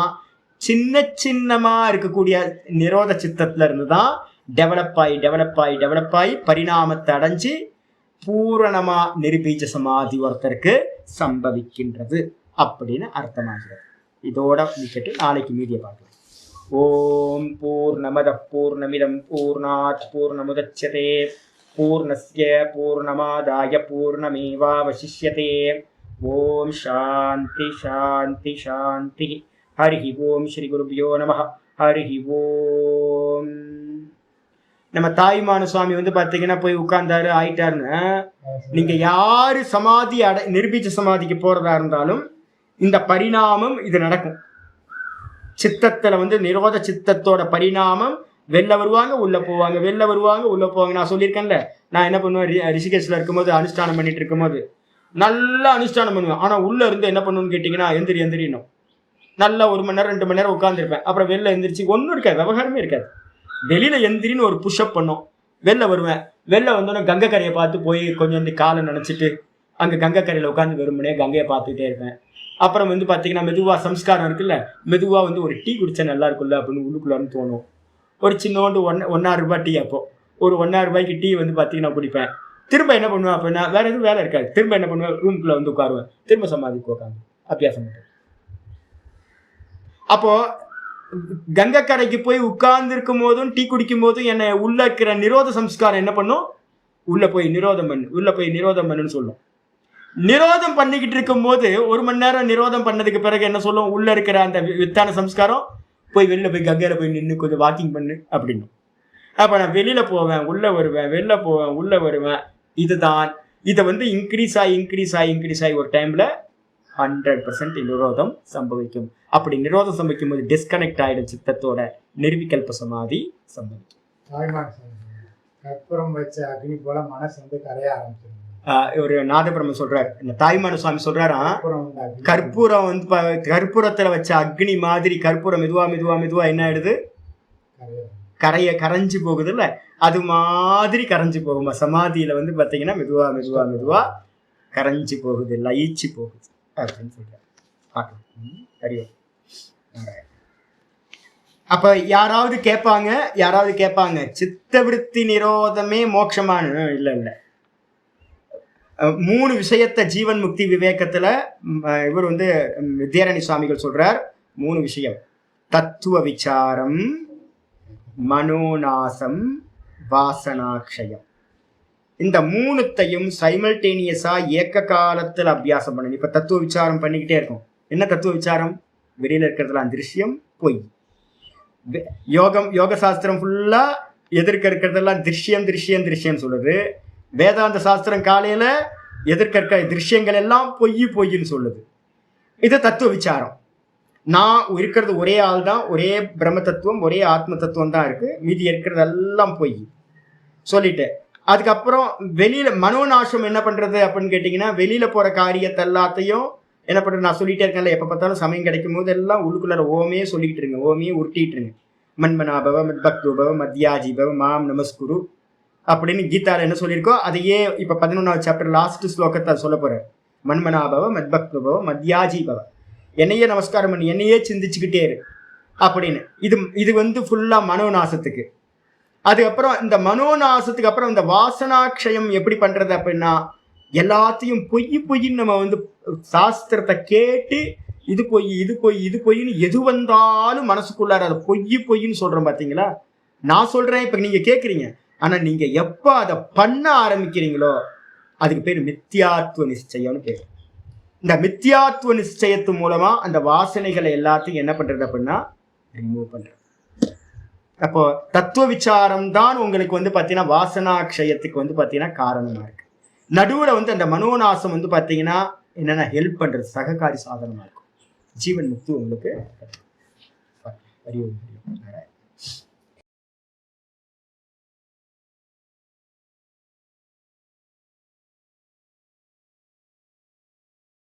[SPEAKER 1] சின்னமா இருக்கக்கூடிய நிரோத சித்தத்துல இருந்துதான் டெவலப் ஆகி பரிணாமத்தை அடைஞ்சு பூரணமா நிர்பீஜ சமாதி ஒருத்தருக்கு சம்பவிக்கின்றது அப்படின்னு அர்த்தமாகிறது. இதோட விட்டுட்டு நாளைக்கு மீதியை பார்க்கலாம். ஓம் பூர்ணமத பூர்ணமிதம் பூர்ணாத் பூர்ணமுதச்யதே பூர்ணஸ்ய பூர்ணமாதாய பூர்ணமேவாவசிஷ்யதே. ஓம் சாந்தி சாந்தி சாந்தி. ஹரி ஓம் ஸ்ரீ குருபியோ நம. ஹரி ஓம். நம்ம தாய்மான சுவாமி பாத்தீங்கன்னா போய் உட்கார்ந்தாரு ஆயிட்டாருன்னு, நீங்க யாரு சமாதி நிர்பீஜ சமாதிக்கு போறதா இருந்தாலும் இந்த பரிணாமம் இது நடக்கும். சித்தத்துல நிரோத சித்தத்தோட பரிணாமம், வெளில வருவாங்க உள்ள போவாங்க, வெளில வருவாங்க உள்ள போவாங்க. நான் சொல்லியிருக்கேன்ல, நான் என்ன பண்ணுவேன், ரிஷிகேஷ்ல இருக்கும்போது அனுஷ்டானம் பண்ணிட்டு இருக்கும்போது நல்லா அனுஷ்டானம் பண்ணுவேன். ஆனா உள்ள இருந்து என்ன பண்ணுன்னு கேட்டீங்கன்னா, எந்திரினும் நல்லா 1 மணி நேரம் 2 மணி நேரம் உட்காந்துருப்பேன். அப்புறம் வெளில எந்திரிச்சு ஒன்றும் இருக்காது, விவகாரமே இருக்காது. வெளியில எந்திரின்னு ஒரு புஷ்அப் பண்ணோம், வெளில வருவேன். வெளில வந்தோன்னே கங்கை கரையை பார்த்து போய் கொஞ்சம் காலை நினைச்சிட்டு அங்க கங்கை கரையில உட்காந்து வெறுமனே கங்கையை பார்த்துட்டே இருப்பேன். அப்புறம் பாத்தீங்கன்னா மெதுவா சம்ஸ்காரம் இருக்குல்ல, மெதுவா ஒரு டீ குடிச்சா நல்லா இருக்குல்ல அப்படின்னு உள்ளுக்குள்ளான்னு தோணும். ஒரு சின்னோண்டு 1.5 ரூபாய் டீ, அப்போ ஒரு 1.5 ரூபாய்க்கு டீ பாத்தீங்கன்னா குடிப்பேன். திரும்ப என்ன பண்ணுவேன் அப்படின்னா, வேற எதுவும் வேலை இருக்காது, திரும்ப என்ன பண்ணுவேன், ரூம்குள்ள உட்காருவேன், திரும்ப சமாதிக்கு உட்காந்து அபியாசம் பண்ணுவேன். அப்போ கங்கை கரைக்கு போய் உட்கார்ந்து இருக்கும் போதும் டீ குடிக்கும் போதும் என்ன உள்ள இருக்கிற நிரோத சம்ஸ்காரம் என்ன பண்ணும், உள்ள போய் நிரோதம் பண்ணுன்னு சொல்லும். நிரோதம் பண்ணிக்கிட்டு இருக்கும் போது 1 மணி நேரம் நிரோதம் பண்ணதுக்கு பிறகு என்ன சொல்லும், உள்ள இருக்கிற அந்த வித்தான சம்ஸ்காரம் போய் வெளில போய் கங்கையில போய் நின்று கொஞ்சம் வாக்கிங் பண்ணு அப்படின்னு. அப்ப நான் வெளியில போவேன், உள்ள வருவேன், வெளில போவேன், உள்ள வருவேன். இதுதான் இதை இன்க்ரீஸ் ஆகி ஒரு டைம்ல 100% நிரோதம் சம்பவிக்கும். அப்படி நிரோதம் சம்பவிக்கும் போது டிஸ்கனெக்ட் ஆயிடும் சித்தத்தோட, நிர்விகல்ப சமாதி சம்பவிக்கும்.
[SPEAKER 2] கற்பூரம் வச்ச அக்னி போல மனசு கரைய ஆரம்பிச்சிடும்.
[SPEAKER 1] ஒரு நாதபிரம்ம சொல்றாரு, இந்த தாய்மான சுவாமி சொல்றாராம், கற்பூரம் கற்பூரத்துல வச்ச அக்னி மாதிரி கற்பூரம் மெதுவா என்ன ஆயிடுது, கரைஞ்சு போகுது இல்ல, அது மாதிரி கரைஞ்சு போகுமா. சமாதியில பாத்தீங்கன்னா மெதுவா கரைஞ்சு போகுது, லயிச்சு போகுது அப்படின்னு சொல்றாரு. பார்க்கலாம். அப்ப யாராவது கேட்பாங்க சித்த விருத்தி நிரோதமே மோட்சமான? இல்ல 3 விஷயத்த ஜீவன் முக்தி விவேகத்துல இவர் வித்யாரணி சுவாமிகள் சொல்றார். 3 விஷயம்: தத்துவ விசாரம், மனோநாசம், வாசனாக்ஷயம். இந்த 3த்தையும் சைமல்டேனியஸா ஏக்க காலத்துல அபியாசம் பண்ணணும். இப்ப தத்துவ விசாரம் பண்ணிக்கிட்டே இருக்கும். என்ன தத்துவ விசாரம்? வெளியில இருக்கிறதுலாம் திருஷ்யம், பொய். யோக சாஸ்திரம் ஃபுல்லா எதிர்க்க இருக்கிறதெல்லாம் திருஷ்யம் சொல்லுது. வேதாந்த சாஸ்திரம் காலையில எதிர்க்க திருஷ்யங்கள் எல்லாம் பொய்ன்னு சொல்லுது. இது தத்துவ விசாரம். நான் இருக்கிறது ஒரே ஆள் தான், ஒரே பிரம்ம தத்துவம், ஒரே ஆத்ம தத்துவம் தான் இருக்கு, மீதி இருக்கிறது எல்லாம் பொய் சொல்லிட்டு, அதுக்கப்புறம் வெளியில மனோநாசம் என்ன பண்றது அப்படின்னு கேட்டீங்கன்னா, வெளியில போற காரியத்தை எல்லாத்தையும் என்ன பண்றது, நான் சொல்லிட்டே இருக்கேன்ல, எப்ப பார்த்தாலும் சமயம் கிடைக்கும் போது எல்லாம் உள்ளுக்குள்ள ஓமே சொல்லிக்கிட்டு இருங்க, ஓமையே உருட்டிட்டு இருங்க. மன்மனாபவ மத்பக்துபவ மத்யாஜிபவ மாம் நமஸ்குரு அப்படின்னு கீதால என்ன சொல்லியிருக்கோ அதையே இப்ப 11வது சாப்டர் லாஸ்ட் ஸ்லோகத்தை சொல்ல போறாரு. மன்மனாபவ மத்பக்துபவ மத்யாஜிபவ, என்னையே நமஸ்காரம் பண்ணி என்னையே சிந்திச்சுக்கிட்டே இரு அப்படின்னு. இது ஃபுல்லா மனோநாசத்துக்கு. அதுக்கப்புறம் இந்த மனோநாசத்துக்கு அப்புறம் இந்த வாசனாட்சயம் எப்படி பண்றது அப்படின்னா, எல்லாத்தையும் பொய்ன்னு நம்ம சாஸ்திரத்தை கேட்டு இது பொய்ன்னு எது வந்தாலும் மனசுக்குள்ளார அதை பொய்ன்னு சொல்றோம் பாத்தீங்களா. நான் சொல்றேன், இப்ப நீங்க கேக்குறீங்க, ஆனா நீங்க எப்ப அதை பண்ண ஆரம்பிக்கிறீங்களோ அதுக்கு பேர் மித்தியாத்துவ நிச்சயம்னு பேர். இந்த மித்தியாத்துவ நிச்சயத்து மூலமா அந்த வாசனைகளை எல்லாத்தையும் என்ன பண்றது அப்படின்னா ரிமூவ் பண்றது. அப்போ தத்துவ விசாரம் தான் உங்களுக்கு பாத்தீங்கன்னா வாசனாட்சயத்துக்கு பாத்தீங்கன்னா காரணமா இருக்கு. நடுவுல அந்த மனோநாசம் பாத்தீங்கன்னா என்னன்னா ஹெல்ப் பண்றது, சககாரி சாதனமா இருக்கும். ஜீவன் முக்தி உங்களுக்கு.